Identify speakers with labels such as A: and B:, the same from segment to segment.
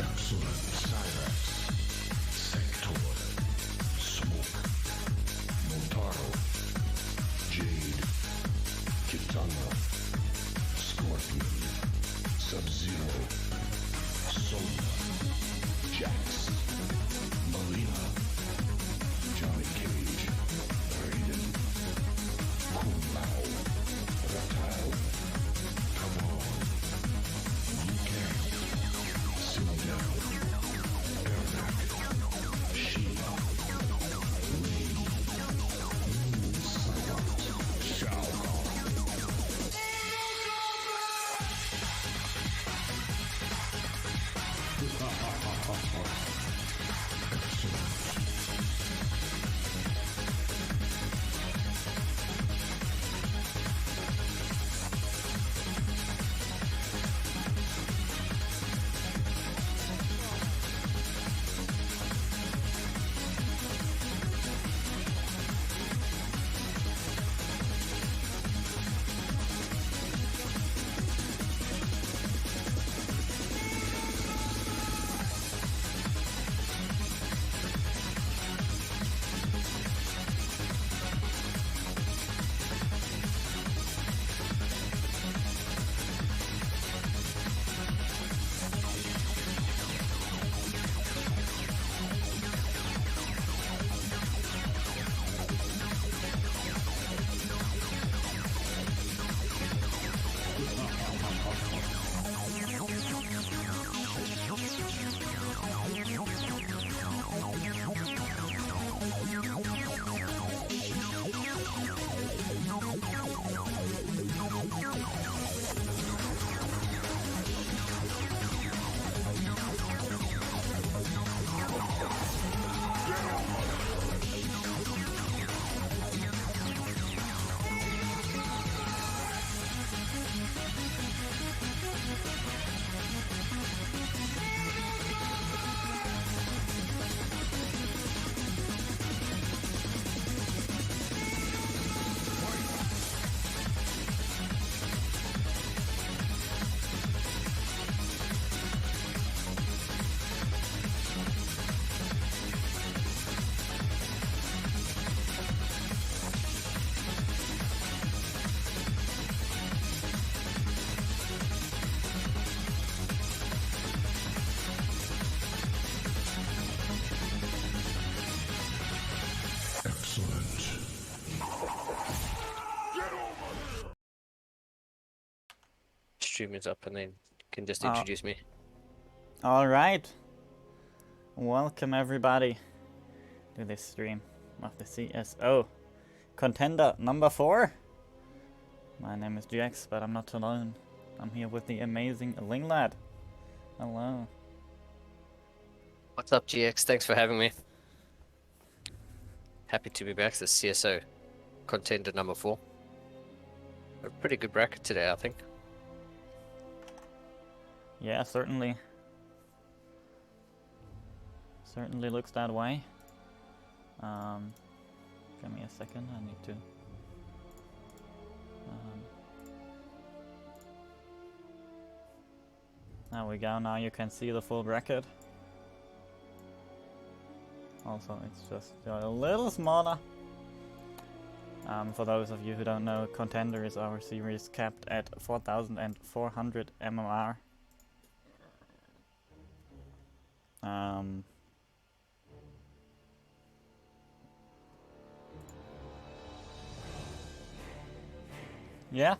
A: Excellent. Cyrax. Sector. Smoke. Motaro. Jade. Kitana. Scorpion. Sub-Zero. Sonya. Jax. Marina. Johnny Cage. Raiden. Kung Lao. Reptile. Come on. You can. Sit down. Ermac. Shiva. Lee. Cyrax. Shao Kahn. Excellent.
B: Stream is up and then can just introduce me.
C: All right. Welcome everybody to this stream of the CSO Contender number 4. My name is GX, but I'm not alone. I'm here with the amazing Ling Lad. Hello.
B: What's up, GX? Thanks for having me. happy to be back. The CSO Contender number 4. A pretty good bracket today, I think.
C: Yeah, certainly. Certainly looks that way. Give me a second, I need to... there we go, now you can see the full bracket. Also, it's just a little smaller. For those of you who don't know, Contender is our series capped at 4,400 MMR. Yeah.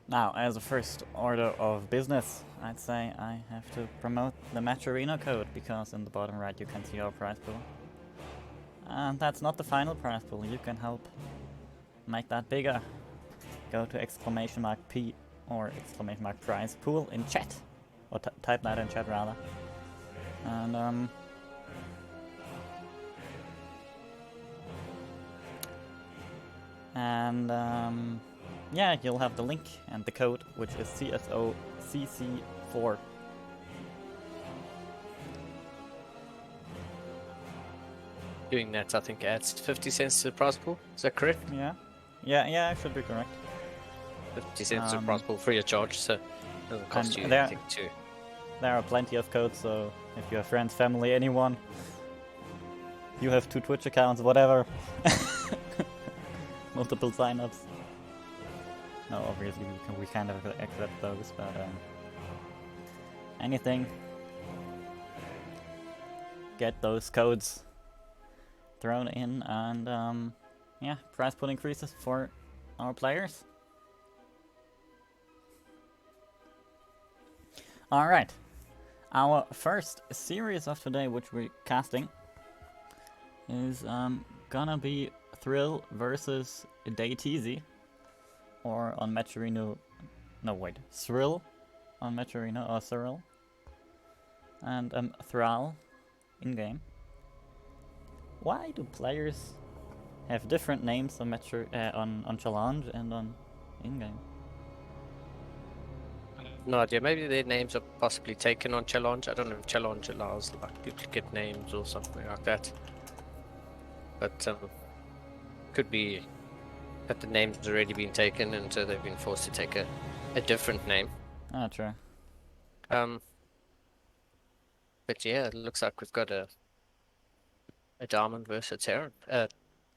C: Now, as a first order of business, I'd say I have to promote the Match Arena code, because in the bottom right you can see our prize pool. And that's not the final prize pool, you can help make that bigger. Go to !P or !prize pool in chat, or type that in chat rather. And yeah, you'll have the link and the code, which is CSOCC4.
B: Doing that, I think, adds 50 cents to the prize pool. Is that correct?
C: Yeah, it should be correct.
B: 50 cents to the prize pool free of charge, so it doesn't cost you anything too.
C: There are plenty of codes, so if you have friends, family, anyone, you have 2 Twitch accounts, whatever. Multiple signups. No, obviously we kind of accept those, but anything. Get those codes thrown in, and yeah, prize pool increases for our players. Alright, our first series of today, which we're casting, is gonna be Thrill versus DayTeasy, or on Match Arena, no wait, Thrill on Match Arena, or Thrill, and Thrall in-game. Why do players have different names on on Challenge and on in-game?
B: No idea, maybe their names are possibly taken on Challenge. I don't know if Challenge allows like duplicate names or something like that. But could be that the name's already been taken and so they've been forced to take a different name.
C: Ah, true.
B: But yeah, it looks like we've got a Diamond versus Terran, a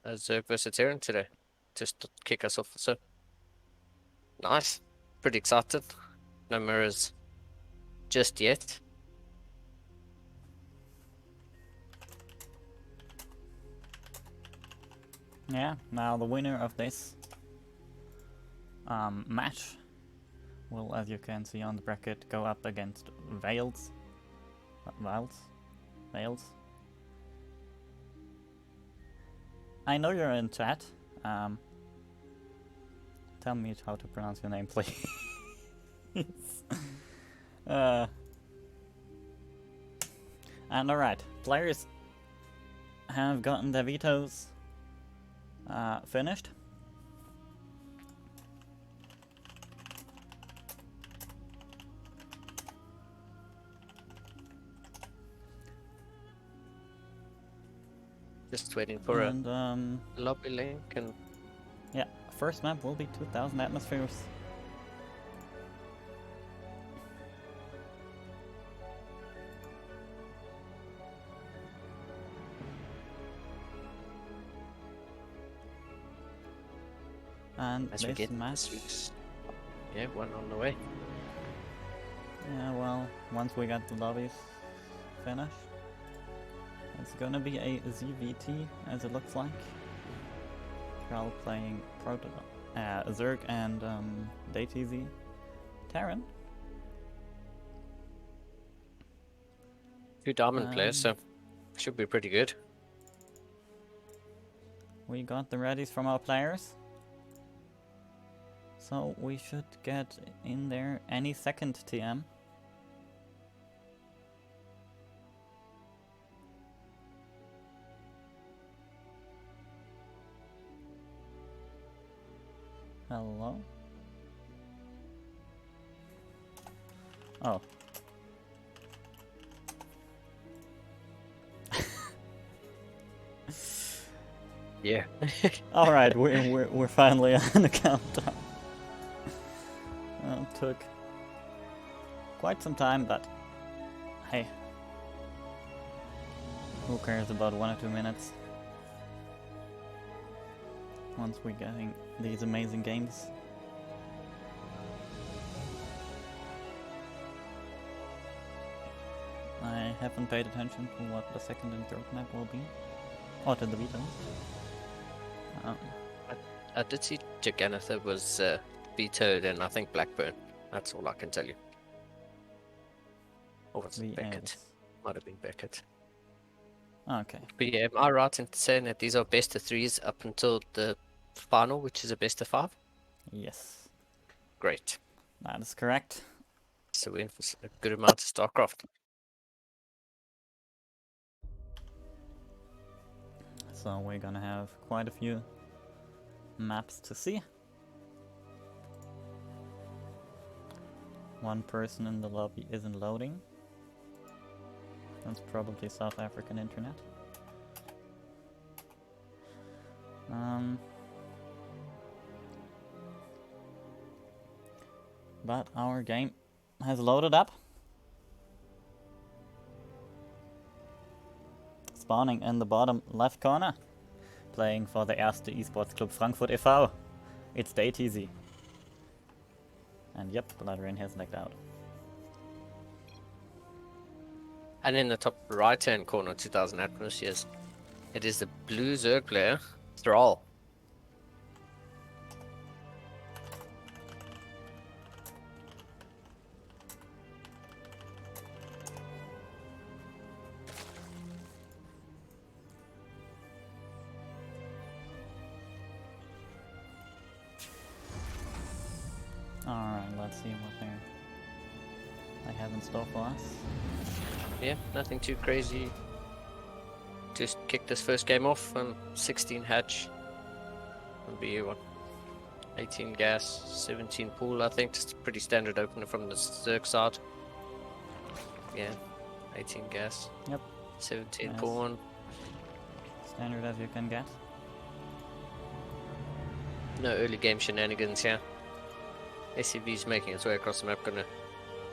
B: Zerg versus Terran today, just to kick us off. So nice, pretty excited. No mirrors just yet.
C: Yeah, now the winner of this match will, as you can see on the bracket, go up against Vales. Vales. I know you're in chat. Tell me how to pronounce your name, please. And alright, players have gotten their vetoes finished.
B: Just waiting for
C: and,
B: a lobby link, and
C: yeah, first map will be 2000 atmospheres. And
B: as we
C: this
B: get
C: match,
B: yeah, one on the way.
C: yeah, well, once we got the lobbies finished, it's gonna be a ZVT, as it looks like. Thrall playing Zerg and DayTeasy Terran.
B: Two Diamond players, so should be pretty good.
C: We got the readies from our players, so we should get in there any second TM. Hello? Oh.
B: Yeah.
C: Alright, we're finally on the countdown. Took quite some time, but hey. Who cares about 1 or 2 minutes? Once we're getting these amazing games. I haven't paid attention to what the second and third map will be. Or to the vetoes.
B: I did see Jagannatha was vetoed and I think Blackburn. That's all I can tell you. Or was it Beckett? Might have been Beckett.
C: Okay.
B: But yeah, am I right in saying that these are best of 3s up until the final, which is a best of 5?
C: Yes.
B: Great.
C: That is correct.
B: So we're in for a good amount of StarCraft.
C: So we're gonna have quite a few maps to see. One person in the lobby isn't loading. That's probably South African internet. But our game has loaded up. Spawning in the bottom left corner. Playing for the erste Esports Club Frankfurt e.V. It's DayTZ. And yep, Bloodbrain has legged out.
B: And in the top right hand corner, 2000 atmospheres, it is the blue Zerg player, Thrall.
C: Alright, let's see what they have in store for us.
B: Yeah, nothing too crazy. Just kick this first game off. 16 hatch. Will be what? 18 gas, 17 pool. I think just a pretty standard opener from the Zerg side. Yeah, 18 gas.
C: Yep.
B: 17
C: Yes.
B: pool one.
C: Standard as you can get.
B: No early game shenanigans here. SCV's making its way across the map. Gonna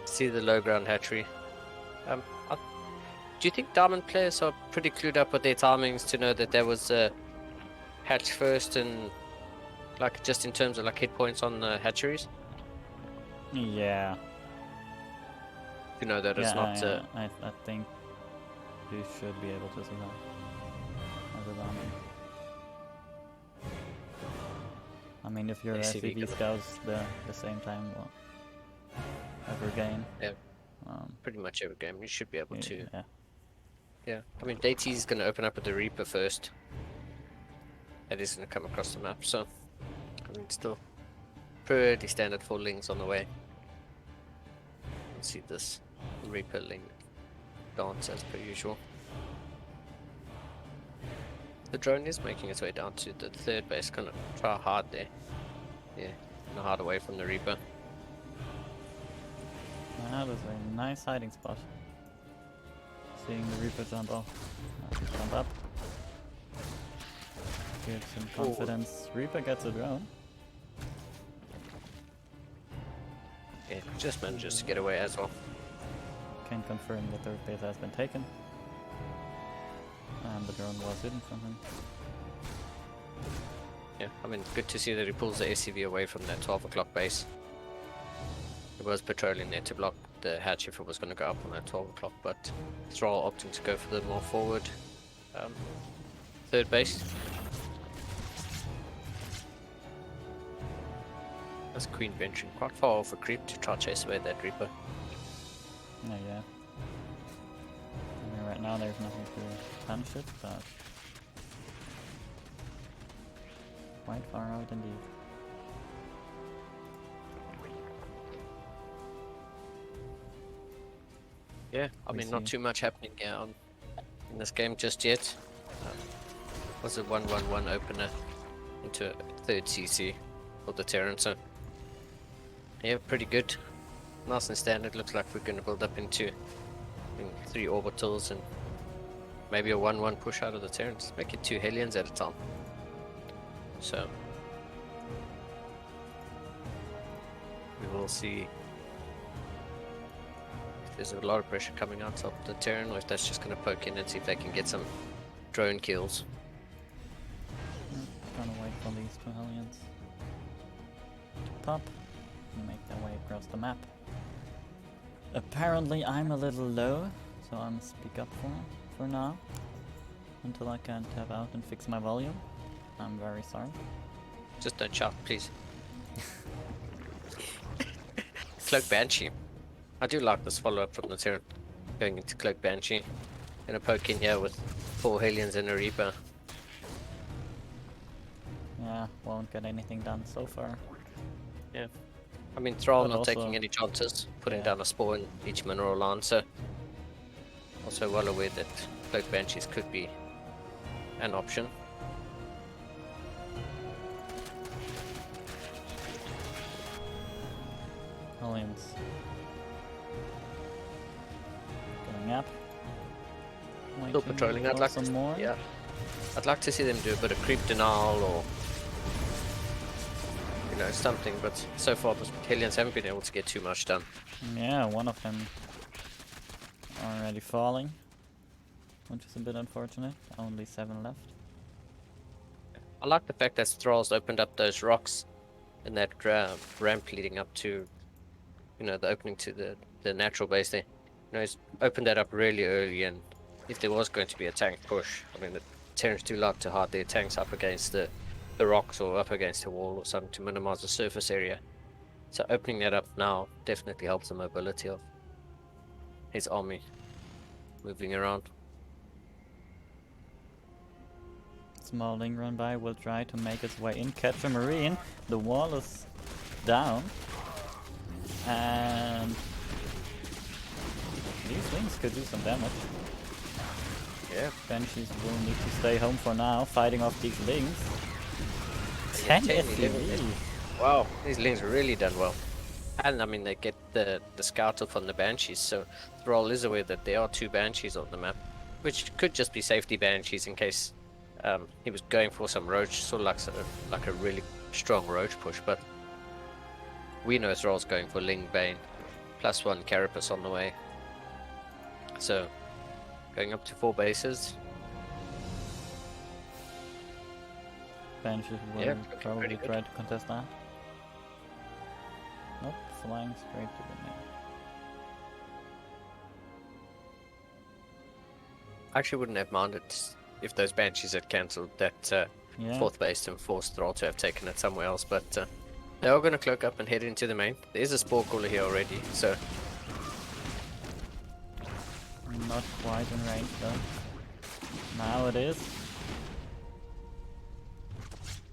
B: see the low ground hatchery. Do you think Diamond players are pretty clued up with their timings to know that there was a hatch first and like just in terms of like hit points on the hatcheries?
C: Yeah.
B: You know that it's not.
C: I think you should be able to see that as a Diamond. I mean, if your
B: SCV
C: SCV goes the same time, well, every game.
B: Yeah. Pretty much every game you should be able to.
C: Yeah.
B: Yeah. I mean, DayTZ is going to open up with the Reaper first. That is going to come across the map, so I mean, still pretty standard for Lings on the way. Let's see this Reaper Ling dance as per usual. The drone is making its way down to the third base, kind of try hard there. Yeah, and hard away from the Reaper.
C: That is a nice hiding spot. Seeing the Reaper jump off. Jump up. Get some confidence. Reaper gets a drone.
B: Yeah, just manages to get away as well.
C: Can confirm the third base has been taken. And the drone was hidden from him.
B: Yeah, I mean, good to see that he pulls the SCV away from that 12 o'clock base. He was patrolling there to block the hatch if it was going to go up on that 12 o'clock, but Thrall opting to go for the more forward third base. That's Queen venturing quite far off a creep to try to chase away that Reaper.
C: Yeah. I mean, right now there's nothing to punish it, but quite far out indeed.
B: Yeah, I mean, not too much happening in this game just yet. Was a 1-1-1 opener into a third CC. for the Terran. So yeah, pretty good. Nice and standard. Looks like we're going to build up into I think, 3 orbitals and maybe a 1-1 push out of the Terrans. Make it 2 Hellions at a time. So we will see if there's a lot of pressure coming out of the Terran, or if that's just going to poke in and see if they can get some drone kills.
C: Gonna wait for these 2 Hellions to pop and make their way across the map. Apparently I'm a little low, so I'm speak up for now until I can tap out and fix my volume. I'm very sorry.
B: Just don't shout, please. Cloak Banshee. I do like this follow-up from the Terran. Going into Cloak Banshee. Gonna poke in here with 4 Hellions and a Reaper.
C: Yeah, won't get anything done so far.
B: Yeah. I mean, Thrall
C: But
B: not
C: also-
B: taking any chances, putting
C: yeah.
B: down a spore in each mineral line, so also well aware that Cloak Banshees could be an option.
C: Hellions. Going up.
B: Still
C: Waiting
B: patrolling. I'd
C: for
B: like
C: some
B: to,
C: more.
B: yeah. I'd like to see them do a bit of creep denial or something, but so far the Hellions haven't been able to get too much done.
C: Yeah, one of them already falling, which is a bit unfortunate. Only 7 left.
B: I like the fact that Thrall's opened up those rocks in that ramp leading up to, the opening to the natural base there. He's opened that up really early, and if there was going to be a tank push, I mean, the Terrans do like to hide their tanks up against the rocks or up against a wall or something to minimize the surface area. So opening that up now definitely helps the mobility of his army moving around.
C: Small Ling run by will try to make its way in, catch a Marine. The wall is down. And these wings could do some damage.
B: Yeah.
C: Banshees will need to stay home for now, fighting off these Lings. 10 SCV.
B: Wow, these Lings really done well. And I mean, they get the scout up on the Banshees, so Thrall is aware that there are 2 Banshees on the map, which could just be safety Banshees in case he was going for some roach, sort of like a really strong roach push, but we know Thrall's going for Ling Bane, +1 Carapace on the way. So, going up to 4 bases.
C: Banshees will
B: Yeah, looking
C: probably
B: pretty good.
C: try to contest that. Nope, flying straight to the main.
B: I actually wouldn't have minded if those Banshees had cancelled that
C: Yeah.
B: 4th base and forced Thrall to have taken it somewhere else, but they are going to cloak up and head into the main. There is a Spore Caller here already, so
C: Not quite in range though. Now it is.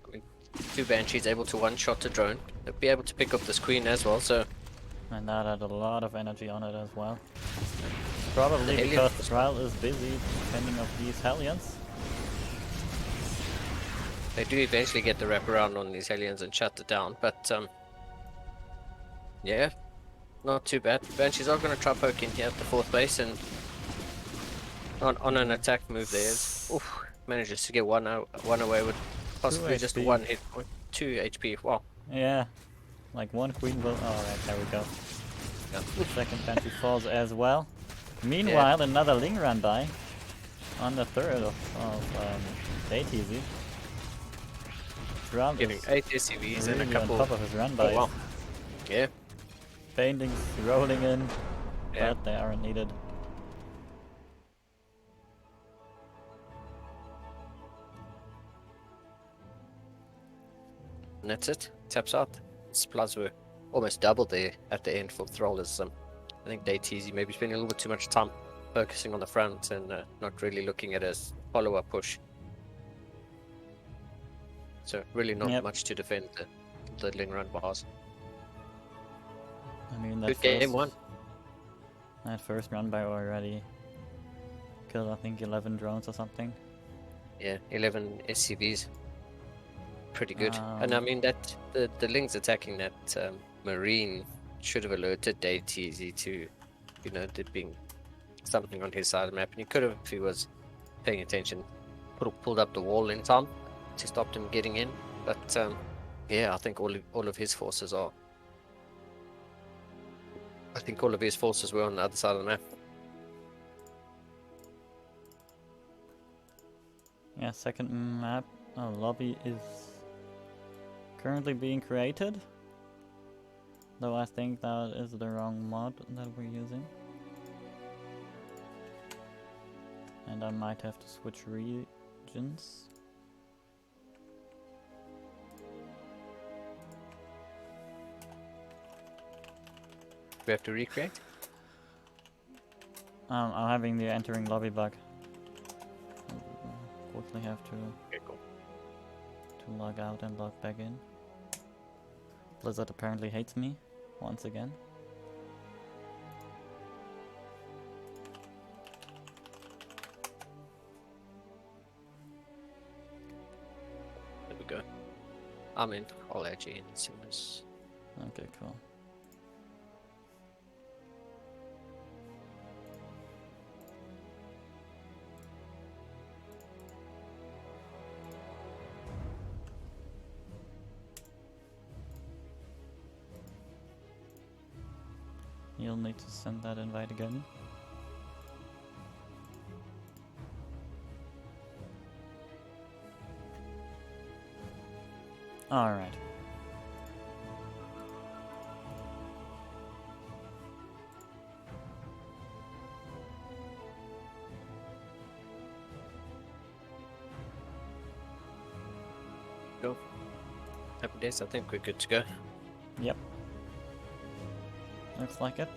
B: I mean, 2 Banshees able to one-shot a drone. They'll be able to pick up this Queen as well, so
C: And that had a lot of energy on it as well. Probably
B: The
C: because
B: Hellions-
C: Thrall is busy defending of these Hellions.
B: they do eventually get the wraparound on these Hellions and shut it down, but yeah, not too bad. Banshees are going to try poke in here at the 4th base, and on an attack move there is, manages to get one away with possibly just
C: HP.
B: 1 hit point, 2 HP. Wow.
C: Yeah, like 1 Queen will. Alright, there we go.
B: Yeah.
C: Second Banshee falls as well. Meanwhile, another Ling ran by on the 3rd of ATZ. Thrall
B: Getting
C: is
B: 8 SCVs and a
C: really on
B: couple.
C: top of his run bys.
B: Oh, wow. Yeah.
C: Paintings rolling in,
B: Yeah.
C: but they aren't needed.
B: And that's it. Taps out. Supplies were almost doubled there at the end for Thrallers. I think DayTZ maybe spending a little bit too much time focusing on the front and not really looking at a follow-up push. So really not
C: Yep.
B: much to defend the Ling run bars.
C: I mean, that
B: Good game one.
C: That first run by already killed, I think, 11 drones or something.
B: Yeah, 11 SCVs. pretty good. And I mean that the Lings attacking that Marine should have alerted DayTeasy to, you know, there being something on his side of the map, and he could have, if he was paying attention, pulled up the wall in time to stop him getting in. But yeah, I think all of his forces are. I think all of his forces were on the other side of the map.
C: Yeah, second map lobby is currently being created. Though I think that is the wrong mod that we're using. And I might have to switch regions.
B: We have to recreate.
C: I'm having the entering lobby bug. Quickly have to
B: Okay, cool.
C: log out and log back in. Blizzard apparently hates me once again.
B: There we go. I'm in. I'll add you in as soon as.
C: Okay, cool. You'll need to send that invite again. Alright.
B: Go. Happy days. I think we're good to go.
C: Yep. Looks like it.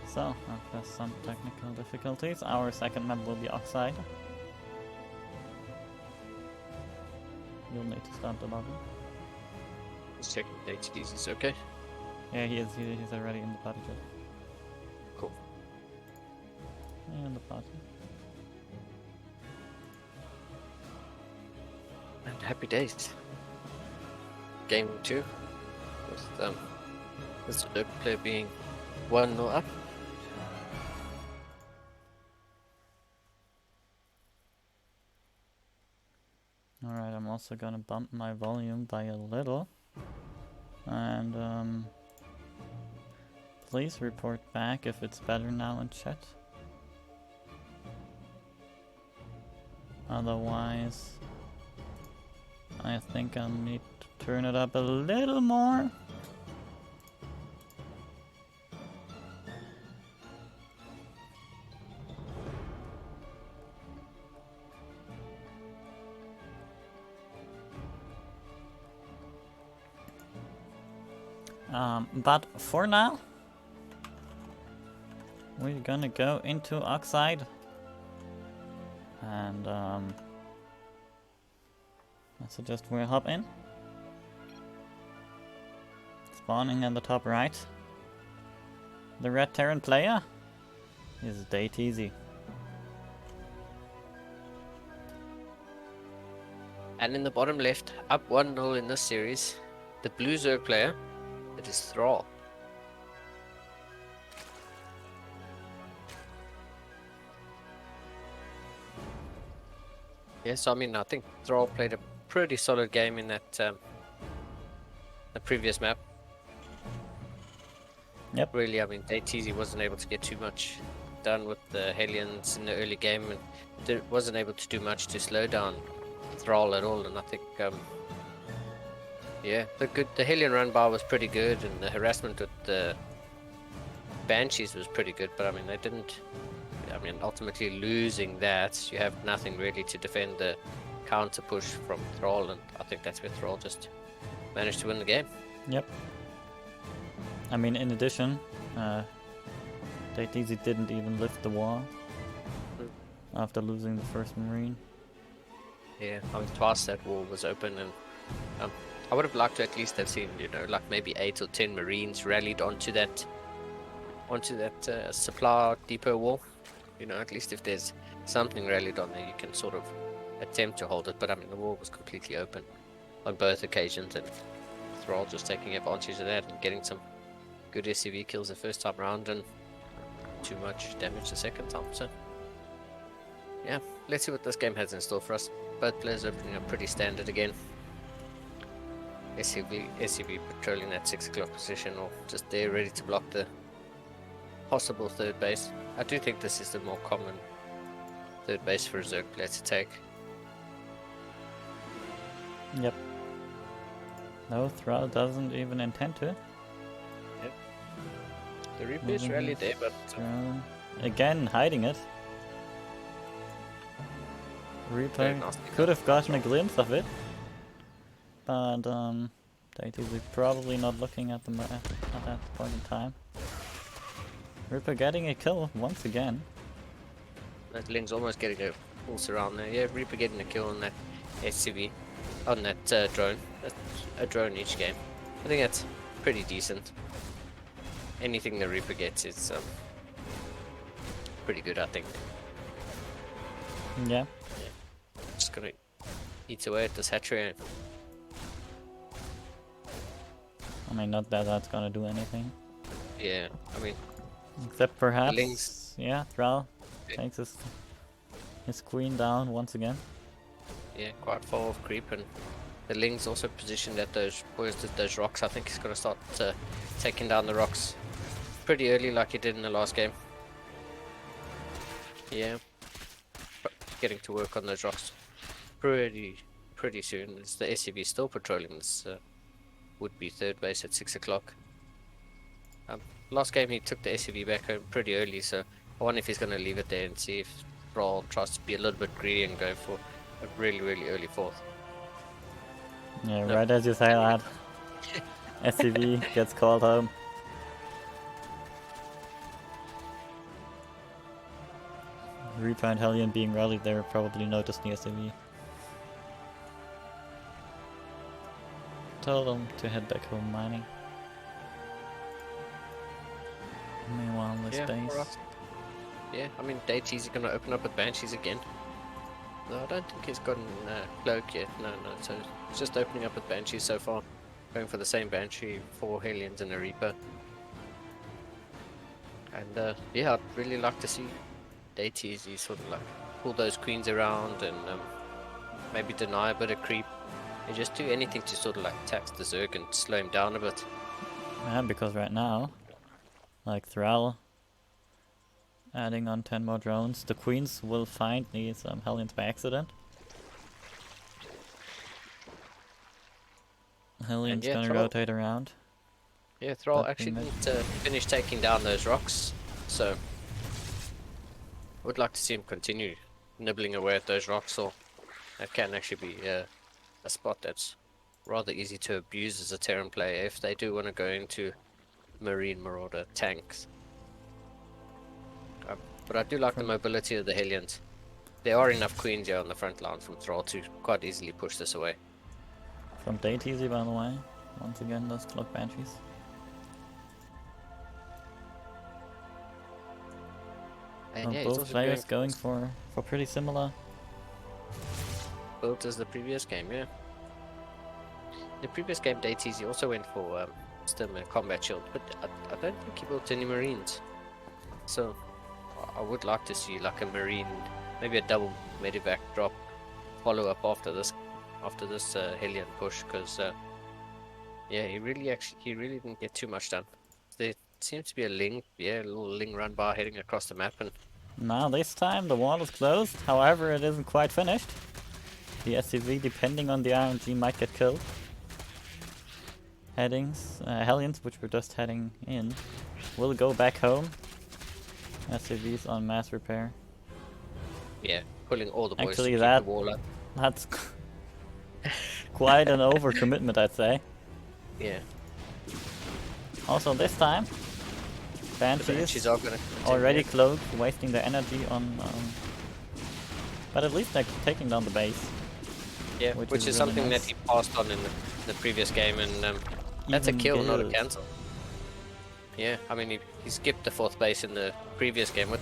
C: So, after some technical difficulties, our second map will be Oxide. You'll need to start the lobby.
B: Just checking DayTeasy is okay.
C: Yeah, he's already in the party chat.
B: Cool.
C: In the party.
B: And happy days. Game 2 with this third player being 1-0 up.
C: Alright, I'm also gonna bump my volume by a little. And please report back if it's better now in chat. Otherwise, I think I'll need to turn it up a little more. But for now, we're gonna go into Oxide. And I suggest we hop in. Spawning in the top right. The red Terran player is DayTeasy.
B: And in the bottom left, up 1-0 in this series, the blue Zerg player, it is Thrall. Yes, I mean, I think Thrall played a pretty solid game in that the previous map.
C: Yep.
B: Really, I mean, DayTeasy wasn't able to get too much done with the Hellions in the early game, and wasn't able to do much to slow down Thrall at all. And I think, yeah, the Hellion run bar was pretty good, and the harassment with the Banshees was pretty good. But I mean, they didn't. I mean, ultimately losing that, you have nothing really to defend the counter push from Thrall, and I think that's where Thrall just managed to win the game.
C: Yep. I mean, in addition, DayTeasy didn't even lift the wall after losing the first Marine.
B: Yeah, I mean, twice that wall was open, and I would have liked to at least have seen, you know, like maybe 8 or 10 Marines rallied onto that supply depot wall. You know, at least if there's something rallied on there, you can sort of attempt to hold it. But I mean, the wall was completely open on both occasions, and Thrall just taking advantage of that and getting some good SCV kills the first time around and too much damage the second time. So yeah, let's see what this game has in store for us. Both players opening up pretty standard again. SCV patrolling that 6 o'clock position, or just there ready to block the possible third base. I do think this is the more common third base for a Zerg player to take.
C: Yep. No, Thrall doesn't even intend to.
B: Yep. The Reaper is rarely there, but
C: Thrall again hiding it. Reaper could have gotten a glimpse of it, but Daytooth probably not looking at the map at that point in time. Reaper getting a kill once again.
B: that Ling's almost getting a pulse around there. Yeah, Reaper getting a kill on that SCV, on that drone. That's a drone each game. I think that's pretty decent. Anything the Reaper gets is pretty good, I think.
C: Yeah.
B: Just gonna eat away at this hatchery.
C: I mean, not that that's gonna do anything.
B: Yeah, I mean,
C: Except perhaps,
B: Ling's-
C: yeah, Thrall takes his queen down once again.
B: yeah, quite far off creep, and the Ling's also positioned at those those rocks. I think he's gonna start taking down the rocks pretty early, like he did in the last game. Yeah, but getting to work on those rocks pretty soon. As the SCV still patrolling this would-be third base at 6 o'clock. Last game he took the SCV back home pretty early, so I wonder if he's going to leave it there and see if Brawl tries to be a little bit greedy and go for a really early fourth.
C: Yeah,
B: No.
C: right as you say that. SCV gets called home. Reaper and Hellion being rallied there probably noticed the SCV. Told them to head back home mining. Meanwhile, on this
B: Yeah,
C: base.
B: alright. Yeah, I mean, Daytee's going to open up with Banshees again. No, I don't think he's gotten Cloak yet. No, so it's just opening up with Banshees so far. Going for the same Banshee, 4 Hellions and a Reaper. And yeah, I'd really like to see Dayteezy sort of like pull those queens around and maybe deny a bit of creep. And just do anything to sort of like tax the Zerg and slow him down a bit.
C: Yeah, because right now, like Thrall adding on 10 more drones, the queens will find these Hellions by accident. Hellions
B: yeah,
C: gonna
B: Thrall-
C: rotate around.
B: Yeah, Thrall
C: But
B: actually
C: we
B: needs to finish taking down those rocks, so would like to see him continue nibbling away at those rocks, or that can actually be a spot that's rather easy to abuse as a Terran player if they do want to go into Marine Marauder tanks. But I do like the mobility of the Hellions. There are enough queens here on the front line from Thrall to quite easily push this away.
C: From Dayteezy, by the way. Once again, those Cloak Banshees.
B: And yeah, he's
C: Both
B: also
C: players
B: going
C: going for pretty similar.
B: builds as the previous game, yeah. The previous game, Dayteezy also went for Stim and Combat Shield, but I don't think he built any Marines. So I would like to see like a Marine, maybe a double Medivac drop follow up after this Hellion push, because yeah, he really didn't get too much done. There seems to be a Ling, yeah, a little Ling run by heading across the map, and
C: Now this time the wall is closed, however it isn't quite finished. The SCV, depending on the RNG, might get killed. Hellions, which were just heading in, will go back home. SCV's on mass repair.
B: yeah, pulling all the boys
C: Actually,
B: to keep
C: that-
B: the wall up.
C: That's quite an overcommitment, I'd say.
B: Yeah,
C: Also this time,
B: the
C: Banshees
B: Banshees are gonna
C: already cloaked, wasting their energy on... but at least they're taking down the base.
B: yeah,
C: which
B: which
C: is
B: is
C: really
B: something
C: nice.
B: that he passed on in the previous game, and that's a
C: Even
B: kill, not a
C: good.
B: cancel. Yeah, I mean he skipped the 4th base in the previous game with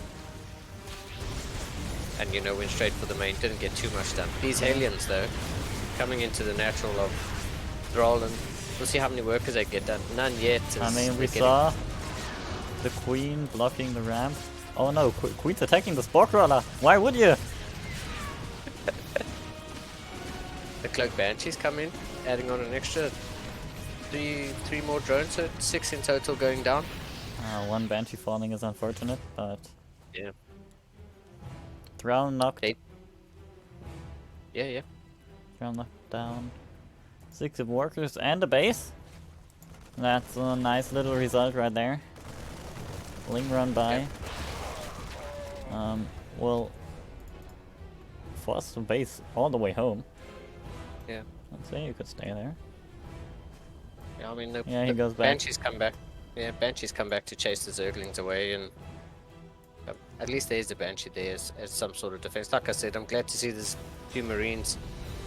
B: and you know, went straight for the main. Didn't get too much done. These Hellions though, coming into the natural of Thrall, and we'll see how many workers they get done. None yet.
C: I mean, we saw the Queen blocking the ramp. Oh no, Queen's attacking the Spore Crawler. Why would you?
B: The Cloak Banshees come in, adding on an extra three more drones, so 6 in total going down.
C: One Banshee falling is unfortunate, but
B: Yeah.
C: Thrall knocked.
B: Yeah.
C: Thrall knocked down 6 workers and a base. That's a nice little result right there. Ling run by. Will force the base all the way home.
B: Yeah.
C: I'd say you could stay there.
B: Yeah, I mean,
C: He goes back.
B: Banshees come back. Yeah, Banshees come back to chase the Zerglings away, and at least there's a Banshee there as some sort of defense. Like I said, I'm glad to see there's few Marines.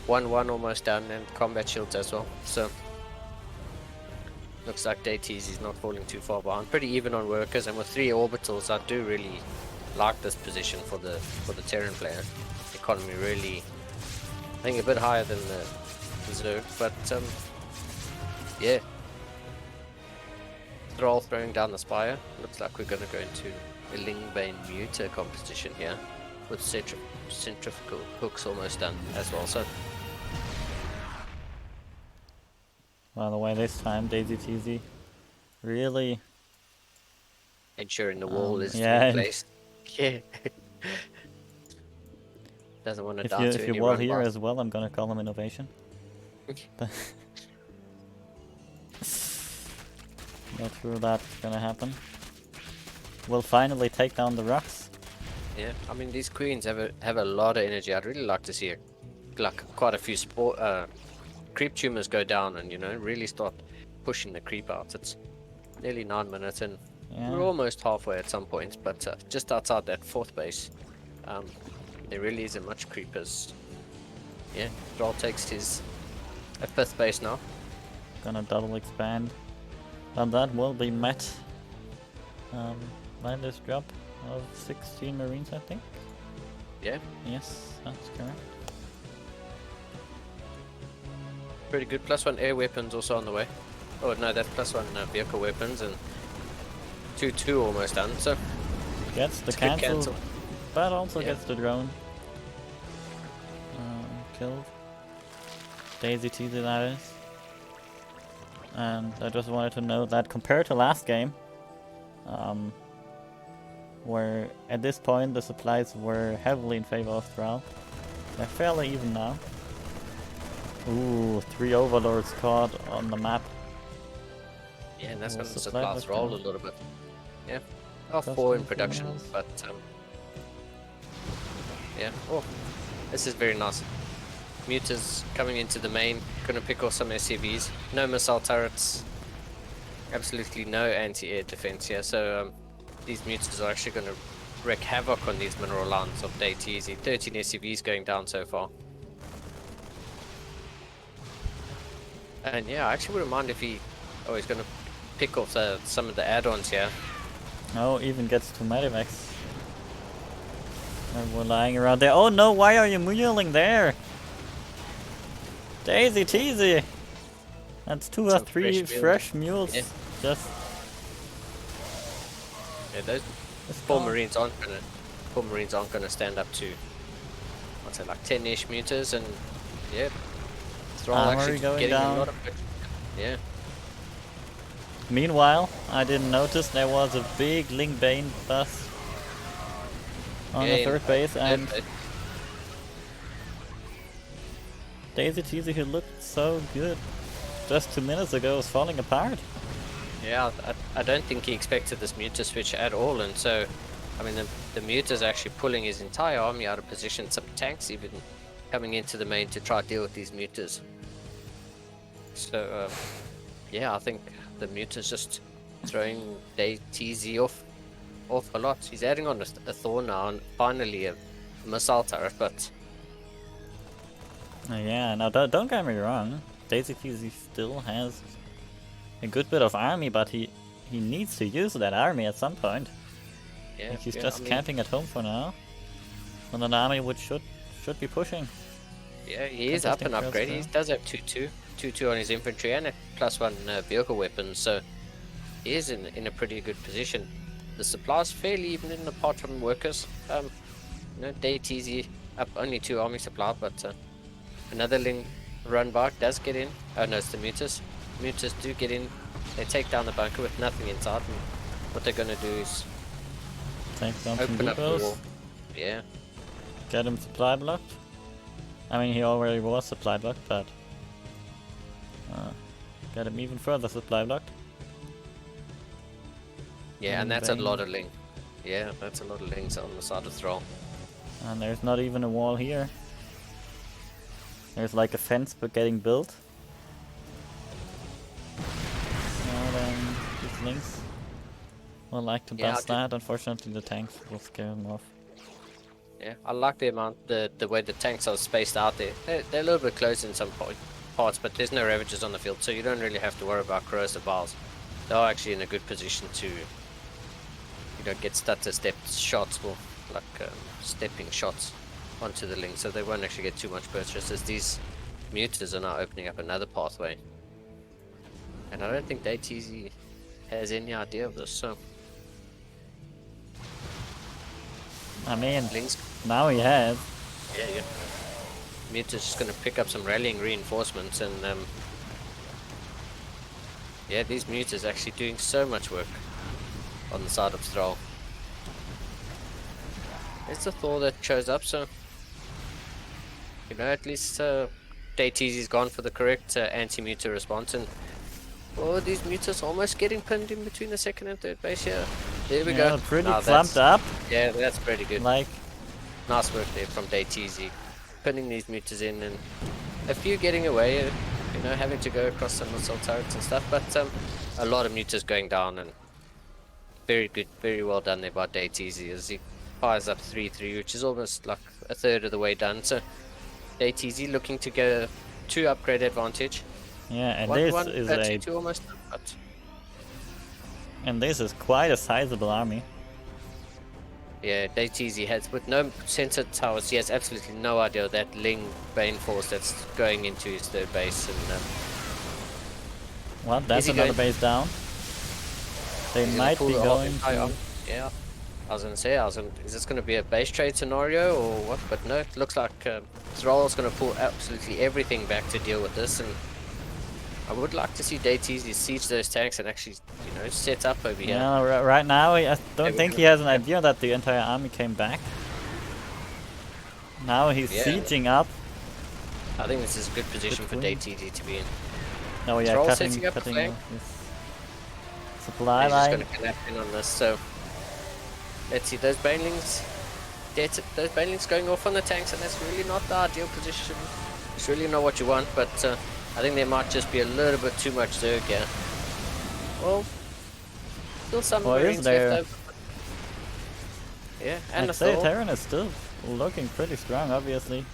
B: 1-1 almost done, and combat shields as well. So, looks like Deities is not falling too far behind. Pretty even on workers, and with 3 orbitals, I do really like this position for the Terran player. Economy really, I think, a bit higher than the Zerg, but yeah. Thrall throwing down the Spire. Looks like we're going to go into a Lingbane Muta competition here, with centrifugal hooks almost done as well. So,
C: By the way, this time Daisy TZ really
B: ensuring the wall is
C: yeah.
B: placed. Yeah. Doesn't want to die
C: if
B: to
C: you
B: any
C: wall
B: run
C: here
B: by.
C: as well, I'm gonna call him innovation. Not sure that's gonna happen. We'll finally take down the rocks.
B: Yeah, I mean, these queens have a lot of energy. I'd really like to see quite a few creep tumors go down, and really start pushing the creep out. It's nearly 9 minutes, and we're almost halfway at some points, but just outside that 4th base, there really isn't much creepers. Yeah, Thrall takes his 5th base now.
C: Gonna double expand. And that will be met by this drop of 16 Marines, I think.
B: Yeah,
C: Yes, that's correct.
B: pretty good. +1 air weapons also on the way. Oh no, that's +1 vehicle weapons, and 2-2 almost done. So
C: Gets the
B: it's a good
C: cancel, but also
B: Yeah.
C: gets the drone killed. Daisy TZ that is. And I just wanted to note that compared to last game, where at this point the supplies were heavily in favor of Thrall, they're fairly even now. Ooh, 3 overlords caught on the map.
B: Yeah, and that's
C: Well,
B: going to
C: supply
B: supplies
C: back
B: roll a
C: down.
B: little bit. Yeah, 4 in
C: Custom
B: production,
C: criminals.
B: but yeah. Oh, this is very nice. Mutas coming into the main, gonna pick off some SCVs. No missile turrets, absolutely no anti-air defense here. So these mutas are actually gonna wreak havoc on these mineral lines of Deities. 13 SCVs going down so far. And yeah, I actually wouldn't mind if he's gonna pick off some of the add-ons here.
C: Oh, even gets to Medivacs. And we're lying around there. Oh no, why are you mulling there? Daisy teasy! That's 2 or
B: Some
C: 3
B: fresh
C: fresh mules.
B: Yeah.
C: Just
B: Yeah, those four Marines aren't gonna stand up to, I'd say, like 10-ish mutas, and yeah, Thrall
C: Armory
B: actually
C: going
B: getting
C: down.
B: a lot of yeah.
C: Meanwhile, I didn't notice there was a big Lingbane bus on the 3rd base, and Daisy Teasy, who looked so good just 2 minutes ago, was falling apart.
B: Yeah, I don't think he expected this muta switch at all, and so, I mean, the muta's actually pulling his entire army out of position. Some tanks even coming into the main to try to deal with these mutas. So, yeah, I think the muta's just throwing TZ off a lot. He's adding on a Thor now, and finally a missile turret, but
C: Yeah, now don't get me wrong, Daisy Teasy still has a good bit of army, but he needs to use that army at some point.
B: yeah,
C: He's
B: yeah,
C: just
B: I mean,
C: camping at home for now. And an army which should be pushing.
B: Yeah, he is up
C: Contesting
B: and
C: first
B: upgraded. He
C: round.
B: does have 2-2. 2-2 on his infantry and a +1 vehicle weapon, so he is in a pretty good position. The supply's fairly even in apart from workers. Date easy up only 2 army supply, but another Ling run back does get in. Oh no, it's the Mutas. Mutas do get in. They take down the bunker with nothing inside, and what they're gonna do is
C: Take down some
B: open up the
C: depots.
B: wall. Yeah,
C: Get him supply blocked. I mean, he already was supply blocked, but get him even further supply blocked.
B: yeah, and
C: Mm,
B: that's a
C: bang.
B: lot of Ling. Yeah, that's a lot of Lings on the side of Thrall.
C: And there's not even a wall here. There's like a fence but getting built. So then these links will like to
B: Yeah,
C: bust that. Unfortunately, the tanks will scare them off.
B: Yeah, I like the amount, the way the tanks are spaced out there. They're a little bit close in some parts, but there's no ravages on the field, so you don't really have to worry about corrosive vials. They're actually in a good position to, get stutter-stepped shots or like stepping shots onto the link, so they won't actually get too much purchase as these mutas are now opening up another pathway. And I don't think DayTZ has any idea of this, so
C: I mean,
B: Link's,
C: now he has.
B: yeah. Muta's just gonna pick up some rallying reinforcements and yeah, these mutas actually doing so much work on the side of Thrall. It's a Thor that shows up, so at least DayTZ's gone for the correct anti-muta response, and these mutas almost getting pinned in between the second and third base here. There we
C: Yeah,
B: go.
C: pretty
B: Now
C: clumped up.
B: Yeah, that's pretty good.
C: Like,
B: Nice work there from DayTZ, pinning these mutas in, and a few getting away, having to go across some missile turrets and stuff, but a lot of mutas going down, and very good, very well done there by DayTZ as he fires up 3-3, which is almost like a third of the way done. So DayTZ looking to get a 2 upgrade advantage.
C: yeah, and
B: 1-1,
C: this is
B: 2-2 almost, but
C: this is quite a sizable army.
B: yeah, DayTZ has, with no sensor towers, he has absolutely no idea of that Ling Bane force that's going into his third base, and
C: Well, that's
B: he
C: another
B: going-
C: base down. They
B: he's gonna
C: might
B: pull
C: be
B: the whole
C: going
B: entire-
C: to...
B: Yeah, I was gonna say, is this gonna be a base trade scenario or what? But no, it looks like Thrall's gonna pull absolutely everything back to deal with this, and I would like to see DayTZ siege those tanks and actually, set up over here.
C: Yeah, right now, I don't
B: we
C: think
B: go.
C: he has an idea that the entire army came back. Now he's
B: Yeah.
C: sieging up.
B: I think this is a good position for
C: Between.
B: DayTZ to be in.
C: Oh yeah,
B: Thrall
C: cutting
B: setting up a flank.
C: his supply
B: He's just
C: line.
B: gonna connect in on this, so let's see those banelings. Those banelings going off on the tanks, and that's really not the ideal position. It's really not what you want, but I think there might just be a little bit too much Zerg here. Well, still some
C: Or is
B: Marines
C: there?
B: left over. Yeah, and
C: I'd
B: a
C: say
B: Thor.
C: Terran is still looking pretty strong, obviously.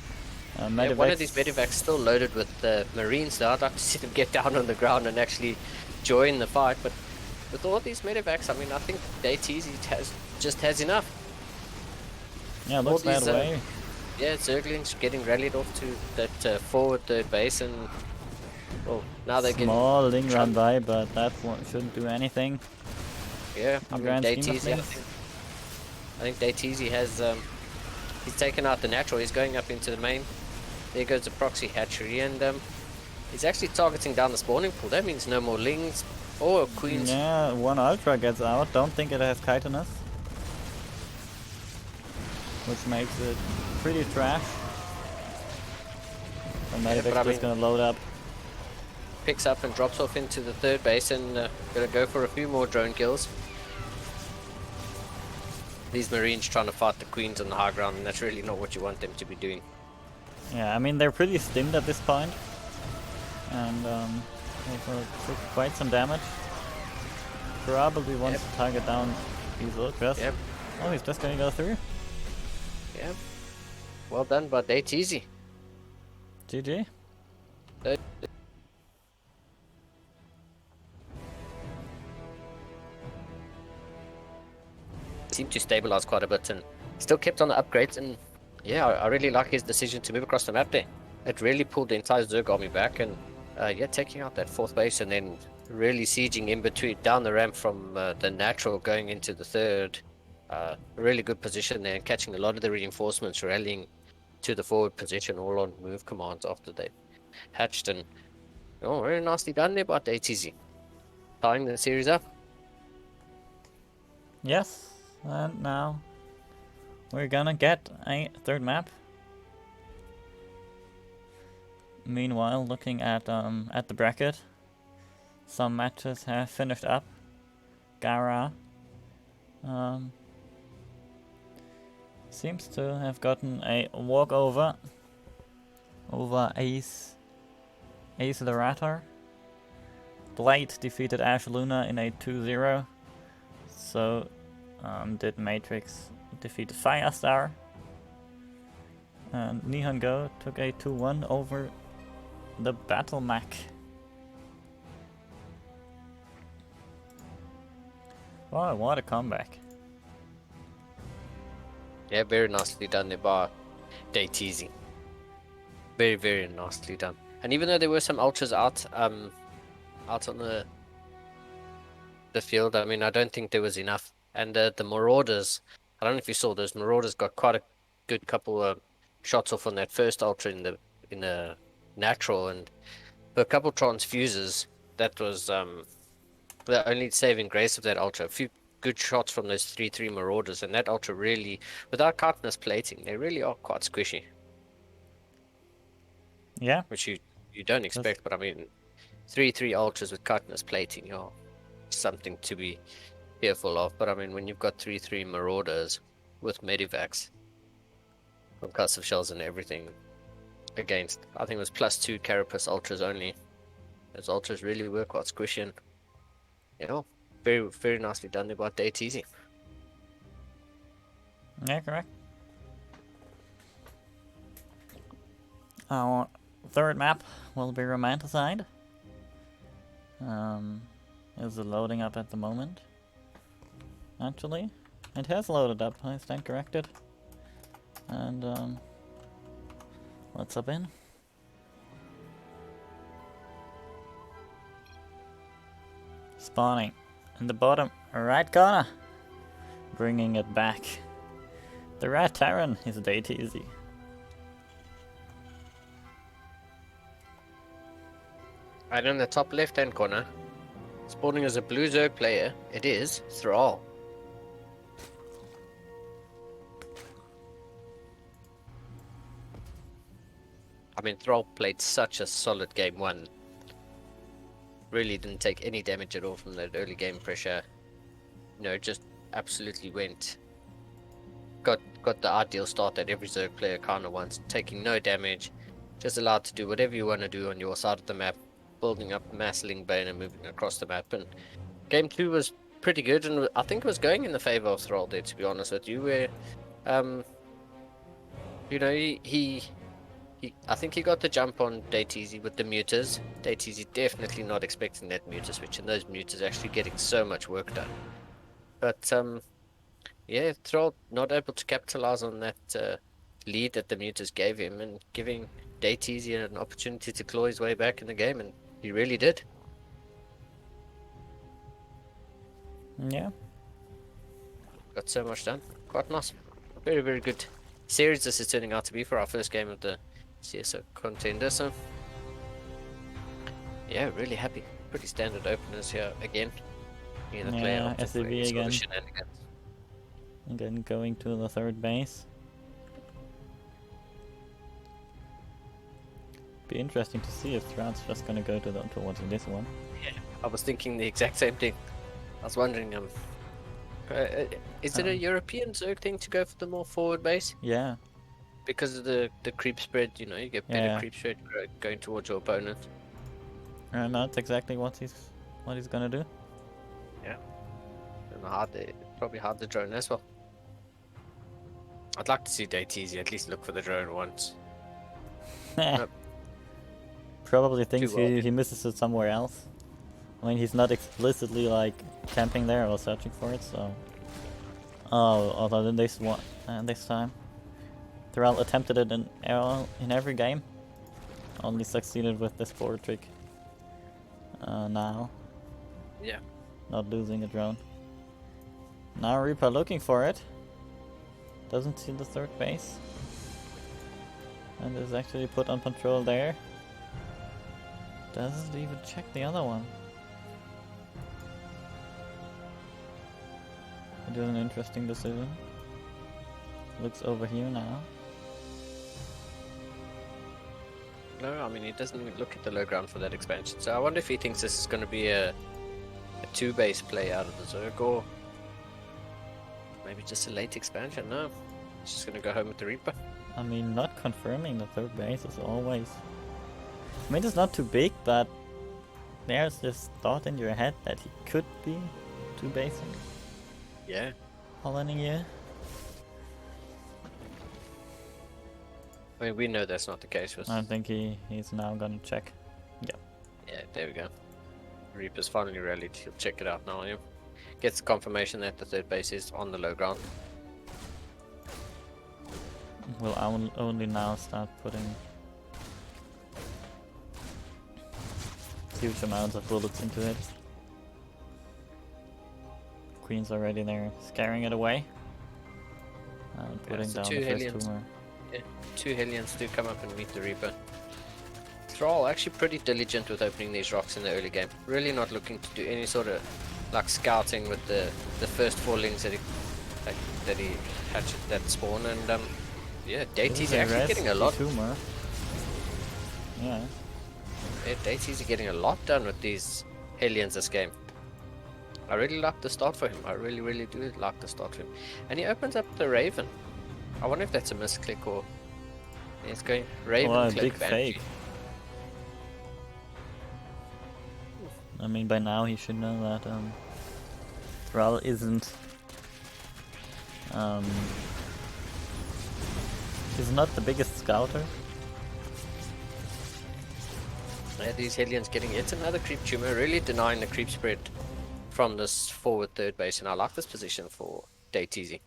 B: Yeah, one of
C: Medivacs-
B: these medivacs still loaded with Marines though. I'd like to see them get down on the ground and actually join the fight, but with all these medivacs, I mean, I think DayTZ just has enough.
C: Yeah,
B: all
C: looks that
B: these,
C: way.
B: Yeah, Zerglings getting rallied off to that forward third base, and now they're getting
C: Small Ling run
B: trumped.
C: by, but that shouldn't do anything.
B: Yeah, I
C: in
B: mean
C: grand scheme of
B: DayTZ.
C: things.
B: I think DayTZ has he's taken out the natural. He's going up into the main. There goes the proxy hatchery, and he's actually targeting down the spawning pool. That means no more Lings or Queens.
C: Yeah, one Ultra gets out. Don't think it has chitinous. Which makes it pretty trash. And
B: Yeah,
C: Medivac's
B: but I
C: just
B: mean-
C: gonna load up.
B: Picks up and drops off into the third base, and gonna go for a few more drone kills. These Marines trying to fight the Queens on the high ground, and that's really not what you want them to be doing.
C: Yeah, I mean, they're pretty stimmed at this point. And they took quite some damage. Probably wants to target down these Ultras.
B: Yep,
C: Oh, he's just gonna go through.
B: yeah. Well done by DayTZ.
C: GG.
B: Seemed to stabilize quite a bit, and still kept on the upgrades, and Yeah, I really like his decision to move across the map there. It really pulled the entire Zerg army back, and yeah, taking out that 4th base and then really sieging in between down the ramp from the natural going into the 3rd. Really good position there, and catching a lot of the reinforcements rallying to the forward position, all on move commands after they hatched. And oh, very nicely done there by ATZ, tying the series up.
C: Yes, and now we're gonna get a 3rd map. Meanwhile, looking at the bracket, some matches have finished up. Gara seems to have gotten a walkover over Ace the Ratter. Blade defeated Ash Luna in a 2-0. So did Matrix defeat Firestar. And Nihon Go took a 2-1 over the Battle Mac. Wow, what a comeback.
B: Yeah, very nicely done there by DayTeasy. Very, very nicely done. And even though there were some ultras out on the field, I mean, I don't think there was enough. And the Marauders, I don't know if you saw, those Marauders got quite a good couple of shots off on that first ultra in the natural, and a couple transfuses. That was the only saving grace of that ultra. A few good shots from those 3-3 Marauders, and that ultra really, without chitinous plating, they really are quite squishy.
C: Yeah.
B: Which you don't expect, but I mean, 3-3 ultras with chitinous plating are something to be fearful of. But I mean, when you've got 3-3 Marauders with Medivacs, concussive shells and everything, against, I think it was +2 Carapace ultras only. Those ultras really were quite squishy, and you know, very, very nicely done there by DayTeasy.
C: Yeah, correct. Our 3rd map will be Romanticide. Is it loading up at the moment? Actually, it has loaded up. I stand corrected. And let's hop in. Spawning in the bottom right corner, bringing it back. The Rat Terran is DayTeasy.
B: Right in the top left-hand corner, spawning as a blue Zerg player, it is Thrall. I mean, Thrall played such a solid game 1. Really didn't take any damage at all from that early game pressure. You know, just absolutely went. Got the ideal start that every Zerg player kind of wants, taking no damage, just allowed to do whatever you want to do on your side of the map, building up Massling Bane and moving across the map. And game 2 was pretty good, and I think it was going in the favor of Thrall there, to be honest with you, where, you know, I think he got the jump on DayTeasy with the muters. DayTeasy definitely not expecting that muter switch, and those muters actually getting so much work done. But yeah, Thrall not able to capitalize on that lead that the muters gave him, and giving DayTeasy an opportunity to claw his way back in the game, and he really did.
C: Yeah.
B: Got so much done. Quite nice. Very, very good series this is turning out to be for our first game of the CSO Contender. So yeah, really happy. Pretty standard openers here again.
C: Yeah, SCV again. Again, going to the 3rd base. Be interesting to see if Throughout's just gonna go towards this one.
B: Yeah, I was thinking the exact same thing. I was wondering, is it a European Zerg thing to go for the more forward base?
C: Yeah.
B: Because of the creep spread, you know, you get better creep spread going towards your opponent.
C: And that's exactly what he's gonna do.
B: Yeah. And probably hard the drone as well. I'd like to see DayTeasy at least look for the drone once. Nope.
C: Probably thinks he misses it somewhere else. I mean, he's not explicitly like camping there or searching for it, so. Oh, although this time, Thrall attempted it in every game. Only succeeded with this forward trick. Now.
B: Yeah.
C: Not losing a drone. Now Reaper looking for it. Doesn't see the third base. And is actually put on patrol there. Doesn't even check the other one. It is an interesting decision. Looks over here now.
B: No, I mean, he doesn't even look at the low ground for that expansion. So I wonder if he thinks this is going to be a 2-base play out of the Zerg, or maybe just a late expansion. No, he's just going to go home with the Reaper.
C: I mean, not confirming the third base is always... I mean, it's not too big, but there's this thought in your head that he could be 2-basing.
B: Yeah.
C: Hollending you.
B: I mean, we know that's not the case with...
C: I think he's now gonna check. Yeah.
B: Yeah, there we go. Reaper's finally rallied. He'll check it out now. Yeah. Gets the confirmation that the third base is on the low ground.
C: Will only now start putting huge amounts of bullets into it. Queen's already there, scaring it away. And putting
B: so
C: down
B: two
C: the first
B: Hellions.
C: tumor.
B: Yeah, 2 Hellions do come up and meet the Reaper. Thrall actually pretty diligent with opening these rocks in the early game. Really not looking to do any sort of like scouting with the first 4 lings that he hatched that spawn, and yeah, Deities are actually getting a lot.
C: Tumor. Yeah.
B: Yeah, Deities are getting a lot done with these Hellions this game. I really like the start for him. I really do like the start for him. And he opens up the Raven. I wonder if that's a misclick or it's going Raven
C: Oh, a
B: click
C: big
B: Banshee.
C: fake. I mean, by now he should know that Thrall isn't he's not the biggest scouter.
B: Yeah, these Hellions getting yet another creep tumor, really denying the creep spread from this forward third base, and I like this position for Deities.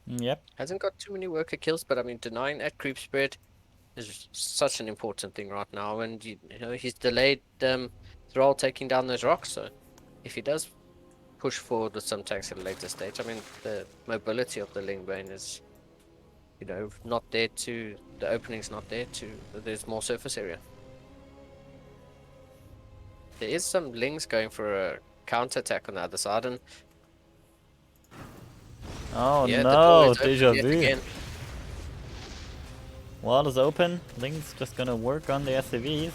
C: Yep.
B: Hasn't got too many worker kills, but I mean, denying that creep spread is such an important thing right now, and you know he's delayed Thrall taking down those rocks, so if he does push forward with some tanks at a later stage, I mean, the mobility of the Lingbane is, you know, not there to, the opening's not there to, there's more surface area. There is some Lings going for a counter-attack on the other side, and
C: Oh
B: yeah,
C: no,
B: the door is
C: deja
B: open yet
C: vu.
B: again.
C: Wall is open. Link's just gonna work on the SCVs.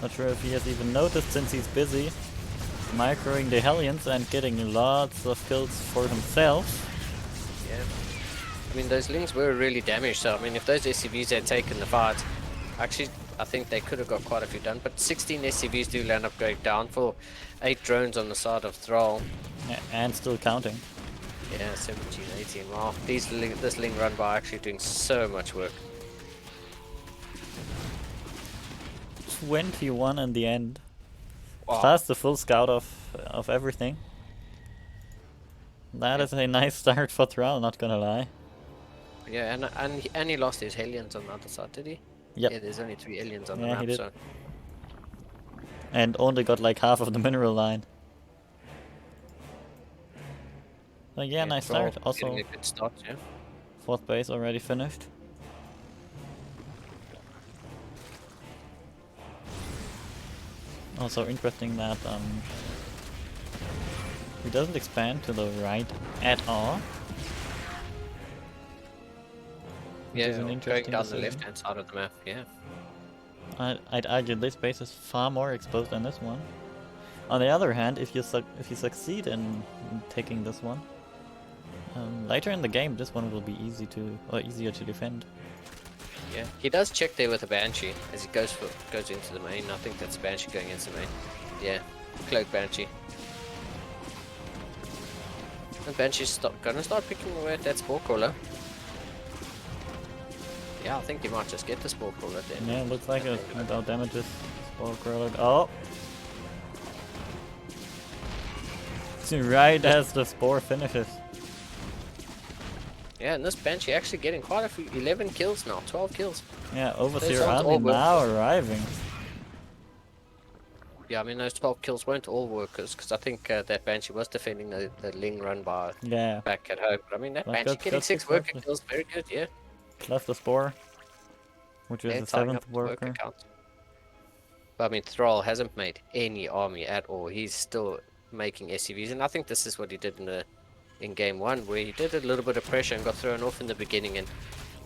C: Not sure if he has even noticed since he's busy microing the Hellions and getting lots of kills for himself.
B: Yeah. I mean, those Lings were really damaged, so I mean, if those SCVs had taken the fight, actually, I think they could have got quite a few done, but 16 SCVs do land up going down for 8 drones on the side of Thrall.
C: Yeah, and still counting.
B: Yeah, 17, 18, wow. This Ling run by actually doing so much work.
C: 21 in the end.
B: Wow.
C: Plus the full scout of everything. That is a nice start for Thrall, not gonna lie.
B: Yeah, and he lost his Hellions on the other side, did he?
C: Yep.
B: Yeah, there's only 3 aliens on
C: Yeah,
B: the
C: he
B: map,
C: did.
B: so...
C: And only got like half of the mineral line. So yeah, nice
B: Thrall
C: start. Also,
B: getting a good start, yeah.
C: 4th base already finished. Also interesting that he doesn't expand to the right at all.
B: Yeah,
C: is an
B: going
C: interesting
B: down the
C: decision.
B: left-hand side of the map, yeah.
C: I'd argue this base is far more exposed than this one. On the other hand, if you succeed in taking this one, later in the game, this one will be easier to defend.
B: Yeah, he does check there with a Banshee as he goes into the main. I think that's Banshee going into the main. Yeah, Cloak Banshee. And Banshee's gonna start picking away at that Spore Crawler. Yeah, I think he might just get the Spore Crawler then.
C: Yeah, looks like it. Without damages. Spore Crawler. Oh! Right as the Spore finishes.
B: Yeah, and this Banshee actually getting quite a few, 11 kills now, 12 kills.
C: Yeah,
B: Those
C: Overseer
B: aren't
C: Army
B: all work.
C: now arriving.
B: Yeah, I mean, those 12 kills weren't all workers, because I think that Banshee was defending the Ling run by
C: Yeah.
B: back at home. But I mean, that
C: But
B: Banshee getting 6 worker
C: exactly.
B: kills, very good, yeah.
C: Plus the Spore, which is
B: They're
C: the
B: tying up
C: 7th
B: the worker
C: worker.
B: count. But I mean, Thrall hasn't made any army at all. He's still making SCVs, and I think this is what he did in game 1, where he did a little bit of pressure and got thrown off in the beginning, and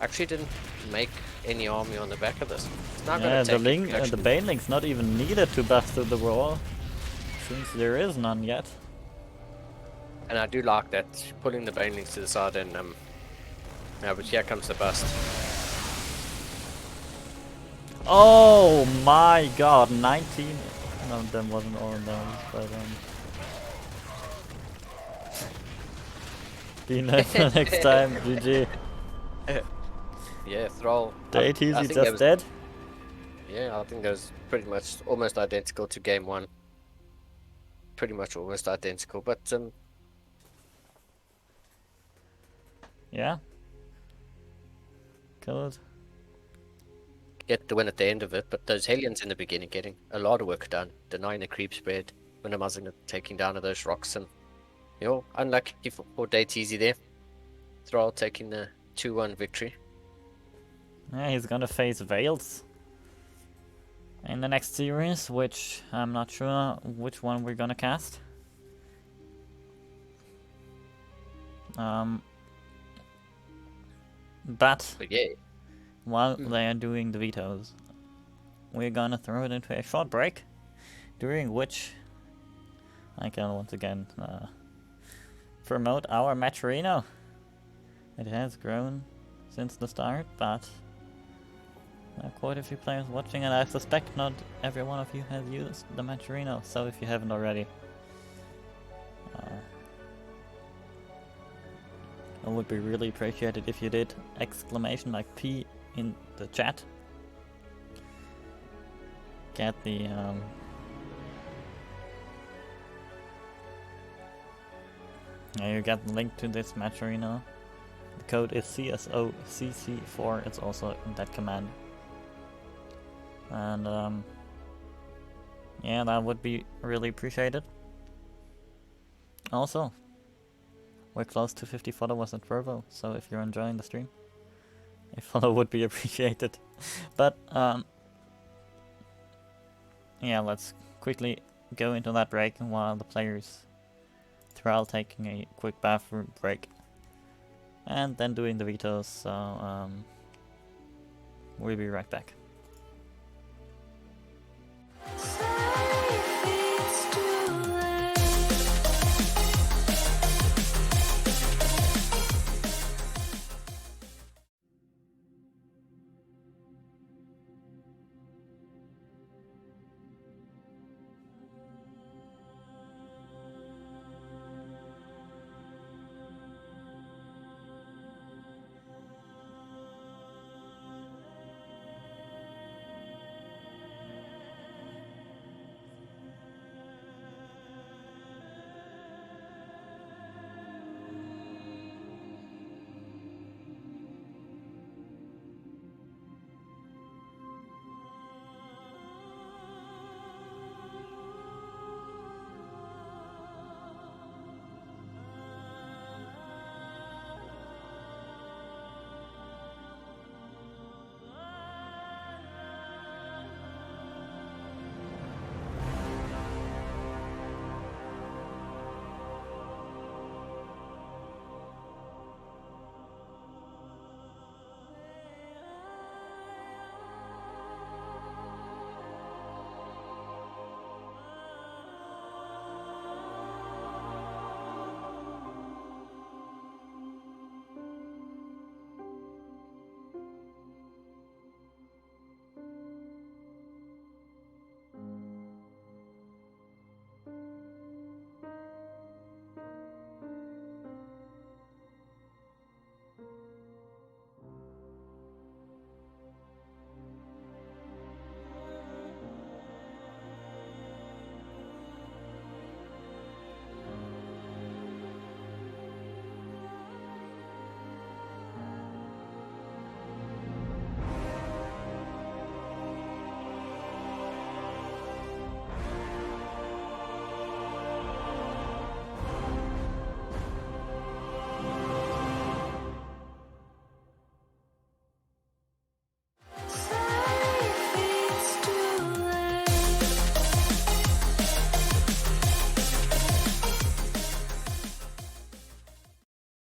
B: actually didn't make any army on the back of this. It's not
C: Yeah,
B: going to
C: the
B: take
C: Ling,
B: it,
C: the
B: actually.
C: Baneling's not even needed to bust through the wall, since there is none yet.
B: And I do like that, pulling the banelings to the side, and yeah, but here comes the bust.
C: Oh my god, 19. No, that wasn't all in those, but be nice for next time, GG.
B: Yeah, Thrall.
C: The
B: I
C: ATZ
B: think that
C: just
B: was,
C: dead.
B: yeah, I think that was pretty much almost identical to game 1. Pretty much almost identical, but
C: Yeah. Good.
B: get the win at the end of it. But those Hellions in the beginning getting a lot of work done, denying the creep spread, minimizing the taking down of those rocks, and unlucky for DayTeasy there. Thrall taking the 2-1 victory.
C: Yeah, he's gonna face Veils in the next series, which I'm not sure which one we're gonna cast. But
B: But yeah,
C: while they are doing the vetoes, we're gonna throw it into a short break, during which I can once again promote our Matcherino. It has grown since the start, but there are quite a few players watching, and I suspect not every one of you has used the Matcherino, so if you haven't already, it would be really appreciated if you did exclamation mark P in the chat. Get the you get the link to this Matcherino. The code is CSOCC4. It's also in that command. And yeah, that would be really appreciated. Also, we're close to 50 followers at Vervo, so if you're enjoying the stream, a follow would be appreciated. But yeah, let's quickly go into that break while the players Thrall taking a quick bathroom break and then doing the vetoes, so we'll be right back.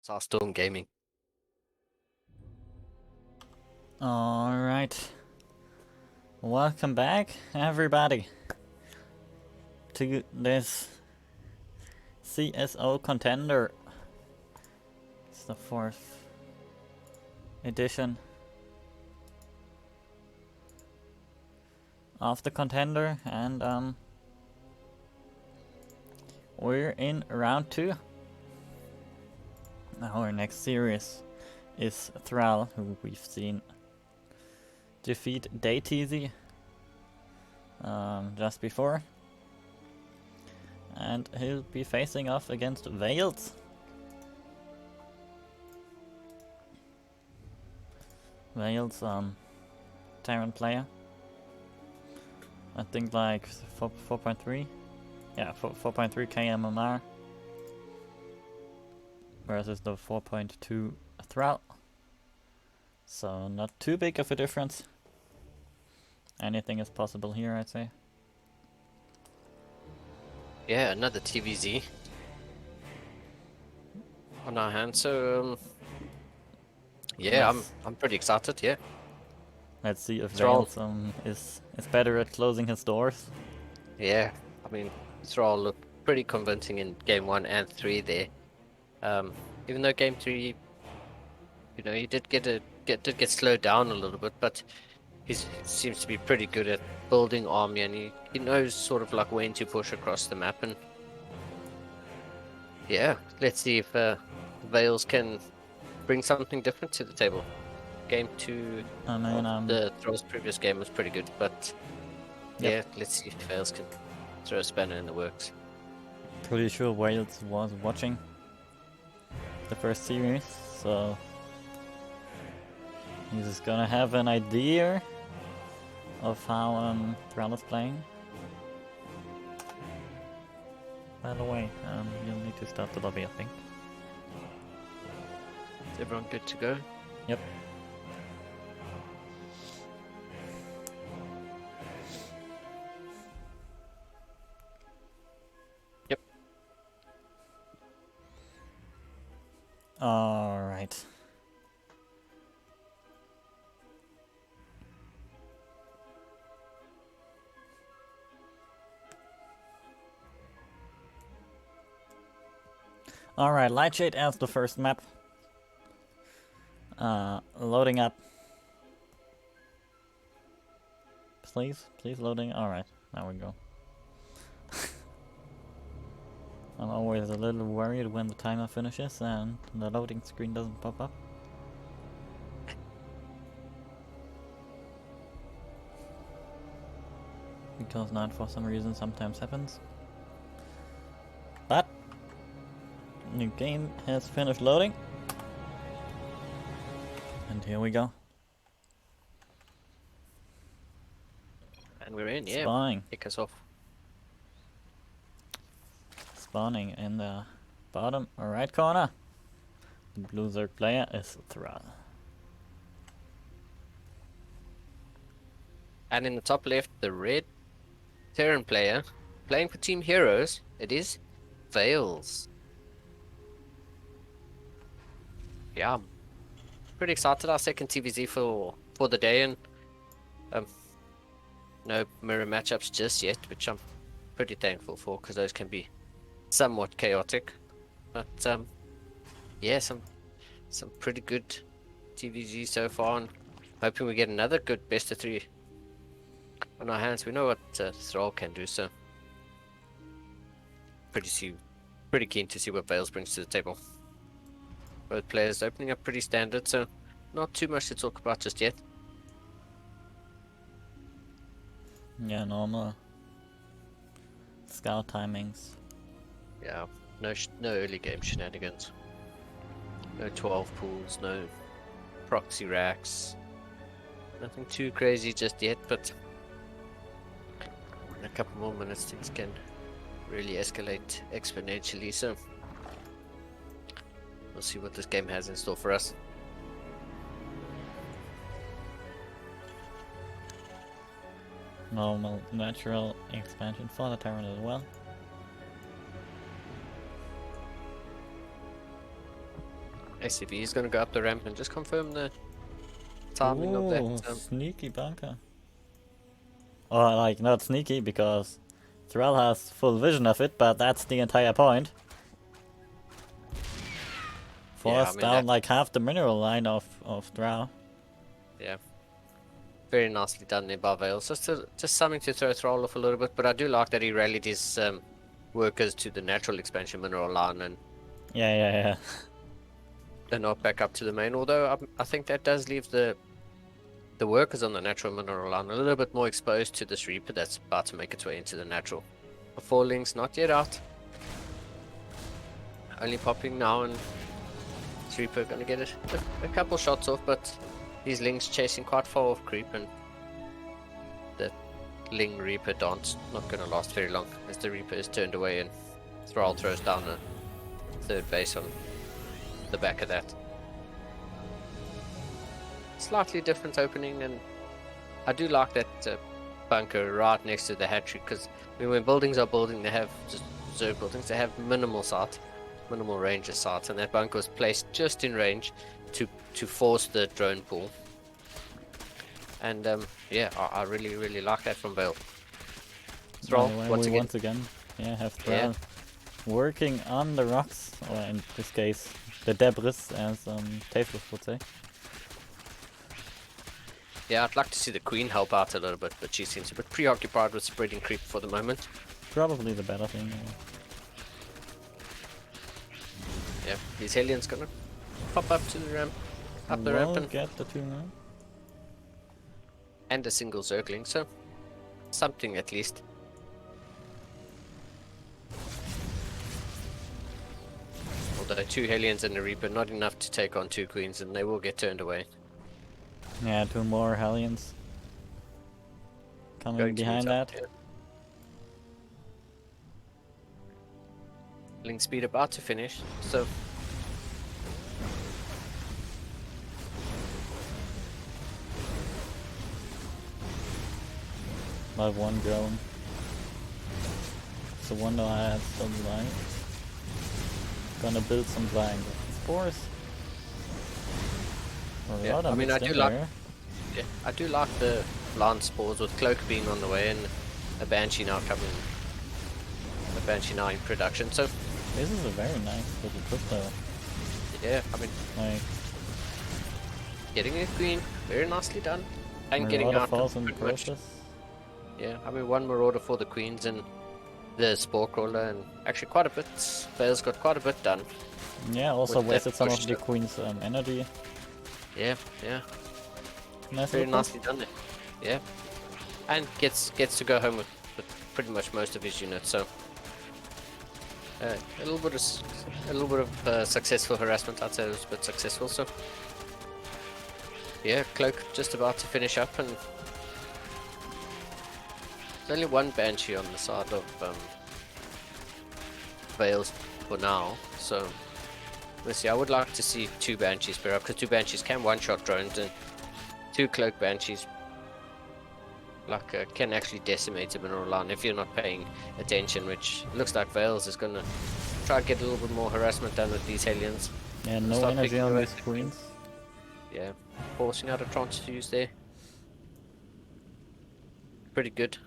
B: Starstorm Gaming.
C: Alright. Welcome back, everybody, to this CSO Contender. It's the 4th edition of the Contender, and we're in round 2. Our next series is Thrall, who we've seen defeat DayTeasy just before, and he'll be facing off against Veils. Veils, Terran player. I think like 4.3. Yeah, 4.3 KMMR versus the 4.2 Thrall. So not too big of a difference. Anything is possible here, I'd say.
B: Yeah, another TVZ on our hands. So yeah, I'm pretty excited. Yeah.
C: Let's see if
B: Thrall.
C: Veils is better at closing his doors.
B: Yeah, I mean, Thrall looked pretty convincing in game 1 and 3 there. Even though game 3, you know, he did get slowed down a little bit, but he seems to be pretty good at building army, and he knows sort of like when to push across the map. And yeah, let's see if Veils can bring something different to the table. Game 2
C: I mean,
B: of the Thrall's previous game was pretty good, but
C: Yep.
B: yeah, let's see if Veils can throw a spanner in the works.
C: pretty sure Veils was watching the first series, so he's just gonna have an idea of how Thrall is playing. By the way, you'll need to start the lobby, I think.
B: Is everyone good to go?
C: Yep.
B: Yep.
C: Alright. Alright, Lightshade as the first map. Loading up. Please loading. Alright, there we go. I'm always a little worried when the timer finishes and the loading screen doesn't pop up. Because that, for some reason, sometimes happens. But new game has finished loading. And here we go.
B: And we're in, yeah.
C: Spawning.
B: Kick us off.
C: Spawning in the bottom right corner. The blue Zerg player is Thrall.
B: And in the top left, the red Terran player playing for Team Heroes. It is Veils. Yeah, I'm pretty excited. Our second TVZ for the day, and no mirror matchups just yet, which I'm pretty thankful for, because those can be somewhat chaotic. But yeah, some pretty good TVZ so far, and hoping we get another good best of 3 on our hands. We know what Thrall can do, so pretty keen to see what Veils brings to the table. Both players opening up pretty standard, so not too much to talk about just yet.
C: Yeah, normal scout timings.
B: Yeah, no early game shenanigans. No 12 pools, no proxy racks. Nothing too crazy just yet, but in a couple more minutes things can really escalate exponentially, so we'll see what this game has in store for us.
C: Normal natural expansion for the Terran as well.
B: ACB is going to go up the ramp and just confirm the timing of
C: Ooh,
B: that.
C: sneaky bunker. Or like not sneaky because Thrall has full vision of it, but that's the entire point. Force down like half the mineral line of Thrall.
B: Yeah. Very nicely done there by Vales. Just something to throw Thrall off a little bit, but I do like that he rallied his workers to the natural expansion mineral line and
C: Yeah.
B: not back up to the main. Although I think that does leave the workers on the natural mineral line a little bit more exposed to this Reaper that's about to make its way into the natural. The 4 links not yet out. Only popping now, and this Reaper gonna get a couple shots off, but these Lings chasing quite far off creep, and the Ling Reaper dance not gonna last very long as the Reaper is turned away and Thrall throws down a 3rd base on the back of that. Slightly different opening, and I do like that bunker right next to the hatchery, because when buildings are building, they have just reserve buildings, they have minimal range of sight, and that bunker was placed just in range to force the drone pool. And yeah, I really like that from Vale. Thrall once
C: again, have Thrall working on the rocks, or in this case the debris, as Tafus would say.
B: Yeah, I'd like to see the Queen help out a little bit, but she seems a bit preoccupied with spreading creep for the moment.
C: Probably the better thing.
B: Yeah, these Hellions gonna pop up to the ramp, up the ramp, and
C: get the 2 now.
B: And a single circling, so something at least. Although 2 Hellions and a Reaper, not enough to take on 2 Queens, and they will get turned away.
C: Yeah, 2 more Hellions coming behind that.
B: Yeah. Link speed about to finish, so
C: Not 1 drone. It's a wonder I have some blind. Gonna build some blind spores.
B: yeah, I mean, I do like the blind spores with Cloak being on the way and a Banshee now coming. A Banshee now in production, so
C: this is a very nice little crypto.
B: Yeah, I mean,
C: like
B: getting a Queen, very nicely done, and getting out in the process. Yeah, I mean, 1 Marauder for the Queens and the Spore Crawler, and actually quite a bit. Vale's got quite a bit done.
C: Yeah, also wasted some of the Queen's energy.
B: Yeah. Very nicely done there. Yeah, and gets to go home with pretty much most of his units. So a little bit of successful harassment. I'd say it was a bit successful. So yeah, Cloak just about to finish up, and there's only 1 Banshee on the side of Vales for now. So let's see. I would like to see 2 Banshees pair up, because 2 Banshees can one-shot drones, and 2 Cloak Banshees can actually decimate a mineral line if you're not paying attention, which looks like Vales is gonna try to get a little bit more harassment done with these Hellions.
C: Yeah, no energy on these Queens.
B: Yeah, forcing out a transfuse there. Pretty good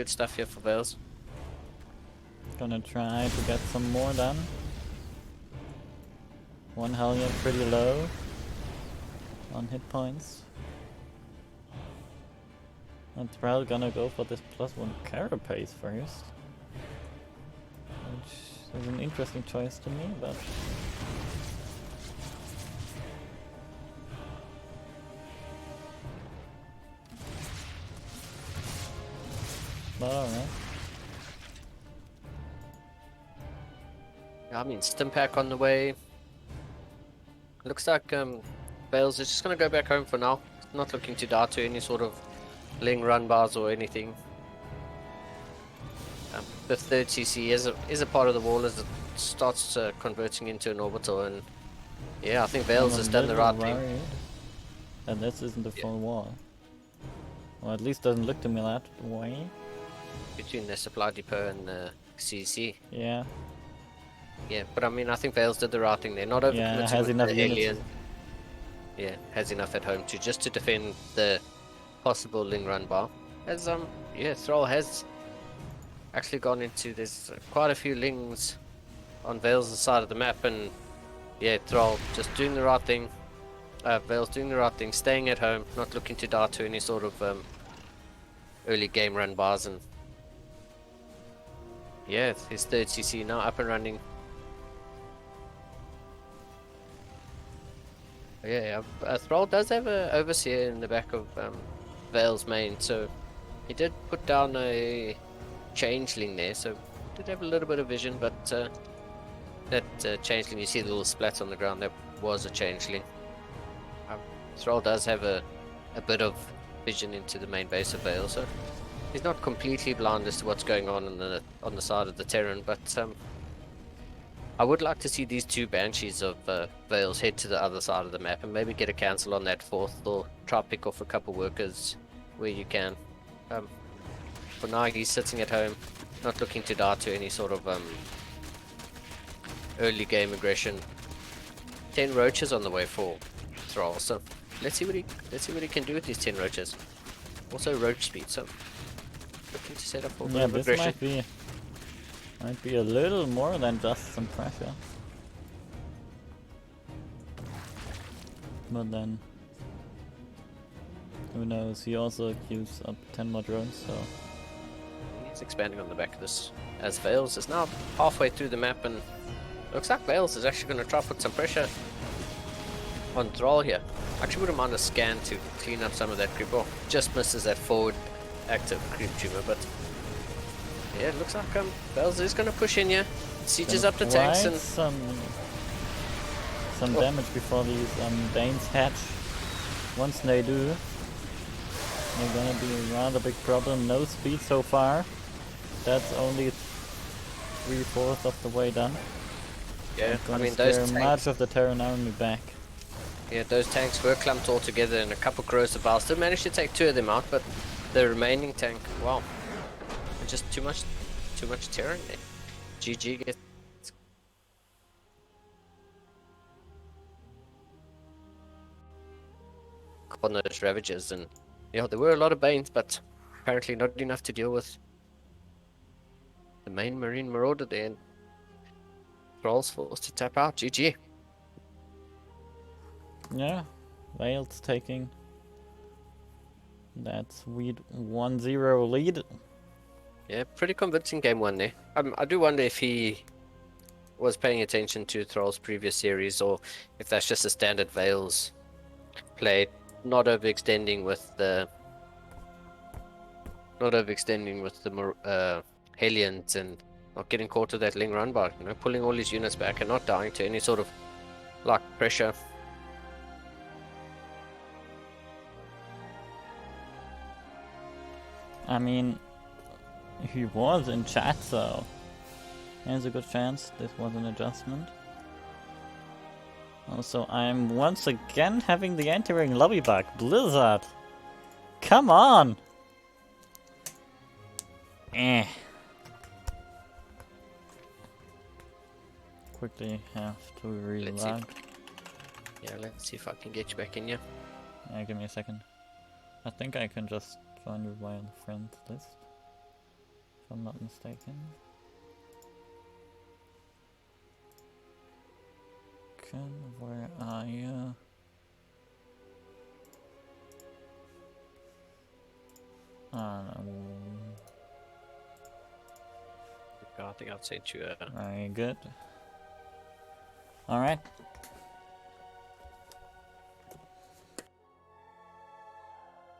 B: stuff here for Vales.
C: Gonna try to get some more done. 1 Hellion pretty low on hit points. And Thrall gonna go for this +1 carapace first, which is an interesting choice to me, but alright.
B: I mean, Stimpack on the way. Looks like Vales is just gonna go back home for now. Not looking to die to any sort of Ling run bars or anything. The 3rd CC is a part of the wall as it starts converting into an orbital, and yeah, I think Vales has done the right thing.
C: And this isn't a full wall. Or at least doesn't look to me that way.
B: Between the supply depot and the CC.
C: Yeah.
B: Yeah, but I mean, I think Vales did the right thing there. Not overcommitting
C: has
B: with
C: enough
B: the
C: units.
B: alien. Yeah, has enough at home to defend the possible Ling run bar. As yeah, Thrall has actually gone into there's quite a few Lings on Vales' side of the map, and yeah, Thrall just doing the right thing. Vales doing the right thing, staying at home, not looking to die to any sort of early game run bars, and yeah, his third CC now up and running. Yeah, Thrall does have a overseer in the back of Vale's main, so he did put down a changeling there, so did have a little bit of vision, but that changeling, you see the little splats on the ground, that was a changeling. Thrall does have a bit of vision into the main base of Vale, so he's not completely blind as to what's going on the side of the Terran, but I would like to see these two Banshees of Vales head to the other side of the map and maybe get a cancel on that fourth, or try pick off a couple workers where you can. For now, he's sitting at home, not looking to die to any sort of early game aggression. 10 roaches on the way for Thrall, so let's see what he can do with these 10 roaches. Also roach speed, so looking to set up for a bit of
C: this
B: aggression.
C: might be a little more than just some pressure. But then, who knows? He also queues up 10 more drones, so
B: He's expanding on the back of this as Vales is now halfway through the map, and looks like Vales is actually going to try to put some pressure on Thrall here. Actually wouldn't mind a scan to clean up some of that creep off. Just misses that forward active creep tumor, but yeah, it looks like Vales is going to push in here. Sieges up the tanks and
C: some damage before these Banes hatch. Once they do, they're gonna be a rather big problem. No speed so far. That's only 3/4 of the way done.
B: yeah, I mean
C: Those
B: those tanks,
C: much of the Terran army back.
B: yeah, those tanks were clumped all together, and a couple corrosive vials still managed to take 2 of them out, but the remaining tank, wow, just too much Terran there. GG gets on those Ravagers, and yeah, there were a lot of Banes, but apparently not enough to deal with the main Marine Marauder there, and Thrall's forced to tap out. GG.
C: Yeah, Vale's taking that sweet 1-0 lead.
B: Yeah, pretty convincing game 1 there. I do wonder if he was paying attention to Thrall's previous series, or if that's just a standard Vales play, not overextending with the Hellions, and not getting caught with that Ling run bar, you know, pulling all his units back and not dying to any sort of like pressure.
C: I mean, he was in chat, so there's a good chance this was an adjustment. Also, I'm once again having the entering lobby bug. Blizzard! Come on! Quickly have to relog.
B: Yeah, let's see if I can get you back in here.
C: Yeah, give me a second. I think I can just join you via the friends list, if I'm not mistaken. Where are you?
B: I think I'll send you a...
C: Very good. Alright.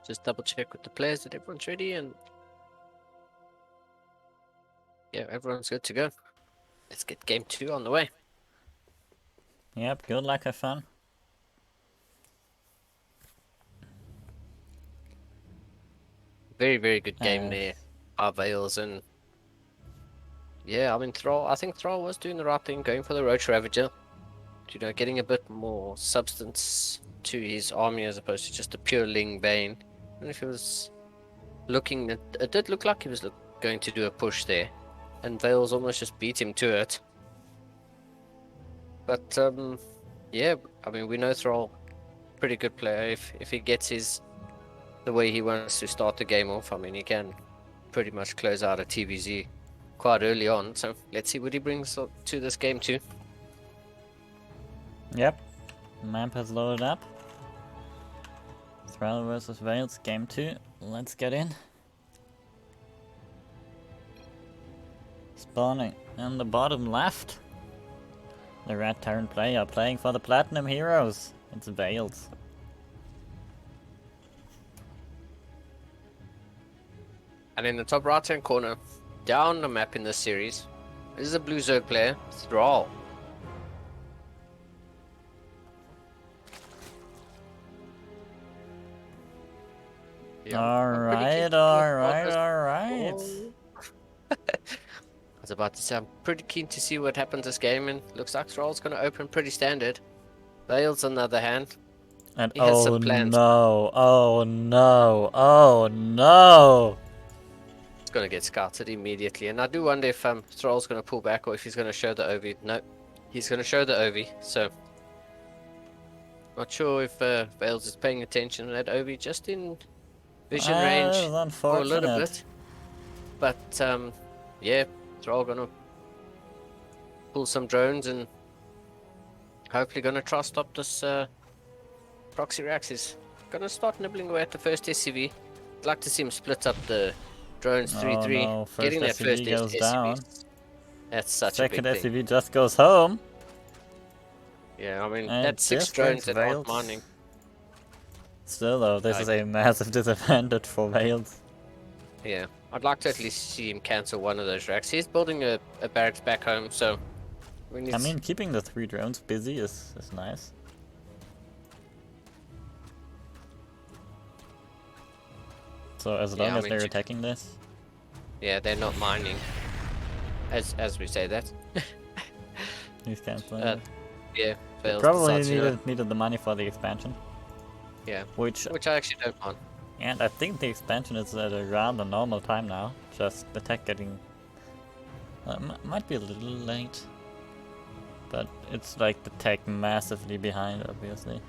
B: Just double check with the players that everyone's ready, and yeah, everyone's good to go. Let's get game 2 on the way.
C: Yep, good luck, have fun.
B: Very, very good game there. Our Vales, and yeah, I mean Thrall. I think Thrall was doing the right thing, going for the Roach Ravager. You know, getting a bit more substance to his army as opposed to just a pure Ling Bane. And if he was looking, it did look like he was going to do a push there, and Vales almost just beat him to it. But yeah, I mean, we know Thrall, pretty good player. If he gets the way he wants to start the game off, I mean, he can pretty much close out a TVZ quite early on. So let's see what he brings to this game too.
C: Yep. Map has loaded up. Thrall versus Wales, game 2. Let's get in. Spawning in the bottom left. The red Terran player playing for the Platinum Heroes. It's Wales.
B: And in the top right hand corner, down the map in this series, this is a blue Zerg player, Thrall.
C: Alright.
B: I was about to say, I'm pretty keen to see what happens this game, and looks like Thrall's going to open pretty standard. Vales, on the other hand,
C: And
B: he has
C: oh
B: some plans.
C: no, oh no, oh no!
B: It's going to get scouted immediately, and I do wonder if Thrall's going to pull back or if he's going to show the OV. No, he's going to show the OV, so not sure if Vales is paying attention to that OV just in vision range for a little bit. But yeah, Thrall going to pull some drones and hopefully going to try to stop this proxy Rax. He's going to start nibbling away at the first SCV. I'd like to see him split up the drones 3-3.
C: No, first
B: Getting that
C: SCV
B: first
C: goes
B: SCV.
C: down.
B: That's such
C: Second
B: a big thing.
C: SCV just goes home.
B: Yeah, I mean,
C: And
B: that's 6
C: this
B: drones
C: brings
B: that aren't
C: Vales.
B: mining.
C: Still though, this is a massive disadvantage for Wales.
B: Yeah, I'd like to at least see him cancel one of those racks. He's building a barracks back home, so...
C: I mean, keeping the 3 drones busy is nice. So as long as they're attacking this?
B: Yeah, they're not mining. As we say that.
C: He's cancelling.
B: Yeah,
C: They
B: Vales
C: probably
B: decides to-
C: needed the money for the expansion.
B: Yeah,
C: Which
B: I actually don't mind.
C: And I think the expansion is at around a normal time now. Just the tech getting... might be a little late. But it's like the tech massively behind, obviously.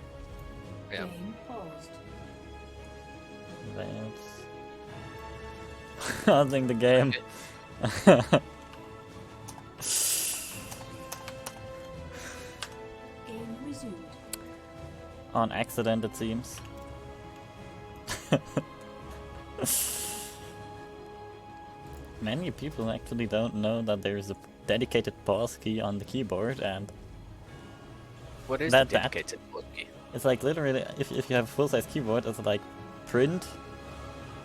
B: Yeah.
D: Game paused.
C: I think the game...
D: Game resumed.
C: On accident, it seems. Many people actually don't know that there is a dedicated pause key on the keyboard, and
B: What is
C: That-
B: the dedicated port key?
C: it's like literally, if you have a full-size keyboard, it's like print.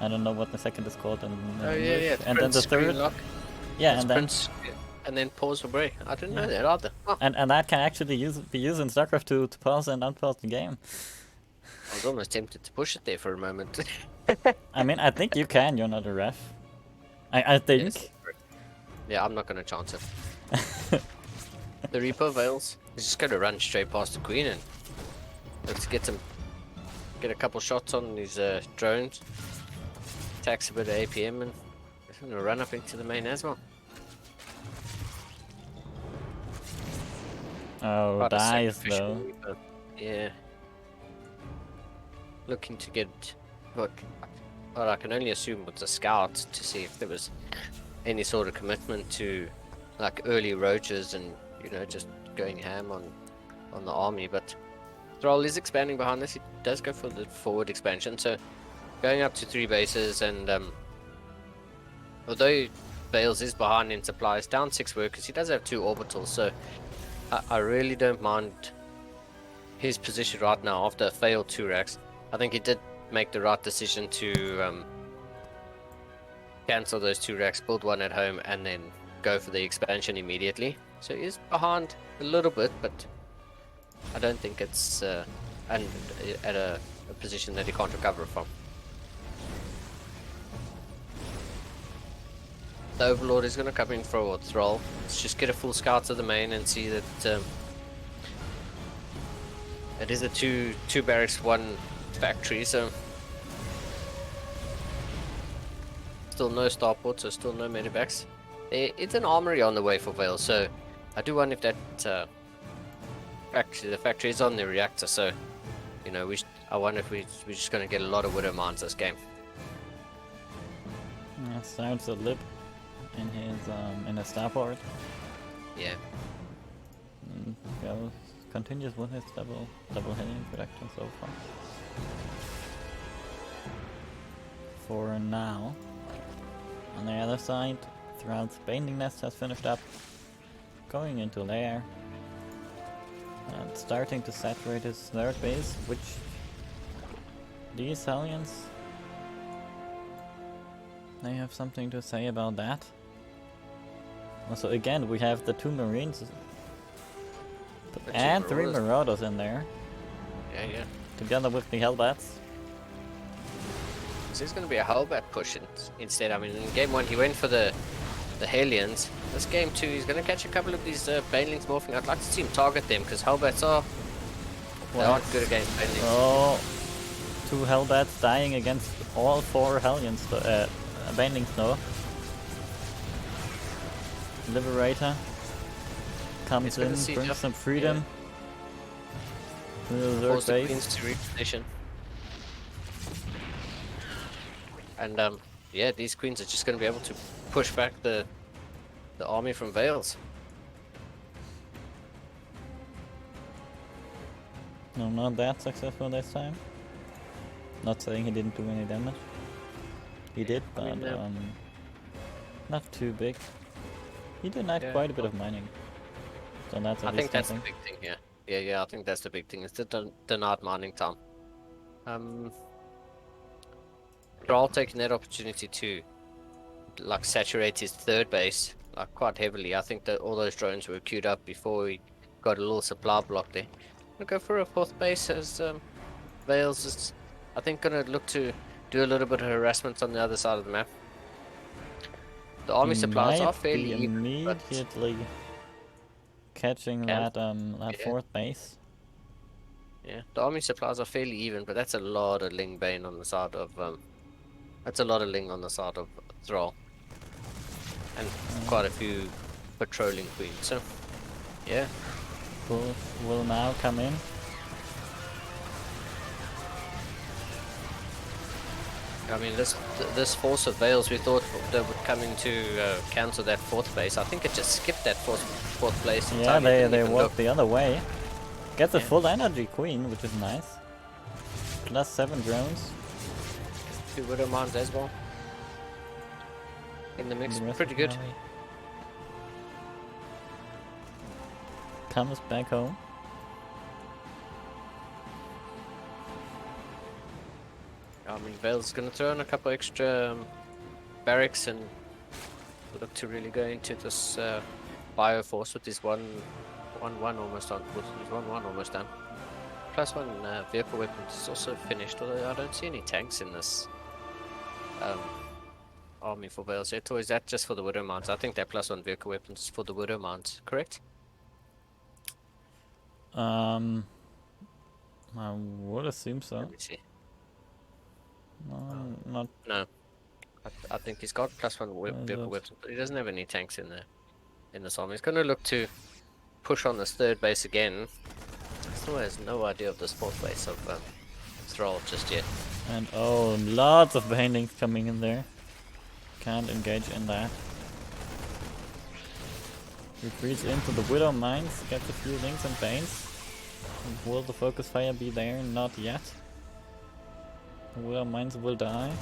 C: I don't know what the second is called in
B: Oh yeah,
C: English.
B: yeah.
C: And then
B: print
C: the
B: screen
C: third,
B: lock.
C: yeah,
B: It's
C: and then
B: print and then pause or break. I didn't know
C: Yeah.
B: that either. Oh,
C: and that can actually be used in StarCraft to pause and unpause the game.
B: I was almost tempted to push it there for a moment.
C: I mean, I think you can. You're not a ref. I think.
B: Yes. Yeah, I'm not gonna chance it. The Reaper Vales. He's just gonna run straight past the Queen and let's get a couple shots on these drones. Attacks a bit of APM and he's gonna run up into the main as well.
C: Oh,
B: Quite a
C: dies
B: sacrificial
C: though.
B: Reaper. Yeah. Looking to get what I can only assume was a scout to see if there was any sort of commitment to like early roaches and just going ham on the army. But Thrall is expanding behind this. He does go for the forward expansion, so going up to 3 bases, and although Bales is behind in supplies, down 6 workers, he does have 2 orbitals, so I really don't mind his position right now after a failed 2 racks. I think he did make the right decision to cancel those 2 racks, build 1 at home, and then go for the expansion immediately. So he is behind a little bit, but I don't think it's at a position that he can't recover from. The Overlord is going to come in for Thrall. Let's just get a full scout of the main and see that it is a two barracks, 1 factory, so still no starports, so still no medivacs. It's an armory on the way for Vale, so I do wonder if that Actually, the factory is on the reactor, so you know, I wonder if we're just gonna get a lot of Widow Mines this game.
C: Starts a lip in his starport.
B: Yeah.
C: And continues with his double hitting production so far. For now. On the other side, Thrall's Binding Nest has finished up. Going into lair. And starting to saturate his third base, which these Hellions, they have something to say about that. Also, again, we have the 2 Marines and 3 Marauders in there.
B: Yeah.
C: Together with the Hellbats.
B: So it's going to be a Hellbat push instead. I mean, in game 1 he went for the Hellions. This game 2 he's going to catch a couple of these Banelings morphing. I'd like to see him target them because Hellbats they aren't good against Banelings.
C: Oh, 2 Hellbats dying against all 4 Hellions, Banelings though. Liberator comes in, brings some freedom.
B: Force the Queens to reposition. And yeah, these Queens are just going to be able to push back the army from Vales.
C: No, not that successful this time. Not saying he didn't do any damage. He did, but not too big. He did quite a bit of mining. So that's
B: I think that's the big thing here. Yeah, I think that's the big thing. It's the denied mining time. Thrall taking that opportunity to like saturate his third base like quite heavily. I think that all those drones were queued up before we got a little supply block there. Gonna go for a 4th base as Vales is, I think, gonna look to do a little bit of harassment on the other side of the map. The army supplies are fairly
C: immediately catching that 4th base.
B: Yeah, the army supplies are fairly even, but that's a lot of Ling Bane on the side of that's a lot of Ling on the side of Thrall. And quite a few patrolling Queens. So yeah.
C: Bulls will now come in.
B: I mean, this force of Vales, we thought they would come in to cancel that 4th base. I think it just skipped that 4th place.
C: Yeah, they walked the other way. Gets a full energy Queen, which is nice. Plus 7 drones.
B: 2 Widow Mines as well. In the mix, pretty good.
C: Comes back home.
B: I mean, Vale's gonna throw in a couple extra barracks and look to really go into this Bioforce with his 1-1 almost on. With his 1-1 almost done. +1 vehicle weapons is also finished, although I don't see any tanks in this army for Vales yet. Or is that just for the Widow Mines? I think that +1 vehicle weapons is for the Widow Mines, correct?
C: I would assume so.
B: Let me see.
C: Not.
B: No. I think he's got +1 vehicle weapons, but he doesn't have any tanks in this army. He's going to look to push on this 3rd base again. Still has no idea of this 4th base of Thrall just yet.
C: And oh, lots of Banelings coming in there. Can't engage in that. Retreats into the Widow Mines, gets a few Lings and Banes. Will the focus fire be there? Not yet. The Widow Mines will die.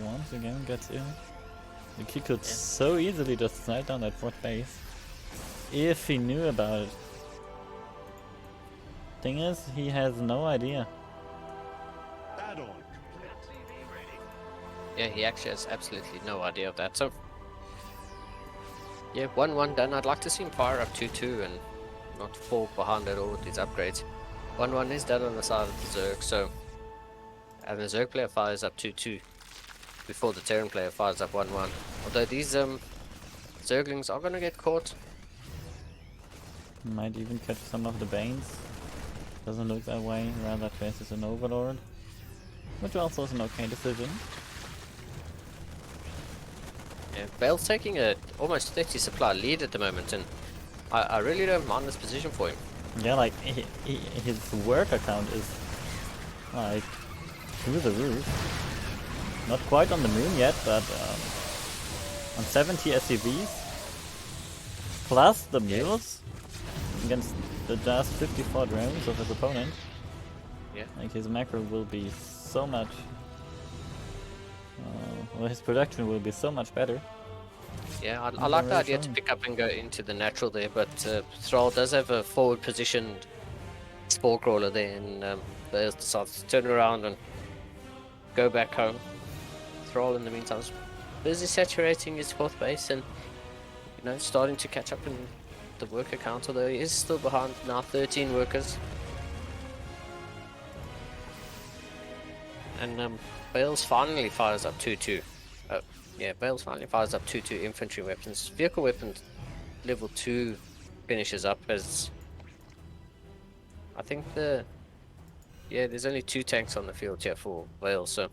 C: Once again gets in. Like he could so easily just slide down that 4th base. If he knew about it. Thing is, he has no idea.
B: Yeah, he actually has absolutely no idea of that. So yeah, 1-1 done. I'd like to see him fire up 2-2 and not fall behind at all with these upgrades. 1-1 is done on the side of the Zerg, so and the Zerg player fires up 2-2 before the Terran player fires up 1-1. Although these Zerglings are gonna get caught.
C: Might even catch some of the Banes. Doesn't look that way, rather faces an Overlord. Which also is an okay decision.
B: Yeah, Vale's taking a almost 30 supply lead at the moment, and I really don't mind this position for him.
C: Yeah, like his worker count is like through the roof. Not quite on the moon yet, but on 70 SCVs plus the mules against the just 54 drones of his opponent.
B: Yeah.
C: Like his macro will be so much. Well, his production will be so much better.
B: Yeah, I like the
C: really
B: idea to
C: fun.
B: pick up and go into the natural there, but Thrall does have a forward positioned spore crawler there, and Bales decides to turn around and go back home. Thrall in the meantime is busy saturating his fourth base and starting to catch up in the worker count, although he is still behind now, 13 workers. And Bales finally fires up 2-2. Oh, yeah, Bales finally fires up 2-2 infantry weapons. Vehicle weapons level 2 finishes up as I think there's only 2 tanks on the field here for Bales, so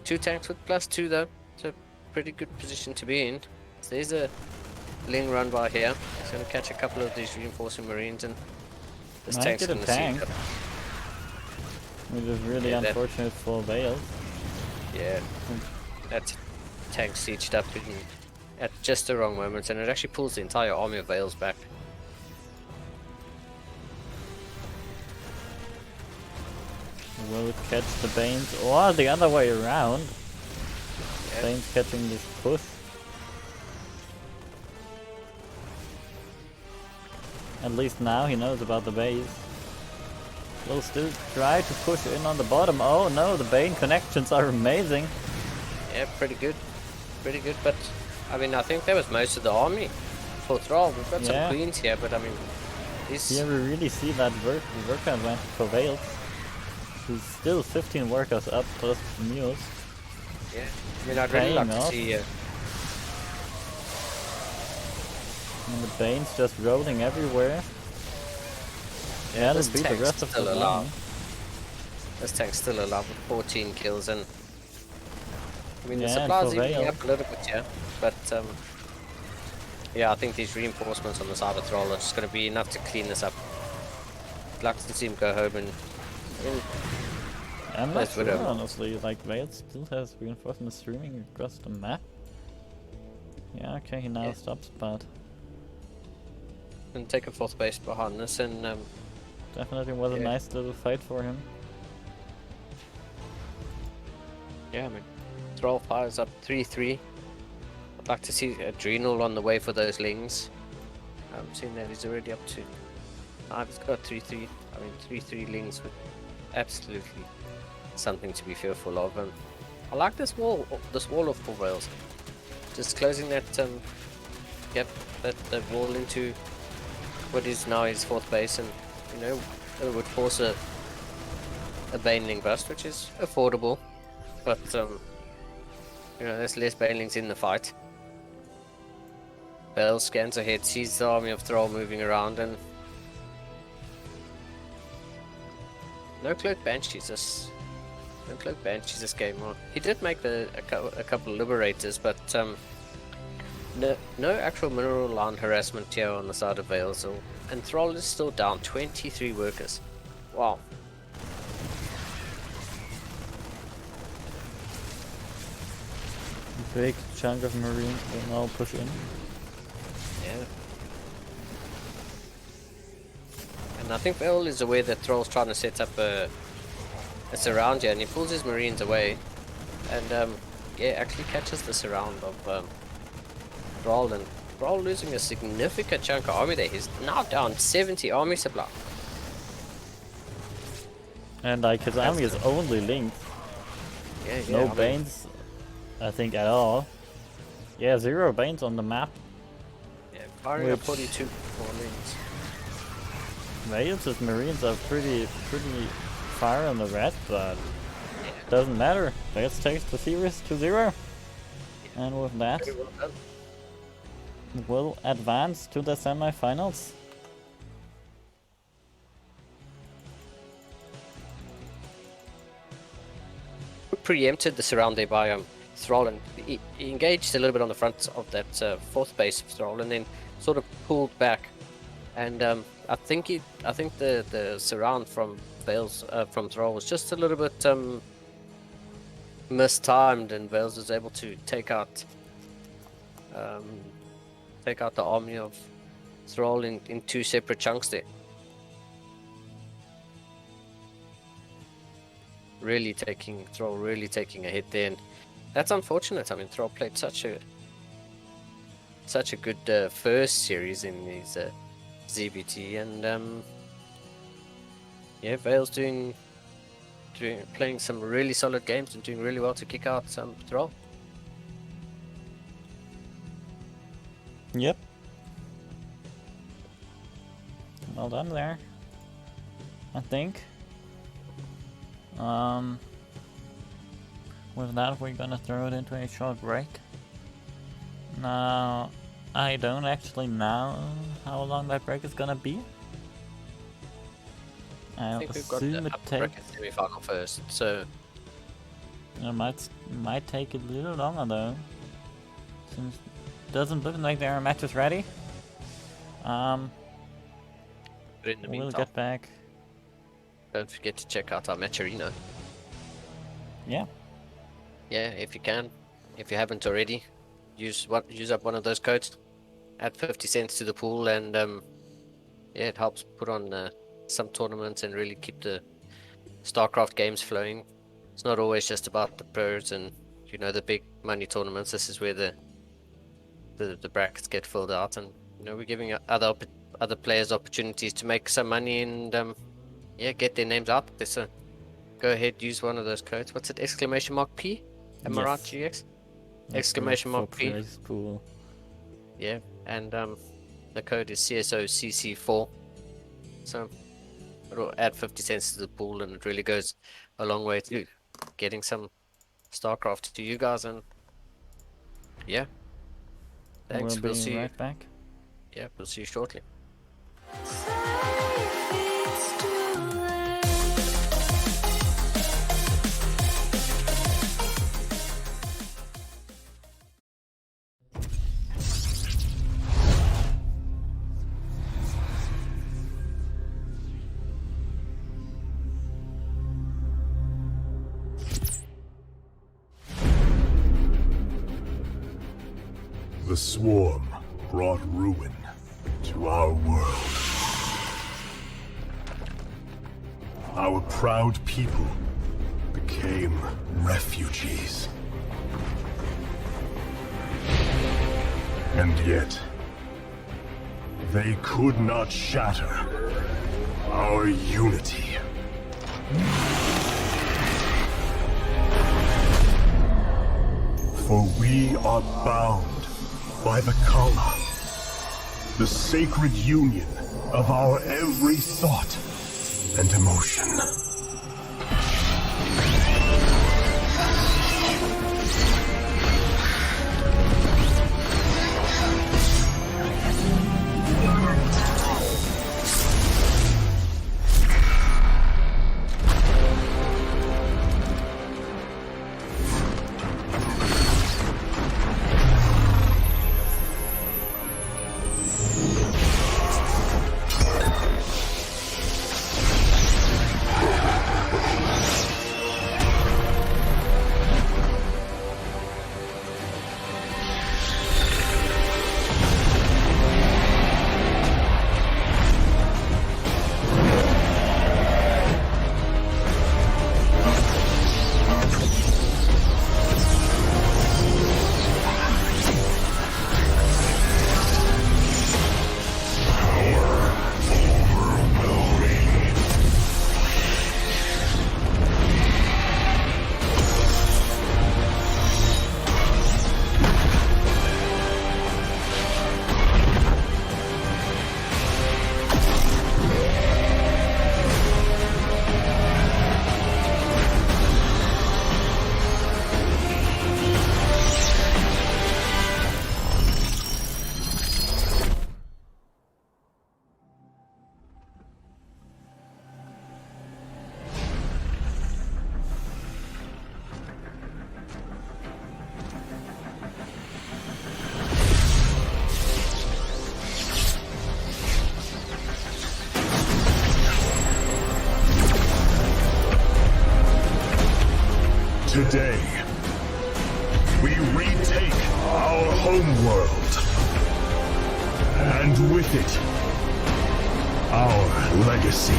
B: 2 tanks with +2 though. It's a pretty good position to be in. So there's a Ling run by here. He's going to catch a couple of these reinforcing marines, and this
C: Might
B: tank's
C: get a
B: going to
C: tank.
B: see.
C: Which is really
B: Yeah, that-
C: unfortunate for Bales.
B: Yeah, that tank sieged up at just the wrong moment, and it actually pulls the entire army of Vales back.
C: Will it catch the Banes or the other way around?
B: Yeah.
C: Banes catching this push. At least now he knows about the base. Will still try to push in on the bottom. Oh no, the Bane connections are amazing.
B: Yeah, pretty good. Pretty good, but I mean, I think that was most of the army for Thrall. We've got
C: Yeah.
B: some queens here, but I mean, these.
C: Here we really see that worker advantage for Vales. He's still 15 workers up plus mules.
B: Yeah, I mean, I'd really like
C: Paying
B: to
C: off.
B: see.
C: And the Bane's just rolling everywhere. Yeah,
B: this
C: that'll beat the
B: tank's
C: rest of the
B: still alive.
C: line.
B: This tank's still alive with 14 kills, and I mean, the
C: Yeah, and
B: supplies
C: for
B: evening
C: Vale.
B: up a little bit, yeah. But yeah, I think these reinforcements on the side of Thrall are just going to be enough to clean this up. I'd like to see him go home and
C: I'm not
B: That's
C: sure,
B: whatever.
C: honestly. Like, Vales still has reinforcements streaming across the map. Yeah, okay, he now
B: Yeah.
C: stops, but
B: and take a fourth base behind this, and
C: definitely was a
B: Yeah.
C: nice little fight for him.
B: yeah, I mean, Thrall fires up 3-3. I'd like to see Adrenal on the way for those Lings. I'm seeing that he's already up to. He's got 3-3. I mean, 3-3 Lings with absolutely something to be fearful of. And I like this wall of 4 rails. Just closing that, that wall into what is now his fourth base, and it would force a Baneling bust, which is affordable. But there's less Banelings in the fight. Bale scans ahead, sees the army of Thrall moving around, and no Cloak Banshees this game. Well, he did make a couple of Liberators, but no actual mineral line harassment here on the side of Vale. So, and Thrall is still down 23 workers. Wow.
C: Big chunk of Marines will now push in.
B: Yeah. And I think Vale is aware that Thrall's trying to set up a surround here, and he pulls his Marines away, and actually catches the surround of Thrall, and Thrall losing a significant chunk of army there. He's now down 70 army supply.
C: And like his army is only linked.
B: Yeah,
C: No
B: I mean,
C: Banes, I think, at all. Yeah, 0 Banes on the map.
B: yeah, firing up
C: Which-
B: 42 Marines.
C: Vales' Marines are pretty far on the red, but doesn't matter. Vales takes the series to 0. And with that,
B: Very well done.
C: will advance to the semi-finals.
B: Preempted the surround there by Thrall, and he engaged a little bit on the front of that fourth base of Thrall, and then sort of pulled back And I think the surround from Vales from Thrall was just a little bit mistimed, and Vales was able to take out the army of Thrall in 2 separate chunks there. Thrall really taking a hit there, and that's unfortunate. I mean, Thrall played such a good first series in these ZBT, and yeah, Vale's playing some really solid games and doing really well to kick out some Thrall.
C: Yep. Well done there, I think. With that, we're gonna throw it into a short break. Now, I don't actually know how long that break is gonna be.
B: I
C: I'll
B: think we've got
C: assume
B: the
C: it
B: upper bracket
C: takes.
B: semi-final first, so
C: It might take a little longer though, since it doesn't look like there are matches ready.
B: but in the
C: We'll
B: meantime,
C: get back.
B: don't forget to check out our match arena.
C: Yeah.
B: Yeah, if you can, if you haven't already, use up one of those codes, add 50 cents to the pool, and yeah, it helps put on some tournaments and really keep the StarCraft games flowing. It's not always just about the pros and the big money tournaments. This is where the brackets get filled out, and we're giving other players opportunities to make some money and yeah, get their names out there. So go ahead, use one of those codes. What's it? Exclamation mark P? Am I right, GX? Exclamation mark P.
C: Pool.
B: Yeah, and the code is CSO CC4. So it'll add 50 cents to the pool, and it really goes a long way to getting some StarCraft to you guys. And yeah, thanks.
C: We'll
B: see
C: be
B: you.
C: right back.
B: Yeah, we'll see you shortly.
A: The swarm brought ruin to our world. Our proud people became refugees. And yet, they could not shatter our unity. For we are bound by the Kala, the sacred union of our every thought and emotion. Today, we retake our homeworld. And with it, our legacy.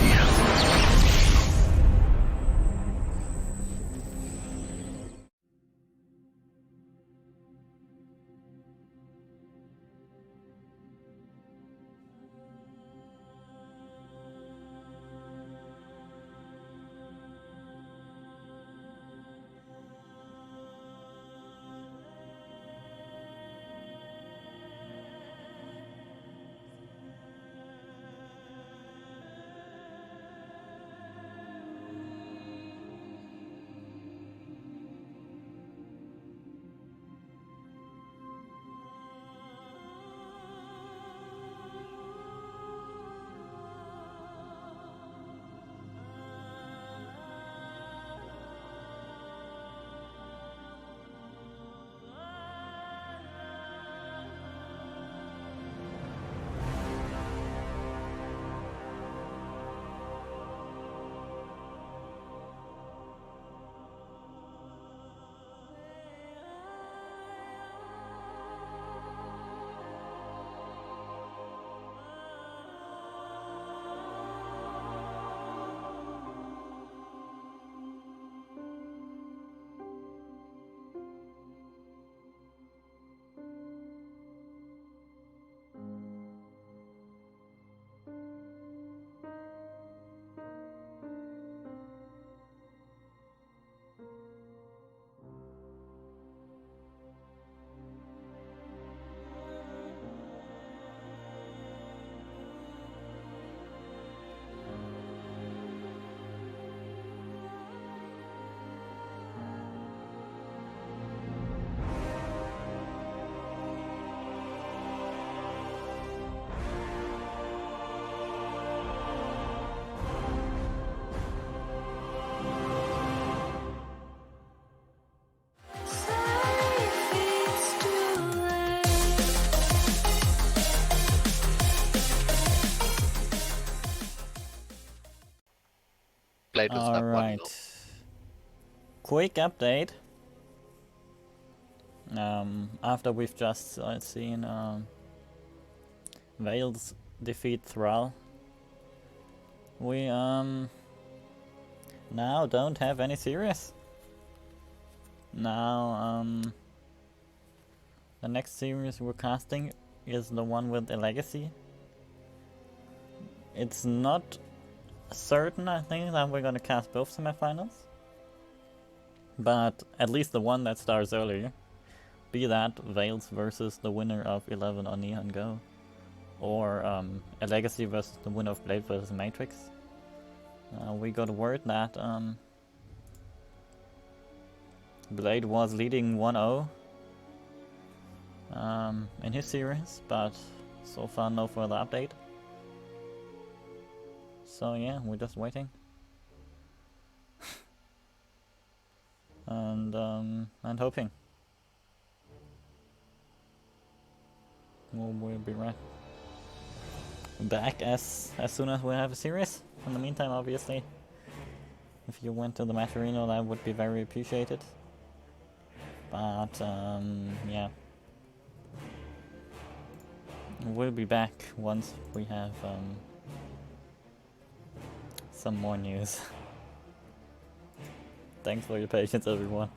B: Played with that one.
C: Alright. Quick update. After we've just seen Wales defeat Thrall, we now don't have any series. Now the next series we're casting is the one with a legacy. It's not certain, I think, that we're gonna cast both semifinals, but at least the one that starts earlier, be that Wales versus the winner of 11 on Neon Go, or a legacy versus the winner of Blade versus Matrix. We got word that Blade was leading 1-0 in his series, but so far no further update. So yeah, we're just waiting. and hoping. We'll be right back as soon as we have a series. In the meantime, obviously, if you went to the match arena, that would be very appreciated. But yeah, we'll be back once we have some more news. Thanks for your patience, everyone.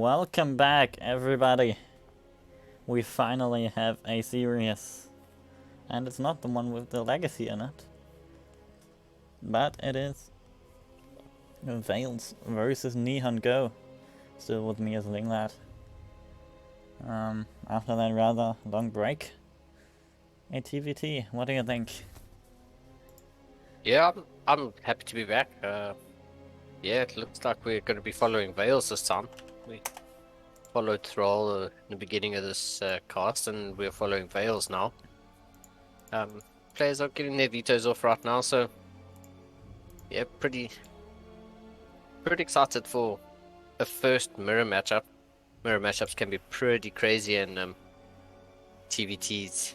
C: Welcome back, everybody. We finally have a series. And it's not the one with the legacy in it. But it is Veils versus Nihon Go. Still with me as Linglad. After that rather long break. A TVT, what do you think?
B: Yeah, I'm happy to be back. Yeah, it looks like we're going to be following Veils this time. We followed Thrall in the beginning of this cast, and we're following Veils now. Players are getting their vetoes off right now, so yeah, pretty excited for a first mirror matchup. Mirror matchups can be pretty crazy, and TVTs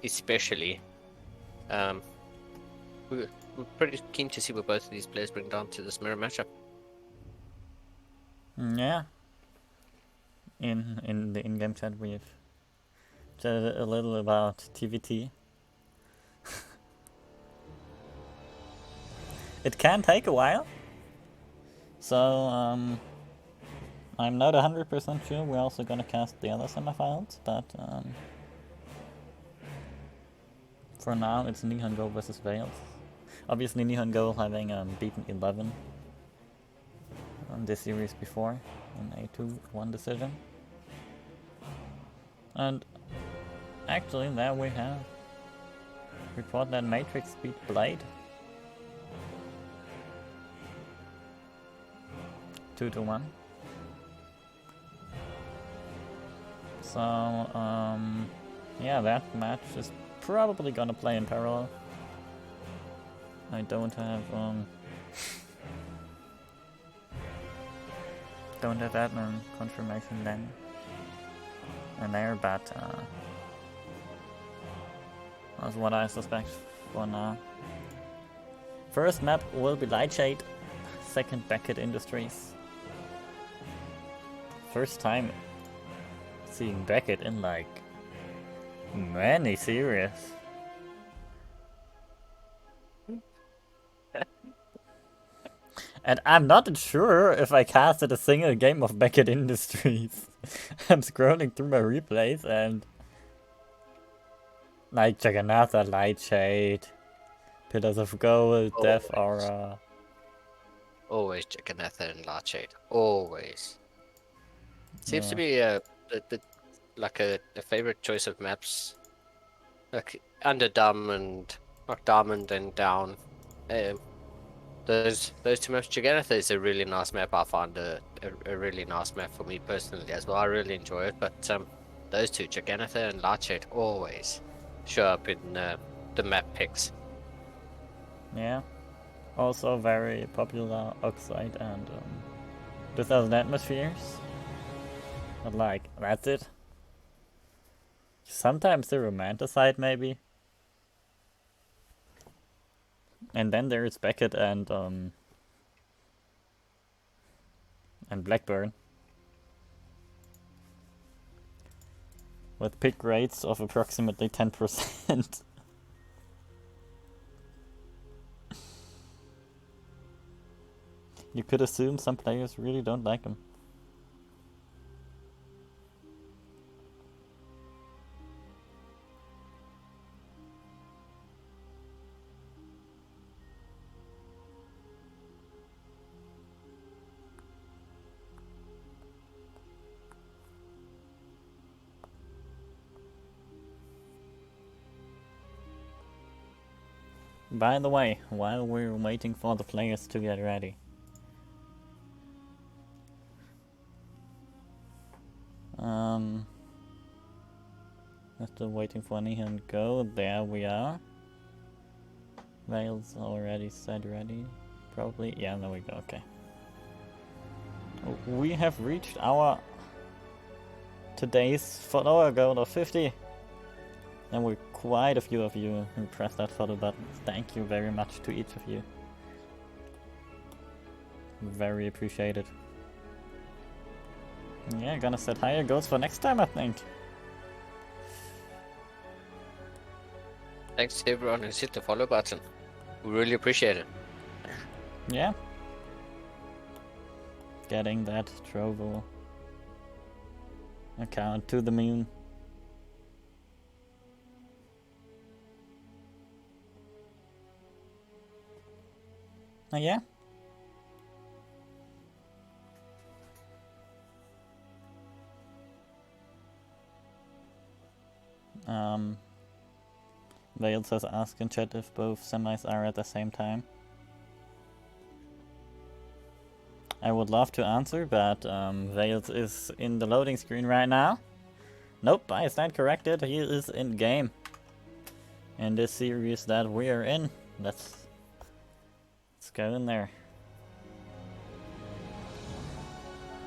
B: especially. We're pretty keen to see what both of these players bring down to this mirror matchup.
C: Yeah. In the in-game chat we've chatted a little about TVT. It can take a while. So I'm not 100% sure we're also gonna cast the other semifinals, but for now it's Nihon Go versus Veils. Obviously Nihon Go having beaten 11 on this series before in a 2-1 decision. And actually there we have report that Matrix beat Blade 2-1. So yeah, that match is probably gonna play in parallel. I don't have admin confirmation then and there, but that's what I suspect for now. First map will be Lightshade, second Beckett Industries. First time seeing Beckett in like many series. And I'm not sure if I casted a single game of Beckett Industries. I'm scrolling through my replays and like Jagannatha, Lightshade, Pillars of Gold, Death Aura.
B: Always Jagannatha and Lightshade. Always. Seems to be like a favorite choice of maps. Like under Diamond, like Diamond and Down. Those two maps. Jagannatha is a really nice map. I find a really nice map for me personally as well. I really enjoy it. But those two, Jagannatha and Lightshade, always show up in the map picks.
C: Yeah. Also very popular Oxide and 2000 Atmospheres. But like, that's it. Sometimes the Romanticide maybe. And then there is Beckett and Blackburn. With pick rates of approximately 10%. You could assume some players really don't like him. By the way, while we're waiting for the players to get ready, still waiting for Nihon Go. There we are. Veils already said ready. Probably. Yeah, there we go. Okay. We have reached our today's follower goal of 50. And we're quite a few of you who pressed that follow button. Thank you very much to each of you. Very appreciated. Yeah, gonna set higher goals for next time, I think.
B: Thanks to everyone who's hit the follow button. We really appreciate it.
C: Yeah. Getting that Trovo account to the moon. Oh yeah? Vale says ask in chat if both semis are at the same time. I would love to answer, but Vales is in the loading screen right now. Nope, I stand corrected. He is in game. In this series that we are in. Let's go in there.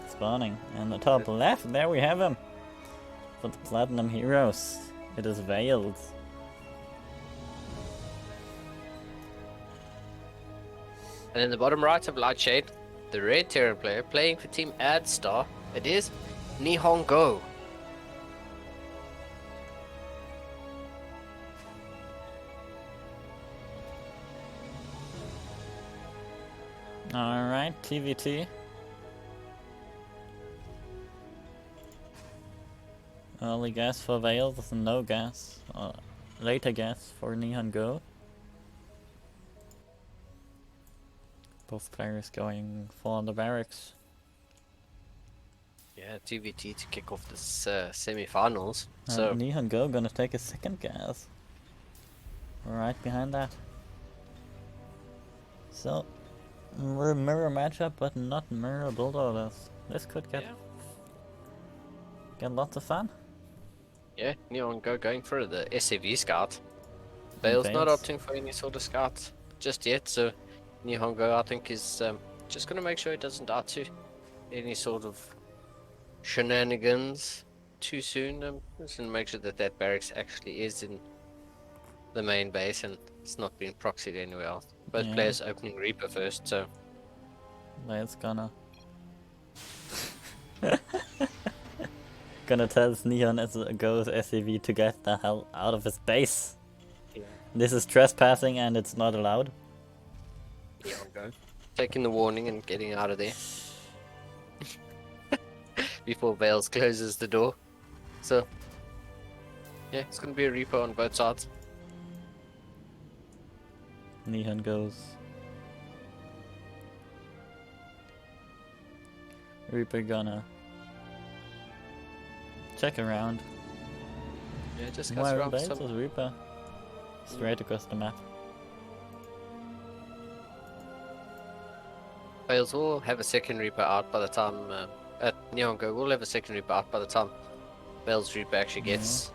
C: Spawning. And the top left, there we have him. For the Platinum Heroes. It is Vales.
B: And in the bottom right of Light Shade, the red Terran player playing for Team Adstar, it is Nihongo.
C: Alright, TVT. Early gas for Vales, no gas. Later gas for Nihongo. Both players going for the barracks.
B: Yeah, TVT to kick off this semi-finals. So
C: Nihongo gonna take a second gas. Right behind that. So, mirror matchup, but not mirror bulldogs. This could get lots of fun.
B: yeah, Nihongo going for the SAV scout. Bale's not opting for any sort of scout just yet, so Nihongo I think is just gonna make sure he doesn't die to any sort of shenanigans too soon. Just gonna make sure that that barracks actually is in the main base and it's not being proxied anywhere else. Both players opening Reaper first, so
C: That's gonna tell Neon as it goes SCV to get the hell out of his base.
B: yeah,
C: This is trespassing and it's not allowed.
B: Nihongo taking the warning and getting out of there before Vales closes the door. So yeah, it's gonna be a Reaper on both sides.
C: Neon goes. Reaper gonna check around.
B: Yeah, just goes
C: Where
B: around
C: base
B: some.
C: is Reaper? Straight across the map.
B: Vales will have a second Reaper out by the time Nihongo will have a second Reaper out by the time Vales Reaper actually gets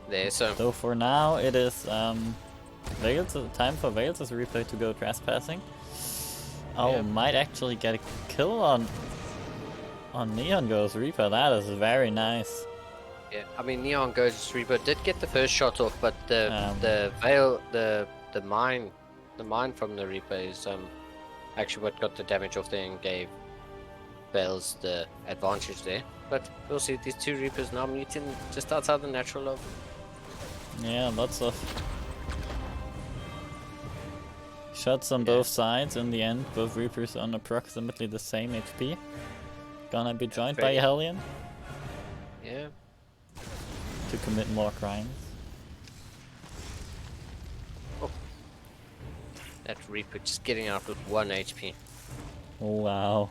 B: there. So
C: for now it is Vales, time for Vales' Reaper to go trespassing. Oh,
B: Yeah.
C: might actually get a kill on Nihongo's Reaper. That is very nice.
B: yeah, I mean Nihongo's Reaper did get the first shot off, but the mine from the Reaper is actually what got the damage off there and gave Vales the advantage there. But we'll see these two Reapers now meeting just outside the natural of.
C: Yeah, lots of shots on both sides. In the end, both Reapers on approximately the same HP. Gonna be joined by a Hellion
B: Yeah.
C: to commit more crimes.
B: That Reaper just getting out with 1 HP.
C: Wow.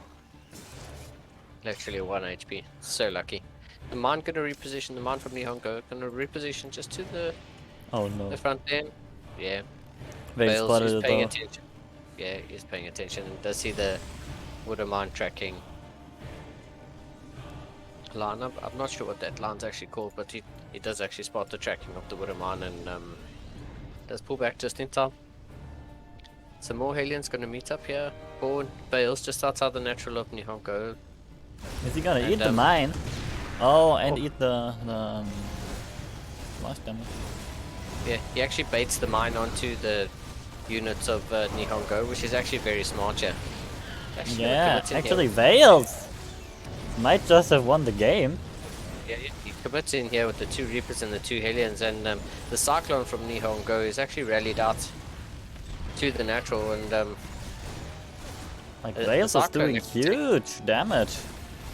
B: Literally 1 HP. So lucky. The mine gonna reposition, the mine from Nihongo gonna reposition just to the
C: Oh no.
B: front end. Yeah.
C: They
B: Bales
C: spotted
B: is
C: it
B: paying
C: though.
B: attention. Yeah, he's paying attention and does see the Wooder mine tracking line. I'm not sure what that line's actually called, but he does actually spot the tracking of the Wooder mine and does pull back just in time. Some more Hellions gonna meet up here. Born Bales just outside the natural of Nihongo.
C: Is he gonna
B: And,
C: eat the mine? Oh, and eat the last damage.
B: Yeah, he actually baits the mine onto the units of Nihongo, which is actually very smart, yeah.
C: Yeah, actually Vales might just have won the game.
B: Yeah, he commits in here with the 2 Reapers and the 2 Hellions, and the Cyclone from Nihongo is actually rallied out to the natural, and
C: Like
B: the
C: Vales is
B: Cyclone
C: doing
B: actually
C: huge damage.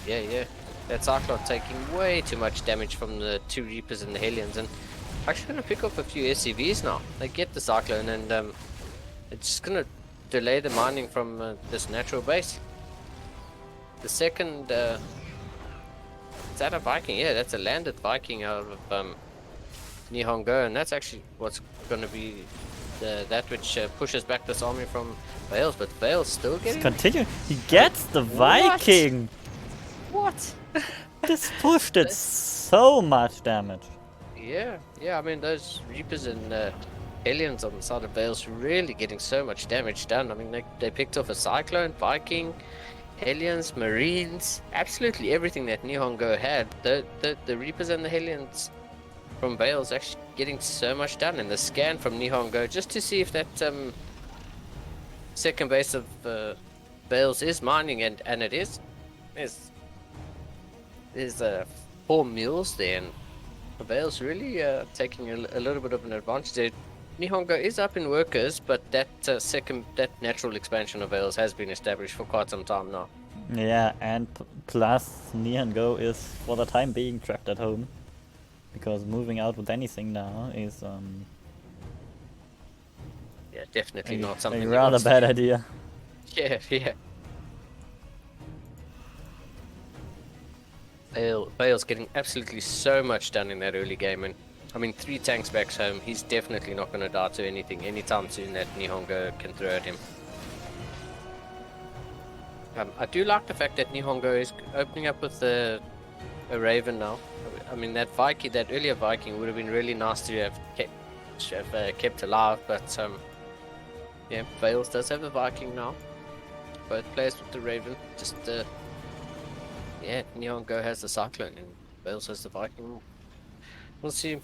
B: yeah, That Cyclone taking way too much damage from the 2 Reapers and the Hellions, and actually gonna pick up a few SCVs now. They get the Cyclone, and it's just gonna delay the mining from this natural base. The second, is that a Viking? Yeah, that's a landed Viking out of Nihongo, and that's actually what's gonna be that which pushes back this army from Vales, but Vales still getting...
C: Continue. He gets the
B: What?
C: Viking.
B: What?
C: This pushed it so much damage.
B: Yeah, I mean, those Reapers and Aliens on the side of Vales really getting so much damage done. I mean, they picked off a Cyclone, Viking, Hellions, Marines, absolutely everything that Nihongo had. The Reapers and the Hellions from Vales actually getting so much done. And the scan from Nihongo, just to see if that second base of Vales is mining, and it is. There's 4 mules there, and Vale's really taking a little bit of an advantage there. Nihongo is up in workers, but that natural expansion of Vales has been established for quite some time now.
C: Yeah, and plus Nihongo is for the time being trapped at home. Because moving out with anything now is
B: Yeah, definitely not something
C: a rather bad idea.
B: Yeah. Bale's getting absolutely so much done in that early game, and I mean 3 tanks back home, he's definitely not going to die to anything anytime soon that Nihongo can throw at him. I do like the fact that Nihongo is opening up with a Raven now. I mean, that earlier Viking would have been really nice to have kept alive, but yeah, Vales does have a Viking now. Both players with the Raven, just yeah, Nihongo has the Cyclone and Vales has the Viking. We'll see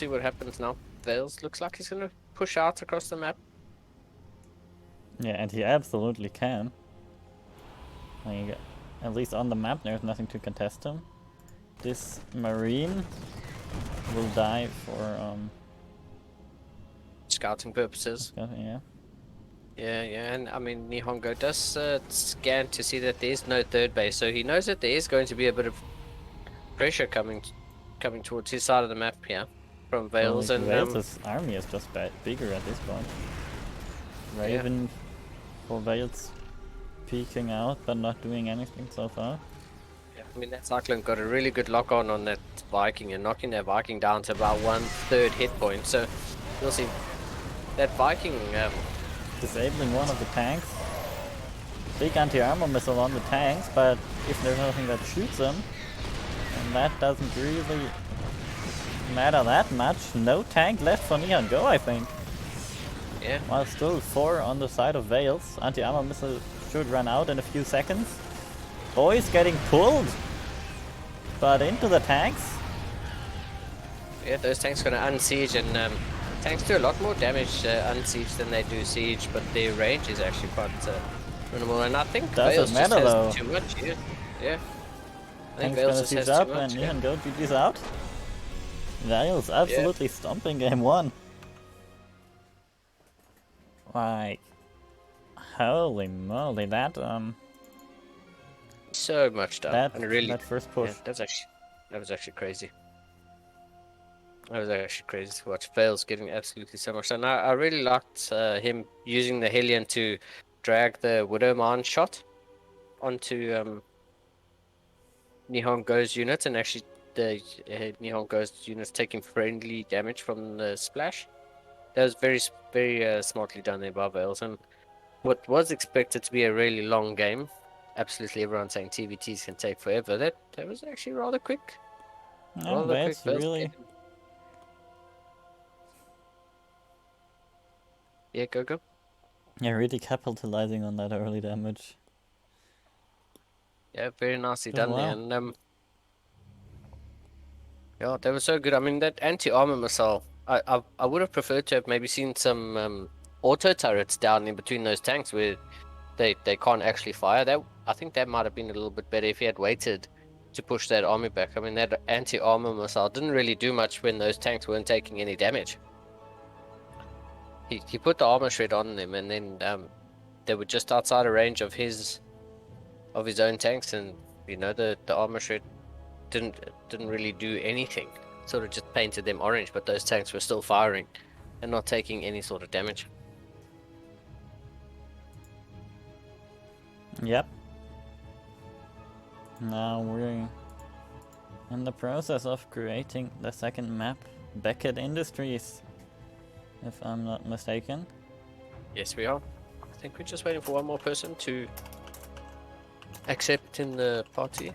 B: what happens now. Vales looks like he's gonna push out across the map.
C: Yeah, and he absolutely can. Like, at least on the map, there's nothing to contest him. This Marine will die for
B: Scouting purposes.
C: Yeah.
B: Yeah, and I mean Nihongo does scan to see that there is no third base, so he knows that there is going to be a bit of pressure coming towards his side of the map here from Vales, and
C: Vales' army is just bigger at this point. Raven for Vales peeking out, but not doing anything so far.
B: Yeah, I mean that Cyclone got a really good lock on that Viking and knocking that Viking down to about 1/3 hit point. So we'll see that Viking.
C: Disabling one of the tanks. Big anti-armor missile on the tanks, but if there's nothing that shoots them, and that doesn't really matter that much. No tank left for Nihongo, I think.
B: Yeah.
C: While still 4 on the side of Vales. Anti-armor missile should run out in a few seconds. Boys getting pulled, but into the tanks.
B: Yeah, those tanks gonna unsiege, and tanks do a lot more damage unsiege than they do siege, but their range is actually quite minimal. And I think Vales just has too much here. Yeah. I think Vales just has
C: up
B: too much.
C: And Nihongo GG's out. Vales absolutely stomping game 1. Like, holy moly, that
B: so much done. And really,
C: that first push.
B: Yeah, that was actually crazy. That was actually crazy to watch. Vales getting absolutely so much done. I really liked him using the Hellion to drag the Widowmine shot onto Nihongo's units, and actually the Nihongo's units taking friendly damage from the splash. That was very smartly done there by Vales, and what was expected to be a really long game. Absolutely everyone saying TVTs can take forever. That was actually rather quick.
C: No, Vales really...
B: Yeah, go.
C: Yeah, really capitalizing on that early damage.
B: Yeah, very nicely done there. And yeah, that was so good. I mean, that anti-armor missile, I would have preferred to have maybe seen some auto turrets down in between those tanks where they can't actually fire. That I think that might have been a little bit better if he had waited to push that army back. I mean, that anti-armor missile didn't really do much when those tanks weren't taking any damage. He put the armor shred on them, and then they were just outside of range of his own tanks, and You know, the armor shred didn't really do anything. Sort of just painted them orange, but those tanks were still firing and not taking any sort of damage.
C: Yep. Now we're in the process of creating the second map, Beckett Industries, if I'm not mistaken.
B: Yes, we are. I think we're just waiting for one more person to accept in the party.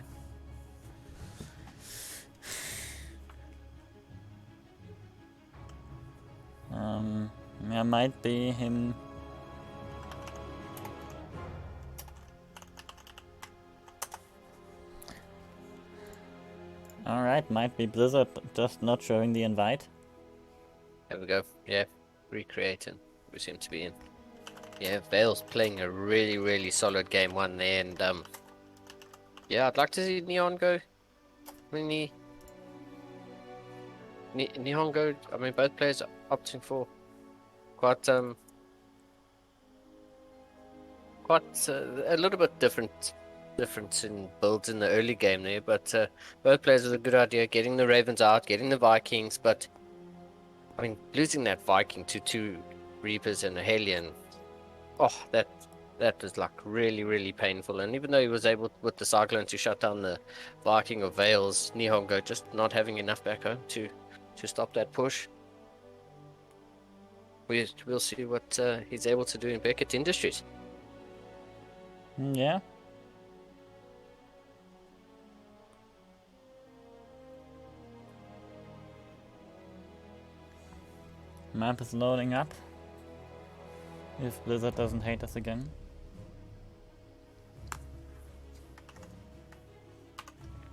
C: Yeah, might be him. Alright, might be Blizzard just not showing the invite.
B: There we go. Yeah, recreating. We seem to be in. Yeah, Vale's playing a really solid game one there, and yeah, I'd like to see Neon go. I mean, Neon go. I mean, both players are opting for quite a little bit difference in builds in the early game there, but both players with a good idea, getting the Ravens out, getting the Vikings, but I mean, losing that Viking to 2 Reapers and a Hellion, oh, that was like really painful. And even though he was able with the Cyclone to shut down the Viking of Vales, Nihongo just not having enough back home to stop that push. We'll see what he's able to do in Beckett Industries.
C: Yeah. Map is loading up. If Blizzard doesn't hate us again.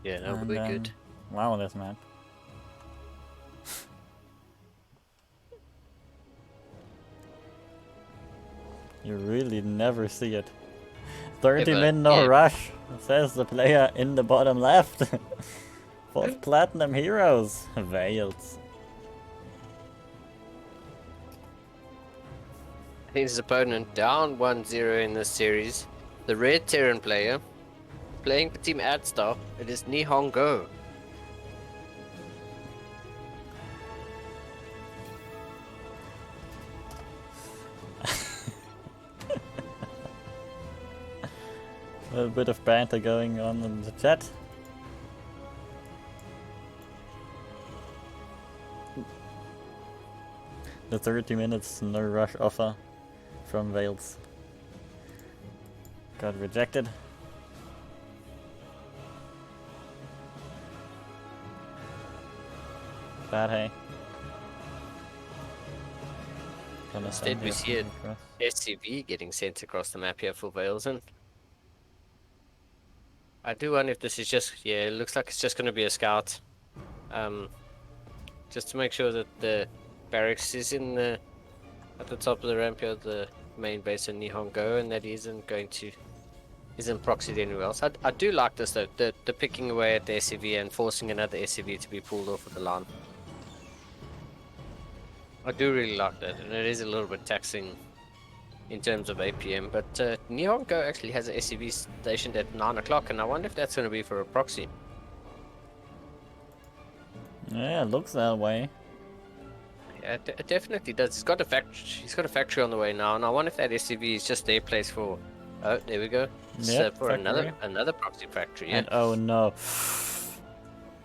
B: Yeah, no, we'll be good.
C: Wow, this map. You really never see it. 30-minute no rush, says the player in the bottom left. 4th Platinum Heroes, Veils.
B: I think his opponent down 1-0 in this series. The red Terran player playing for Team Adstar. It is Nihongo.
C: A little bit of banter going on in the chat. The 30 minutes no rush offer from Vales got rejected. But hey.
B: Instead we see an SCV getting sent across the map here for Vales, and I do wonder if this is just, yeah, it looks like it's just going to be a scout. Just to make sure that the barracks is in the, at the top of the ramp here, the main base in Nihongo, and that he isn't proxied anywhere else. I do like this though, the picking away at the SCV and forcing another SCV to be pulled off of the line. I do really like that, and it is a little bit taxing in terms of APM, but Nihongo actually has an SCV stationed at 9 o'clock, and I wonder if that's going to be for a proxy.
C: Yeah, it looks that way.
B: Yeah, it definitely does. He's got a factory on the way now, and I wonder if that SCV is just their place for. Oh, there we go.
C: Yep,
B: for
C: factory.
B: another proxy factory. Yeah.
C: And oh no,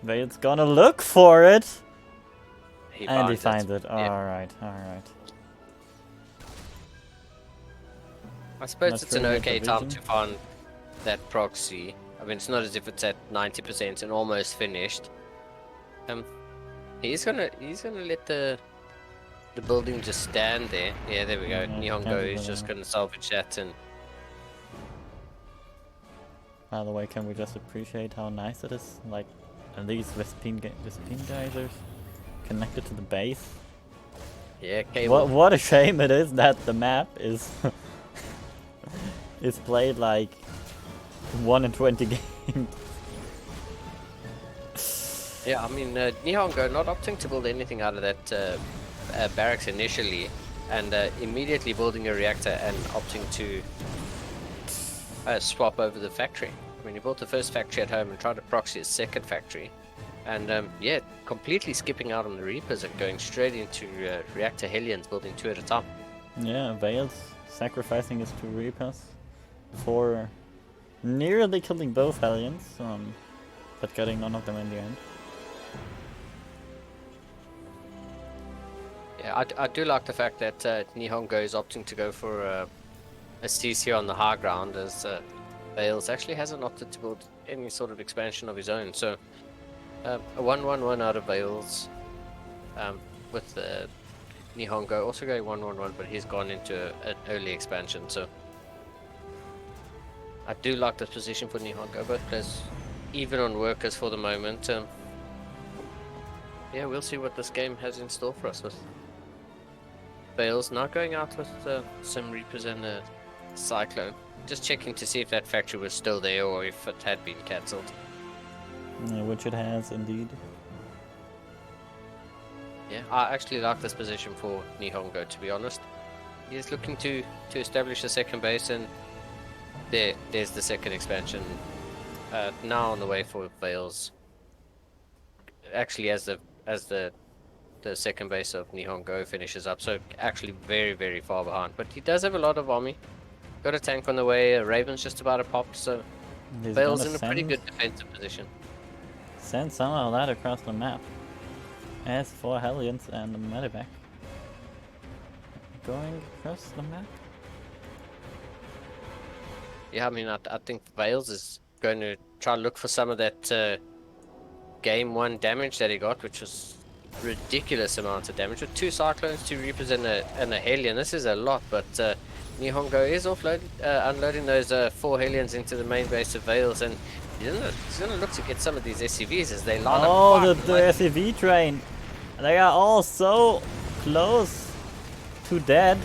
C: Vade's gonna look for it, and he finds it.
B: Yeah.
C: All right.
B: I suppose
C: Let's
B: it's an
C: bring up
B: okay
C: the
B: time
C: vision.
B: to find that proxy. I mean, it's not as if it's at 90% and almost finished. He's gonna let the building just stand there. Yeah, there we go.
C: Yeah,
B: Nihongo is
C: depends
B: just
C: on-
B: gonna salvage that, and
C: By the way, can we just appreciate how nice it is? Like, at least Vespine geysers connected to the base.
B: yeah, cable.
C: What a shame it is that the map is is played like 1 in 20 games.
B: Yeah, I mean, Nihongo not opting to build anything out of that barracks initially, and immediately building a reactor and opting to swap over the factory. I mean, he bought the first factory at home and tried to proxy his second factory. And yeah, completely skipping out on the Reapers and going straight into Reactor Hellions, building 2 at a time.
C: Yeah, Vales sacrificing his 2 Reapers for nearly killing both Hellions, but getting none of them in the end.
B: Yeah, I do like the fact that Nihongo is opting to go for a CC on the high ground, as Vales actually hasn't opted to build any sort of expansion of his own. So a 1-1-1 out of Vales, with Nihongo also going 1-1-1, but he's gone into an early expansion. So I do like this position for Nihongo. Both players even on workers for the moment. Yeah, we'll see what this game has in store for us with Vales now going out with some Reapers and a Cyclone. Just checking to see if that factory was still there or if it had been cancelled.
C: Yeah, which it has indeed.
B: Yeah, I actually like this position for Nihongo, to be honest. He's looking to establish a second base, and there's the second expansion now on the way for Vales. Actually, as the second base of Nihongo finishes up, so actually very, very far behind. But he does have a lot of army. Got a tank on the way, a Raven's just about to pop, so
C: He's
B: Vales
C: gonna
B: in a pretty good defensive position.
C: send some of that across the map. As 4 Hellions and a medevac going across the map.
B: Yeah, I mean, I think Vales is going to try to look for some of that game 1 damage that he got, which was ridiculous amount of damage with 2 Cyclones, 2 Reapers, and a Hellion. This is a lot, but Nihongo is unloading those 4 Hellions into the main base of Vales, and he's going to look to get some of these SCVs as they line up.
C: Oh, the SCV train! They are all so close to dead.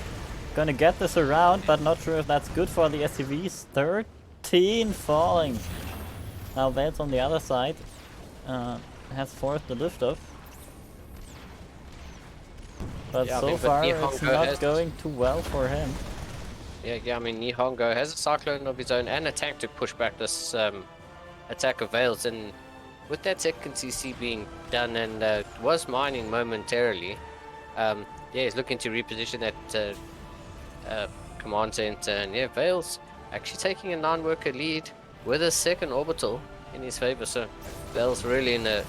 C: Gonna get this around, but not sure if that's good for the SCVs. 13 falling. Now Vales on the other side has forced the liftoff. But
B: yeah,
C: so far it's
B: Nihongo
C: not going too well for him.
B: Yeah, I mean, Nihongo has a Cyclone of his own and a tank to push back this attack of Vales, and with that second CC being done and was mining momentarily, yeah, he's looking to reposition that command center, and yeah, Vales actually taking a 9-worker lead with a second orbital in his favor, so Vales really in a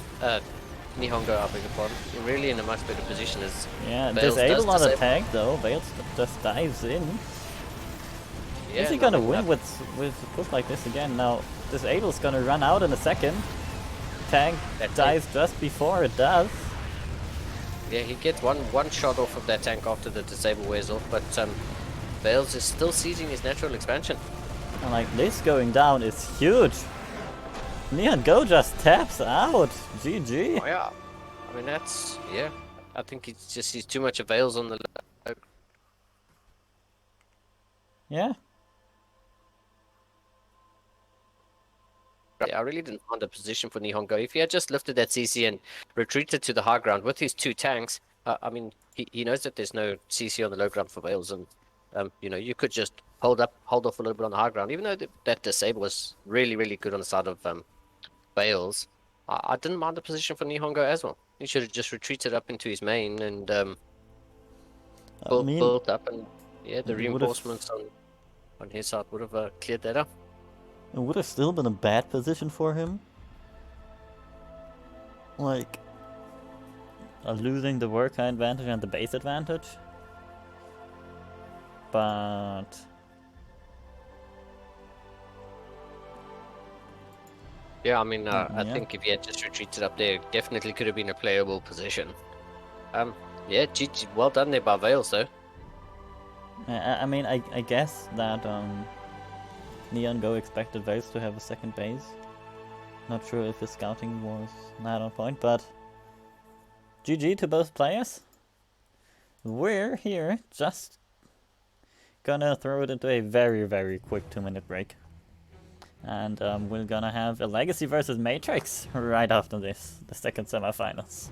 B: Nihongo, I beg your pardon, really in a much better position as
C: Yeah,
B: Vales
C: disable on
B: does
C: attack though. Vales just dives in.
B: Yeah,
C: Is he gonna win with a push like this again? Now, disable's gonna run out in a second. Tank dies just before it does.
B: Yeah, he gets one shot off of that tank after the disable wears off, but Vales is still seizing his natural expansion.
C: And like this going down is huge. Nihongo just taps out. GG.
B: Oh yeah, I mean that's, yeah, I think he just sees too much of Vales on the
C: Yeah.
B: Yeah, I really didn't find a position for Nihongo. If he had just lifted that CC and retreated to the high ground with his 2 tanks, I mean, he knows that there's no CC on the low ground for Vales, and you know, you could just hold off a little bit on the high ground, even though that disable was really, really good on the side of Vales. I didn't mind the position for Nihongo as well. He should have just retreated up into his main and built up, and yeah, the reinforcements on his side would have cleared that up.
C: It would have still been a bad position for him. Like, losing the worker advantage and the base advantage. But
B: yeah, I mean, I think if he had just retreated up there, definitely could have been a playable position. Yeah, GG, well done there by Vales, though.
C: I mean, I guess that Nihongo expected Vales to have a second base. Not sure if his scouting was not on point, but GG to both players. We're here just gonna throw it into a very, very quick 2-minute break. And we're gonna have a Legacy versus Matrix right after this, the second semifinals.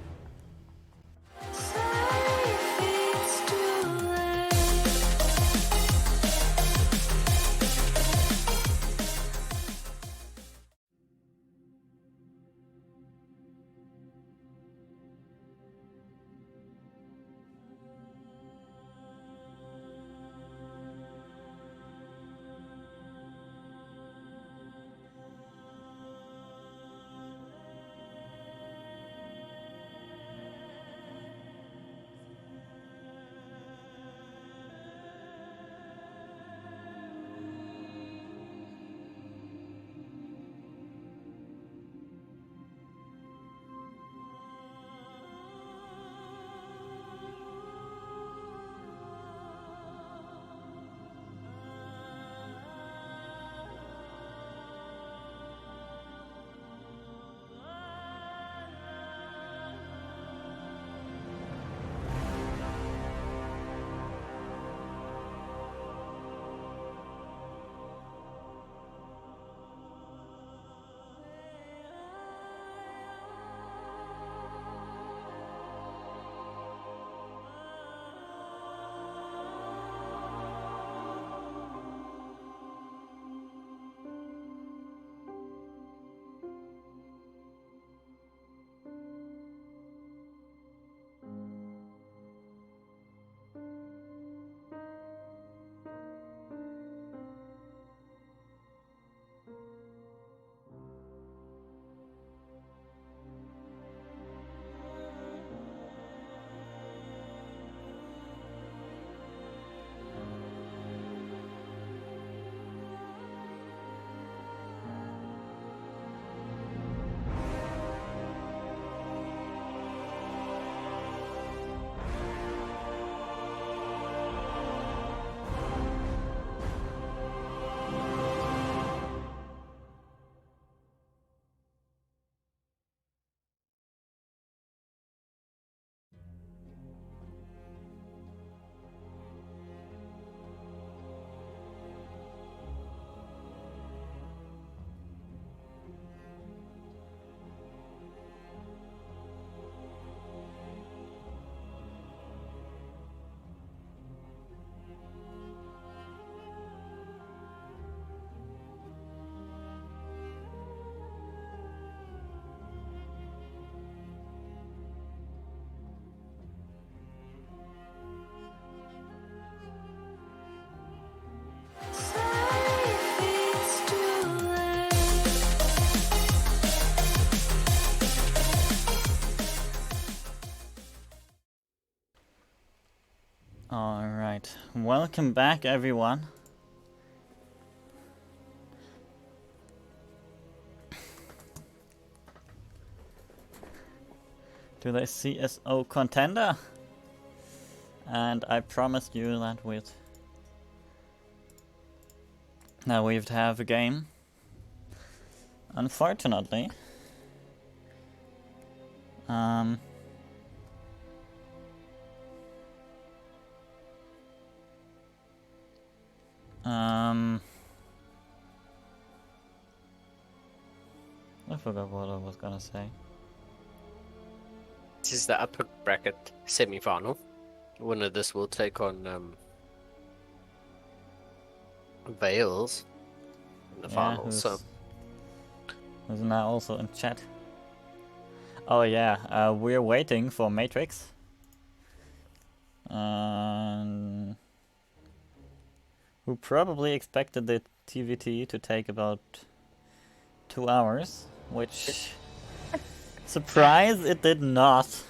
C: Welcome back, everyone. To the CSO Contender. And I promised you that we'd have a game. Unfortunately, I forgot what I was gonna say.
B: This is the upper bracket semi-final. Winner of this will take on Wales in the final. So
C: who's now also in chat. Oh yeah, we're waiting for Matrix. Who probably expected the TVT to take about 2 hours, which surprise, it did not.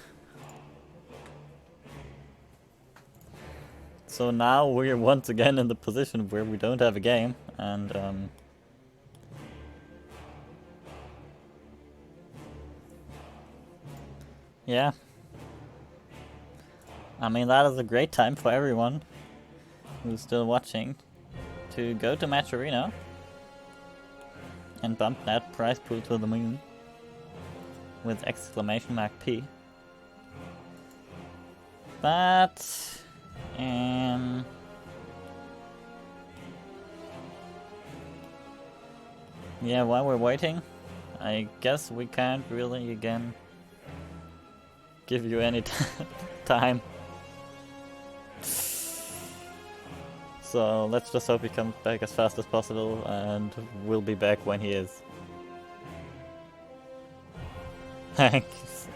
C: So now we're once again in the position where we don't have a game, and yeah. I mean, that is a great time for everyone who's still watching to go to Match Arena and bump that prize pool to the moon with exclamation mark P. But yeah, while we're waiting, I guess we can't really again give you any time. So let's just hope he comes back as fast as possible, and we'll be back when he is. Thanks.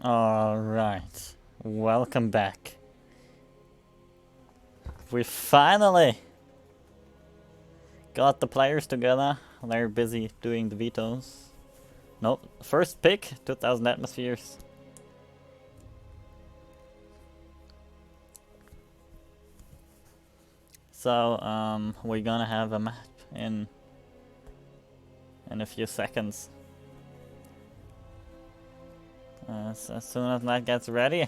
C: Alright, welcome back. We finally got the players together. They're busy doing the vetoes. Nope, first pick, 2000 atmospheres. So, we're gonna have a map in a few seconds. So as soon as that gets ready.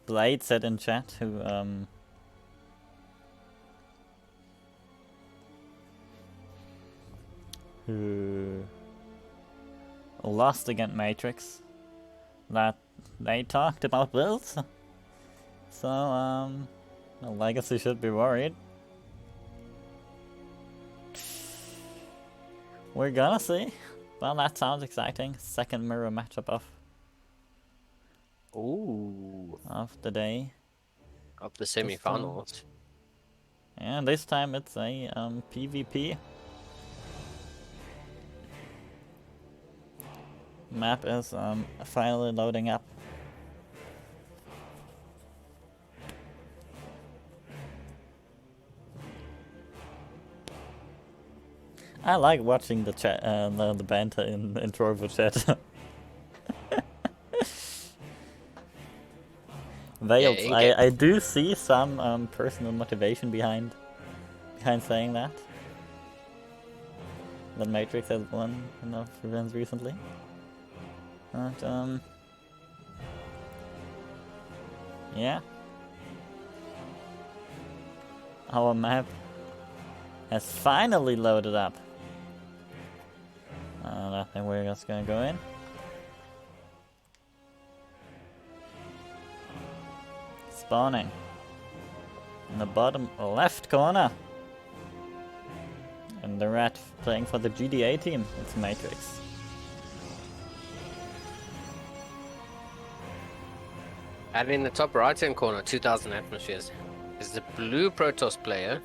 C: Blade said in chat who lost against Matrix that they talked about builds. So Legacy should be worried. We're gonna see. Well, that sounds exciting. Second mirror matchup of the day.
B: Of the semi-finals.
C: And this time it's a PvP. Map is finally loading up. I like watching the chat, the banter in Trovo chat. Veiled,
B: Yeah,
C: I do see some personal motivation behind saying that. That Matrix has won enough events recently. But yeah. Our map has finally loaded up. I think we're just gonna go in. Spawning in the bottom left corner. And the rat playing for the GDA team. It's Matrix.
B: And in the top right-hand corner, 2000 atmospheres, is the blue Protoss player,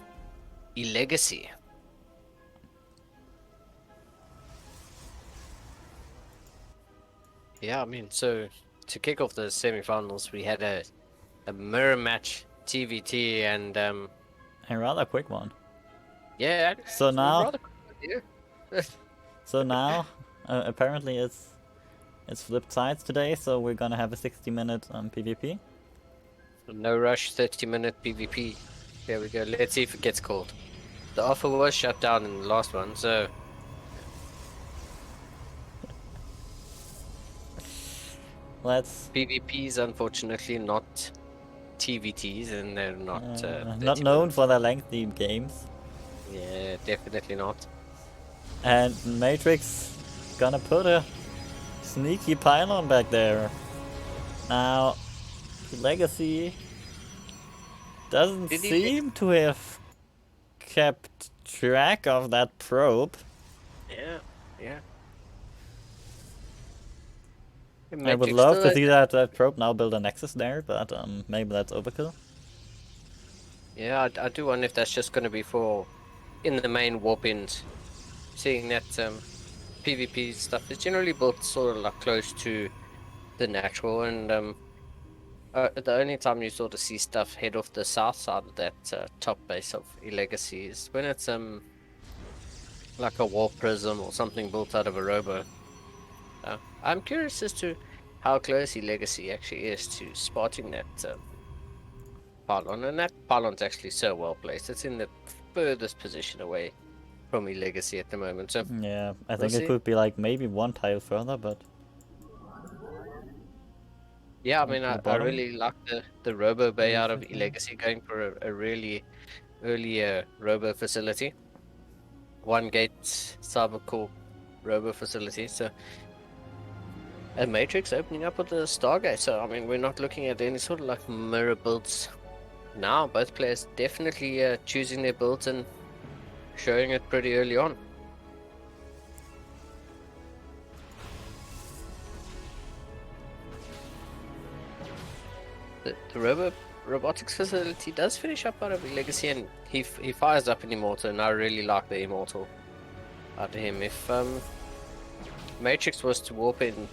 B: Legacy. Yeah, I mean, so to kick off the semi-finals, we had a mirror match, TVT, and
C: A rather quick one.
B: yeah.
C: So now,
B: Yeah.
C: so now, apparently it's flipped sides today. So we're gonna have a 60-minute PvP.
B: No rush, 30-minute PvP. Here we go. Let's see if it gets called. The offer was shut down in the last one, so
C: Let's.
B: PvPs unfortunately not TVTs, and they're not
C: Not known for their lengthy games.
B: Yeah, definitely not.
C: And Matrix gonna put a sneaky pylon back there. Now, Legacy doesn't seem to have kept track of that probe.
B: Yeah.
C: I would love to see that probe now build a nexus there, but maybe that's overkill.
B: Yeah, I do wonder if that's just going to be for in the main warp-ins, seeing that PvP stuff is generally built sort of like close to the natural, and the only time you sort of see stuff head off the south side of that top base of Legacy is when it's like a warp prism or something built out of a robo. I'm curious as to how close Legacy actually is to spotting that pylon, and that pylon's actually so well placed. It's in the furthest position away from Legacy at the moment. So
C: yeah, I think it could be like maybe one tile further, but
B: yeah, I mean, I really like the robo bay out of Legacy, going for a really early robo facility. One gate cyber core robo facility. So a Matrix opening up with the Stargate. So I mean, we're not looking at any sort of like mirror builds now. Both players definitely choosing their builds and showing it pretty early on. The robotics facility does finish up out of Legacy, and he fires up an Immortal, and I really like the Immortal out of him. If Matrix was to warp in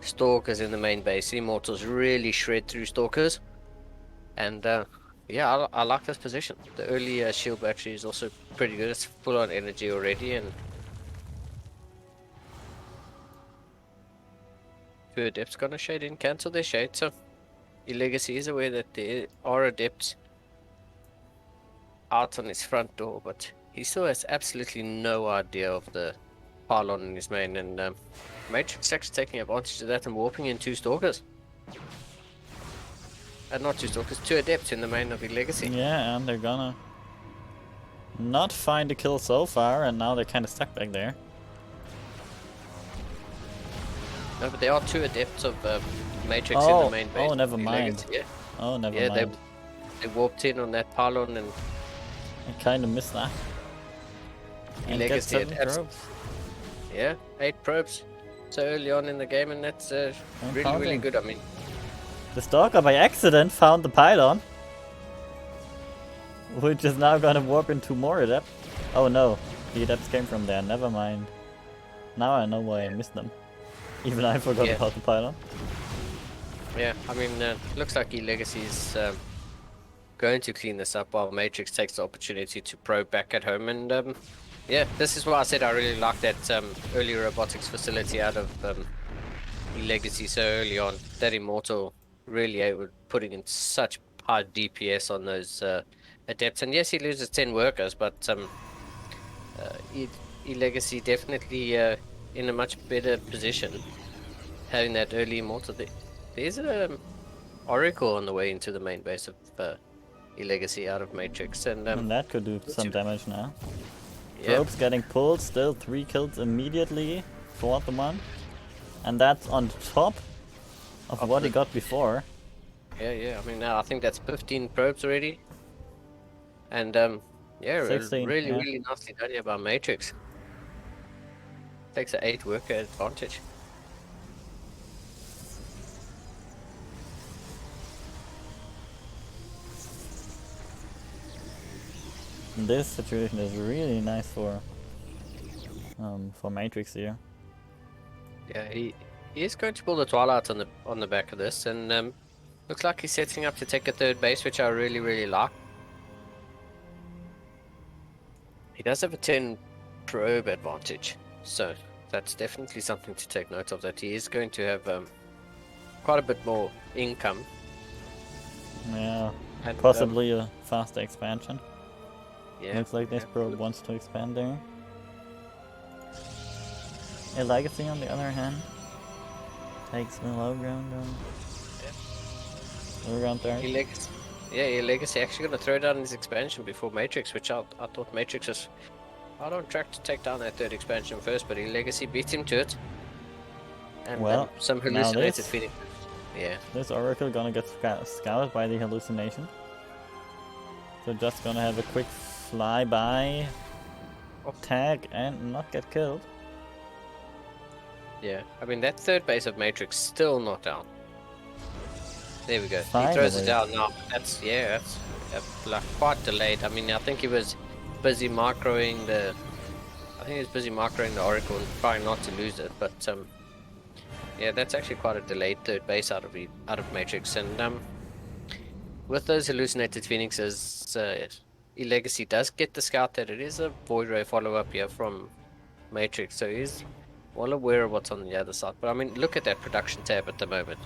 B: Stalkers in the main base. Immortals really shred through Stalkers. And yeah, I like this position. The early shield battery is also pretty good. It's full on energy already, and two adepts gonna shade in, cancel their shade. So your legacy is aware that there are adepts out on his front door, but he still has absolutely no idea of the pylon in his main, and Matrix actually taking advantage of that and warping in two stalkers. Not two stalkers, two adepts in the main of the legacy.
C: Yeah, and they're gonna not find a kill so far, and now they're kind of stuck back there.
B: No, but there are two adepts of Matrix in the main base.
C: Oh, never
B: the
C: mind.
B: Legacy, yeah.
C: Oh, never
B: Yeah,
C: mind.
B: they warped in on that pylon, and
C: I kind of missed that. And get
B: Legacy had
C: 7 probes.
B: yeah, 8 probes so early on in the game, and that's really good. I mean,
C: The Stalker by accident found the pylon, which is now gonna warp into more adepts. Oh no, the adepts came from there, never mind. Now I know why I missed them. Even I forgot about the pylon.
B: yeah, I mean, looks like E-Legacy is going to clean this up while Matrix takes the opportunity to probe back at home. And yeah, this is why I said I really like that early robotics facility out of E-Legacy so early on. That Immortal really able putting in such high DPS on those adepts. And yes, he loses 10 workers, but E-Legacy definitely in a much better position having that early Immortal. There's an Oracle on the way into the main base of E-Legacy out of Matrix, and
C: that could do some damage now.
B: yeah.
C: Probes getting pulled, still 3 kills immediately for the one. And that's on top of what he got before.
B: Yeah, I mean, now I think that's 15 probes already. And yeah,
C: 16,
B: really,
C: yeah.
B: really nicely done here by Matrix. Takes an 8 worker advantage.
C: This situation is really nice for Matrix here.
B: Yeah, he is going to pull the Twilight on the back of this, and looks like he's setting up to take a third base, which I really like. He does have a 10 probe advantage, so that's definitely something to take note of, that he is going to have quite a bit more income.
C: Yeah,
B: And,
C: possibly a faster expansion.
B: Yeah,
C: Looks like this probe wants to expand there. A Legacy, on the other hand, takes the low ground down. Low ground there.
B: Your Legacy actually going to throw down his expansion before Matrix, which I thought Matrix was out on track to take down that third expansion first, but your Legacy beat him to it. And
C: Well,
B: some
C: now
B: hallucinated
C: this-
B: feeling. Yeah.
C: This Oracle gonna get scouted by the hallucination. So just gonna have a quick flyby, tag, and not get killed.
B: Yeah, I mean, that third base of Matrix still not down. There we go.
C: Finally.
B: He throws it down now. That's like quite delayed. I mean, I think he was busy macroing the Oracle and trying not to lose it. But yeah, that's actually quite a delayed third base out of Matrix. And with those hallucinated phoenixes, E-Legacy does get the scout that it is a Void Ray follow-up here from Matrix, so he's well aware of what's on the other side. But I mean, look at that production tab at the moment.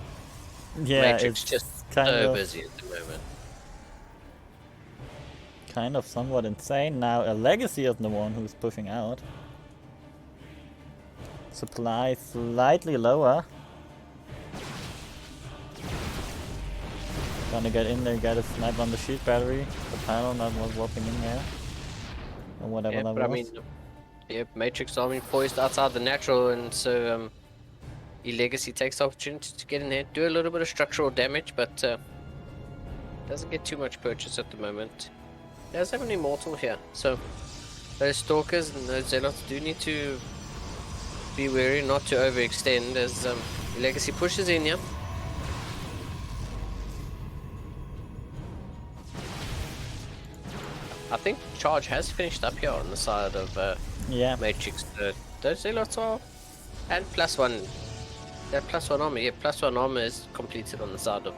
C: Yeah,
B: Matrix
C: it's
B: just
C: kind
B: so
C: of
B: busy at the moment.
C: somewhat insane. Now a Legacy is the one who's pushing out. Supply slightly lower. Gonna get in there, get a snipe on the shield battery. The pylon that was warping in there. Or whatever
B: Yeah,
C: that
B: but
C: was.
B: I mean, yeah, Matrix I mean poised outside the natural, and so E-Legacy takes the opportunity to get in there, do a little bit of structural damage, but doesn't get too much purchase at the moment. He does have an Immortal here, so those Stalkers and those Zealots do need to be wary not to overextend as E-Legacy pushes in here. I think charge has finished up here on the side of
C: Yeah.
B: Matrix. Those Zealots are, and +1 That +1 armor, yeah, +1 armor is completed on the side of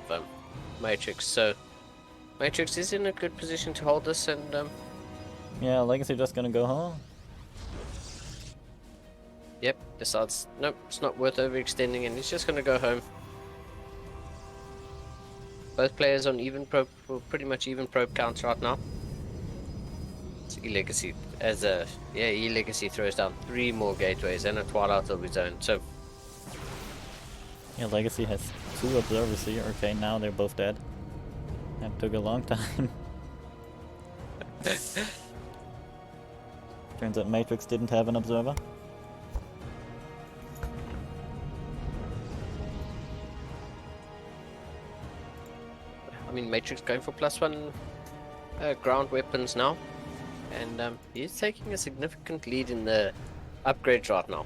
B: Matrix, so Matrix is in a good position to hold this, and
C: Yeah, Legacy just gonna go home.
B: yep, decides nope, it's not worth overextending, and he's just gonna go home. Both players on even probe, well, pretty much even probe counts right now. So E-Legacy as a E-Legacy throws down 3 more gateways and a Twilight of his own. So
C: Yeah, Legacy has 2 observers here. Okay, now they're both dead. That took a long time. Turns out Matrix didn't have an observer.
B: I mean, Matrix going for +1 ground weapons now, and he's taking a significant lead in the upgrades right now.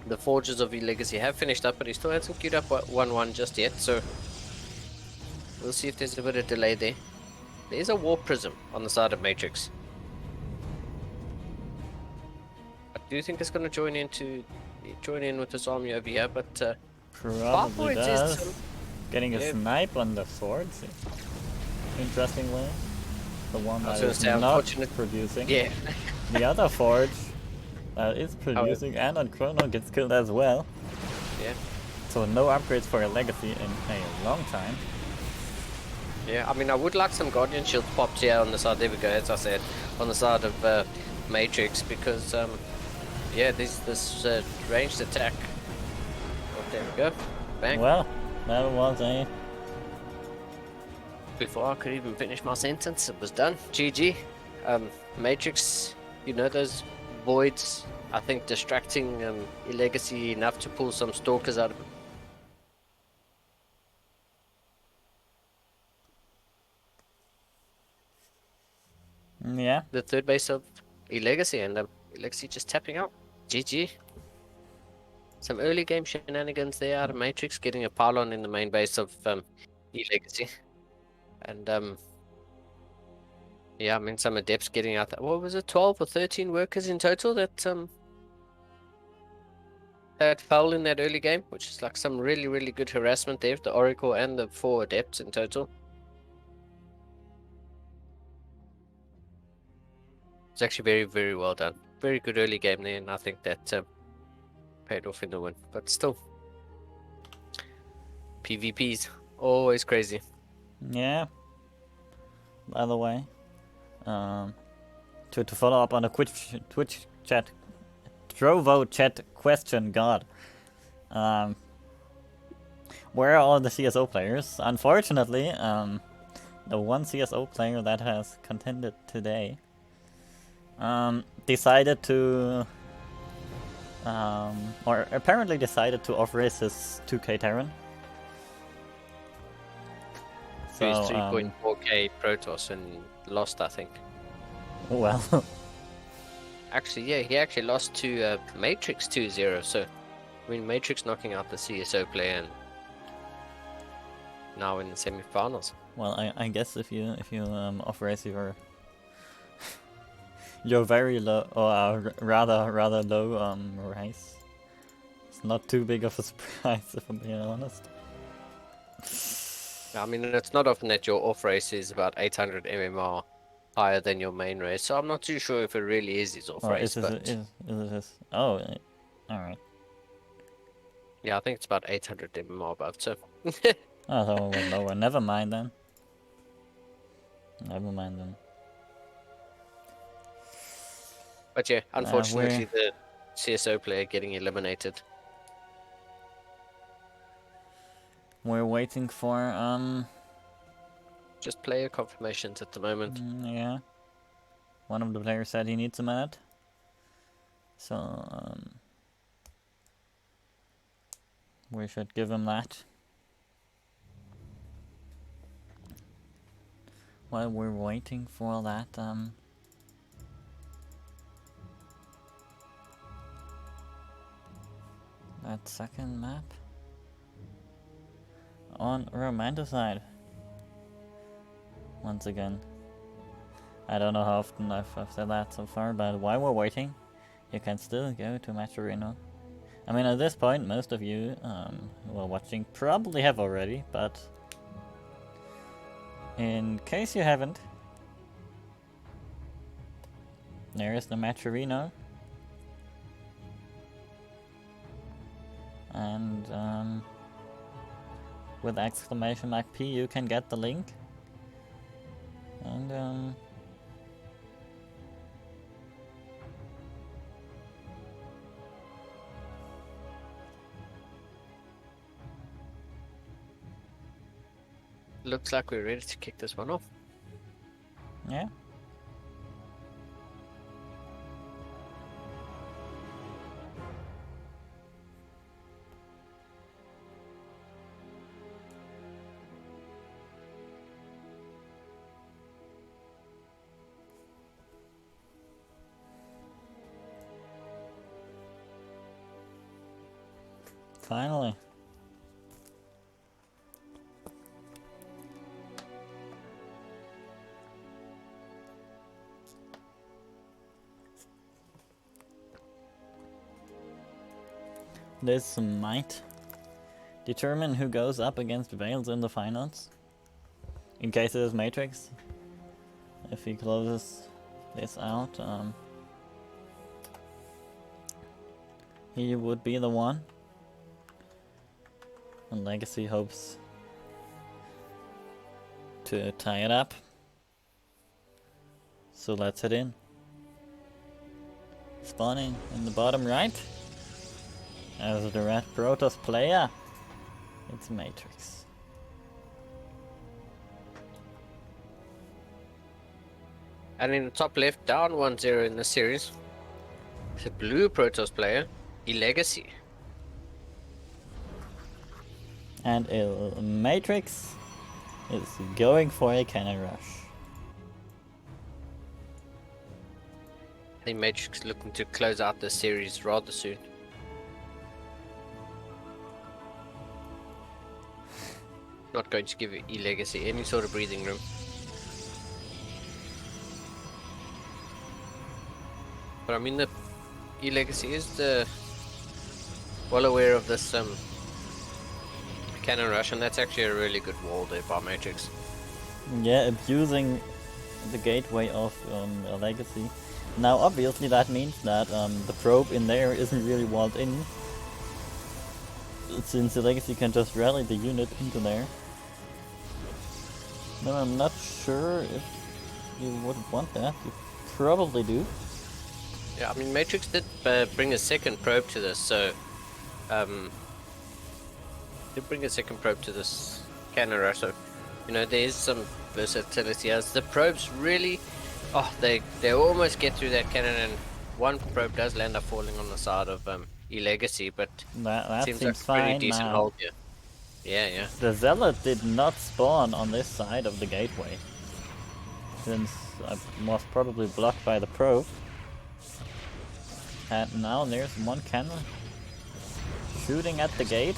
B: The forges of E-Legacy have finished up, but he still hasn't queued up 1-1 just yet, so we'll see if there's a bit of delay there. There's a War Prism on the side of Matrix. I do think it's going to join in with this army over here, but
C: Probably does.
B: is
C: Getting a
B: yeah.
C: snipe on the swords. Interestingly. The one
B: I was
C: that
B: gonna
C: is
B: say,
C: not
B: unfortunate-
C: producing.
B: yeah.
C: The other forge is producing and on Chrono gets killed as well.
B: Yeah.
C: So no upgrades for a Legacy in a long time.
B: Yeah, I mean, I would like some Guardian Shield popped here on the side. There we go, as I said, on the side of Matrix, because yeah, this ranged attack. Oh, there we go, bang.
C: Well, that was a...
B: Before I could even finish my sentence, it was done. GG. Matrix, you know those voids. I think distracting E-Legacy enough to pull some stalkers out of it.
C: Yeah.
B: The third base of E-Legacy, and E-Legacy just tapping out. GG. Some early game shenanigans there out of Matrix, getting a pylon in the main base of E-Legacy. And yeah, I mean, some adepts getting out there. What was it, 12 or 13 workers in total that fell in that early game, which is like some really, really good harassment there, the Oracle and the 4 adepts in total. It's actually very, very well done. Very good early game there, and I think that paid off in the win. But still, PvPs, always crazy.
C: Yeah. By the way, to follow up on the Twitch chat, Trovo chat question, God. Where are all the CSO players? Unfortunately, the one CSO player that has contended today decided to, or apparently decided to off-race his 2k Terran.
B: So, 3.4k Protoss and lost, I think.
C: Well,
B: Actually, yeah, he actually lost to Matrix 2-0. So, I mean, Matrix knocking out the CSO player, and now in the semifinals.
C: well, I guess if you off-race your very low, or rather low race, it's not too big of a surprise, if I'm being honest.
B: I mean, it's not often that your off race is about 800 MMR higher than your main race, so I'm not too sure if it really is his off race.
C: Is it his? Oh, alright.
B: Yeah, I think it's about 800 MMR above, so.
C: Oh, so it was lower. Never mind then. Never mind then.
B: But yeah, unfortunately, the CSO player getting eliminated.
C: We're waiting for
B: Just player confirmations at the moment.
C: yeah. One of the players said he needs a minute. So we should give him that. While we're waiting for that that second map on Romanticide. Once again, I don't know how often I've said that so far, but while we're waiting, you can still go to Match Arena I mean, at this point, most of you who are watching probably have already, but in case you haven't, there is the Matcherino. And with exclamation mark P you can get the link. And
B: looks like we're ready to kick this one off.
C: yeah. Finally. This might determine who goes up against Vales in the finals. In case it is Matrix. If he closes this out, he would be the one. And Legacy hopes to tie it up. So let's head in. Spawning in the bottom right. As the red Protoss player, it's Matrix.
B: And in the top left, down 1-0 in the series, the blue Protoss player, Legacy.
C: And Matrix is going for a cannon rush.
B: I think Matrix is looking to close out the series rather soon. Not going to give Legacy any sort of breathing room. But I mean, the Legacy is well aware of this cannon rush, and that's actually a really good wall there by Matrix.
C: Yeah, abusing the gateway of a Legacy. Now obviously that means that the probe in there isn't really walled in, since the Legacy can just rally the unit into there. No, I'm not sure if you would want that. You probably do.
B: Yeah, I mean, Matrix did bring a second probe to this, so did bring a second probe to this cannon rush, so you know there is some versatility as the probes really, they almost get through that cannon, and one probe does land up falling on the side of Legacy, but
C: that
B: seems
C: seems
B: like a pretty
C: fine
B: decent
C: now.
B: hold here. Yeah.
C: The Zealot did not spawn on this side of the gateway, since it was probably blocked by the probe. And now there's one cannon shooting at the gate.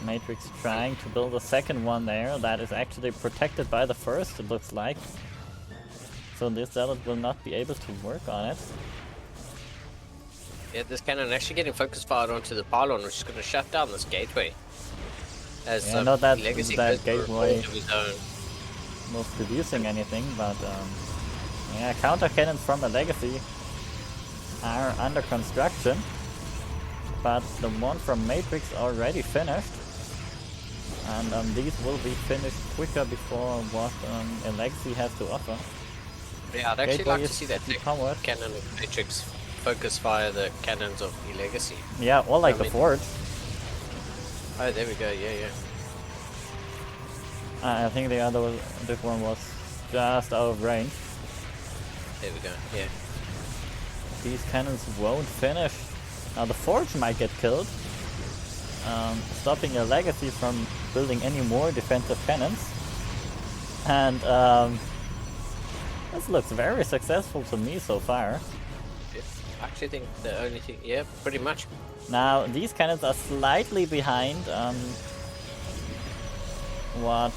C: Matrix trying to build a second one there that is actually protected by the first, it looks like. So this Zealot will not be able to work on it.
B: Yeah, this cannon actually getting focus fired onto the pylon, which is going to shut down this gateway. As
C: not that
B: Legacy
C: that
B: goes for a
C: gateway
B: of his own.
C: was producing anything, but yeah, counter cannons from the Legacy are under construction. But the one from Matrix already finished. And these will be finished quicker before what a Legacy has to offer.
B: Yeah, I'd actually
C: Gateway
B: like to
C: is
B: see that
C: powered.
B: cannon of Matrix focus fire the cannons of Legacy.
C: Yeah, or like
B: I
C: the
B: mean-
C: Forge.
B: Oh, there we go, yeah.
C: I think this one was just out of range.
B: There we go, yeah.
C: These cannons won't finish. Now the Forge might get killed, stopping a Legacy from building any more defensive cannons. And this looks very successful to me so far.
B: I actually think the only thing, yeah, pretty much.
C: Now these cannons are slightly behind what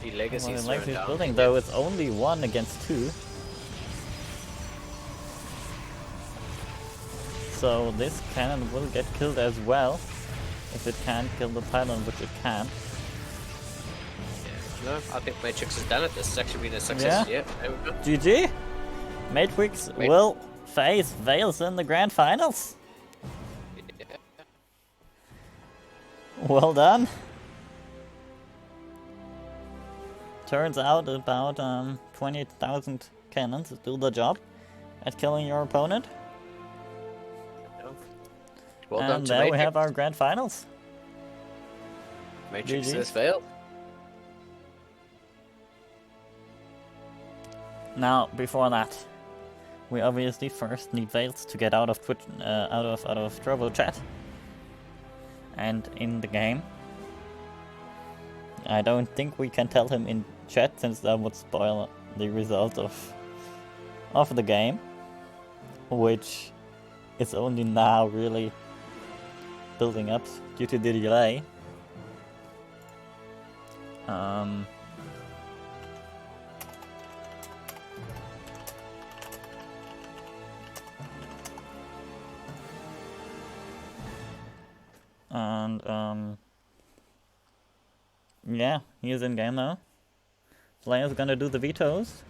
B: The
C: what
B: Legacy
C: the
B: is
C: Legacy
B: thrown
C: is
B: down.
C: building, though it's only 1 against 2. so this cannon will get killed as well. If it can't kill the pylon, which it can.
B: No, I think Matrix has done it. This has actually been a success. Yeah, there we go.
C: GG! Matrix will face Veils in the grand finals.
B: Yeah.
C: Well done. Turns out about 20,000 cannons do the job at killing your opponent.
B: Well done
C: And
B: to
C: there we
B: Matrix.
C: have our grand finals.
B: Matrix
C: GG.
B: has failed.
C: Now, before that, we obviously first need Veils to get out of Twitch, out of Trovo chat, and in the game. I don't think we can tell him in chat, since that would spoil the result of the game, which is only now really building up due to the delay. And yeah, he is in game now. Player's gonna do the vetoes,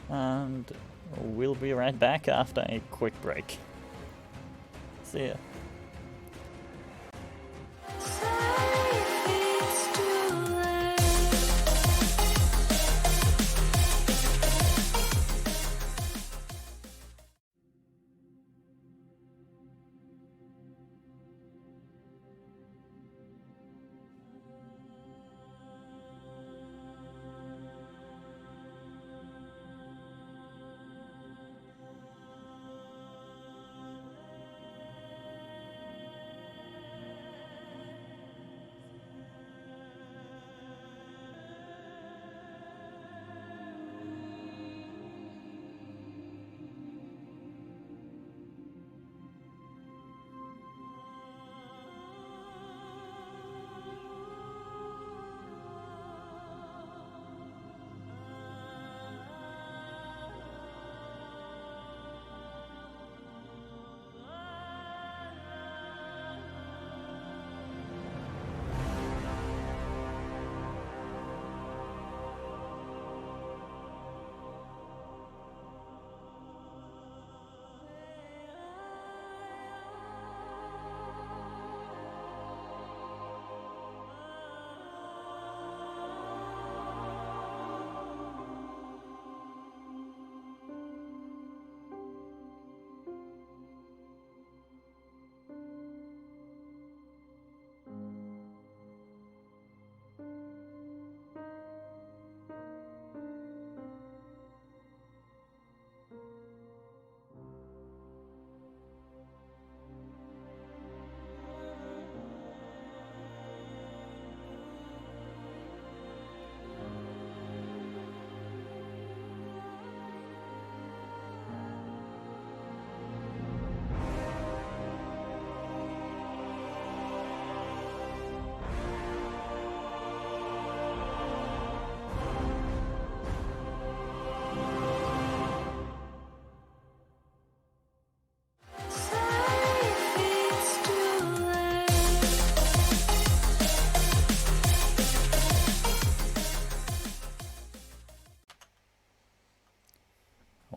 C: and we'll be right back after a quick break. See ya.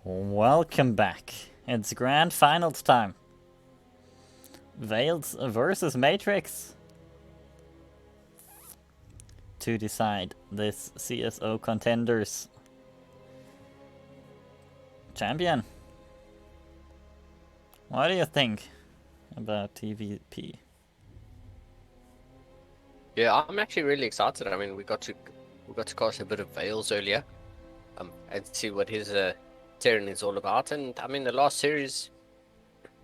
C: Welcome back. It's grand finals time. Veils versus Matrix. To decide this CSO Contenders champion. What do you think about TVP?
B: Yeah, I'm actually really excited. I mean, we got to cast a bit of Veils earlier, and see what his Terran is all about. And I mean, the last series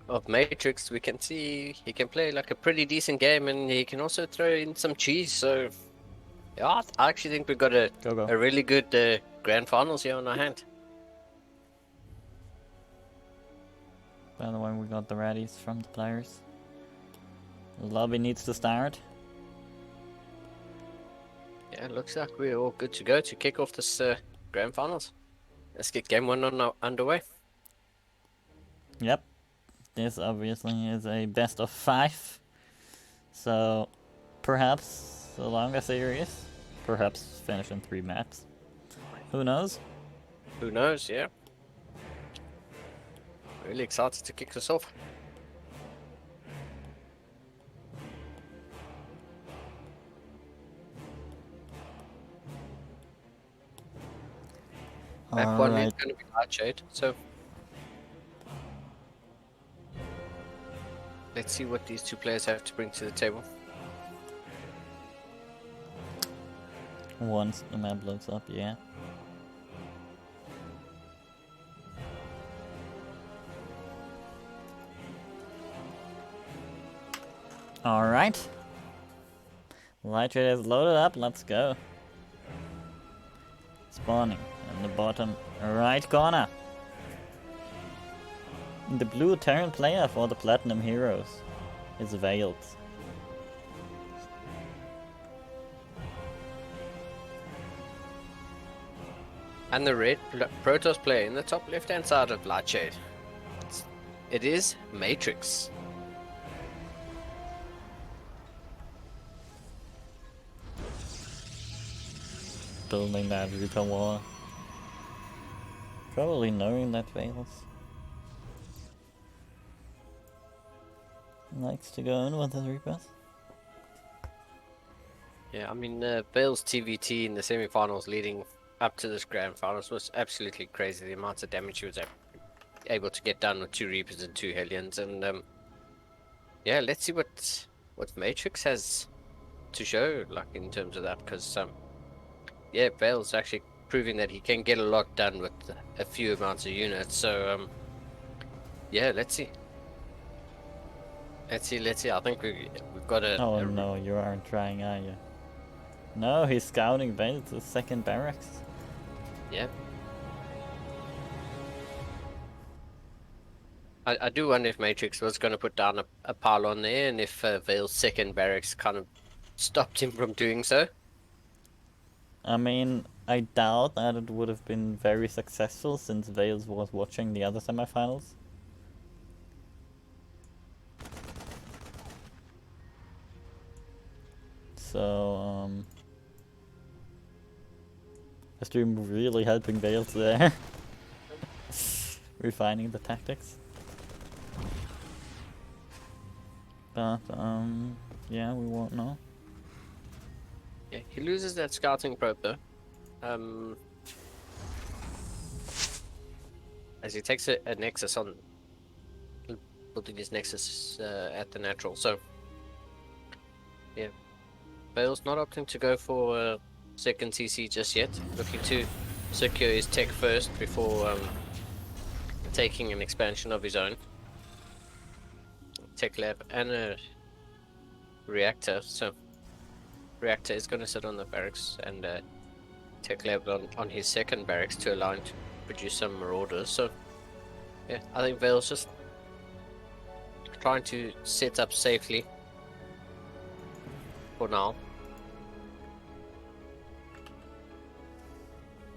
B: of Matrix, we can see he can play like a pretty decent game, and he can also throw in some cheese. So yeah, I actually think we've got a really good grand finals here on our hand.
C: By the way, we got the readies from the players. The lobby needs to start.
B: Yeah, it looks like we're all good to go to kick off this grand finals. Let's get game one underway.
C: Yep. this obviously is a best of 5. So perhaps a longer series. Perhaps finish in 3 maps. Who knows?
B: Who knows, yeah. Really excited to kick this off. Map 1 is going to be Lightshade, so let's see what these two players have to bring to the table.
C: Once the map loads up, yeah. Alright. Lightshade is loaded up, let's go. Spawning in the bottom right corner. The blue Terran player for the Platinum Heroes is Veiled.
B: And the red Protoss player in the top left hand side of Lightshade. It is Matrix.
C: Building that Reaper wall. Probably knowing that Veils likes to go in with his Reapers.
B: Yeah, I mean, Bale's TVT in the semi-finals leading up to this grand finals was absolutely crazy. The amount of damage he was able to get done with 2 Reapers and 2 Hellions. And yeah, let's see what Matrix has to show, like, in terms of that, because yeah, Bale's actually proving that he can get a lot done with a few amounts of units. So yeah, let's see. Let's see. I think we've got a...
C: Oh no, you aren't trying, are you? No, he's scouting Veil to the second barracks.
B: Yeah. I do wonder if Matrix was going to put down a pylon there, and if Veil's second barracks kind of stopped him from doing so.
C: I mean, I doubt that it would have been very successful since Veils was watching the other semifinals. So, the stream really helping Veils there. Refining the tactics. But, yeah, we won't know.
B: Yeah, he loses that scouting probe though. As he takes a Nexus on, building his Nexus at the natural. So, yeah, Bale's not opting to go for second CC just yet. Looking to secure his tech first before taking an expansion of his own. Tech lab and a reactor. So, reactor is going to sit on the barracks, and tech lab on his second barracks to allow him to produce some marauders. So yeah, I think Vale's just trying to set up safely for now,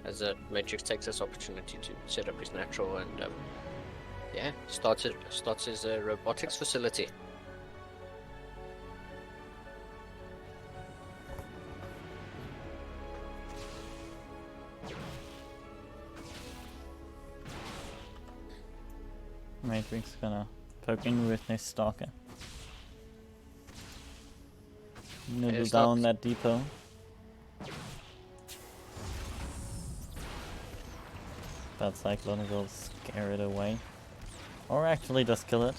B: as Matrix takes this opportunity to set up his natural and yeah, starts his robotics facility.
C: Matrix gonna poke in with his Stalker. Nibble down that depot. That Cyclone will scare it away. Or actually just kill it.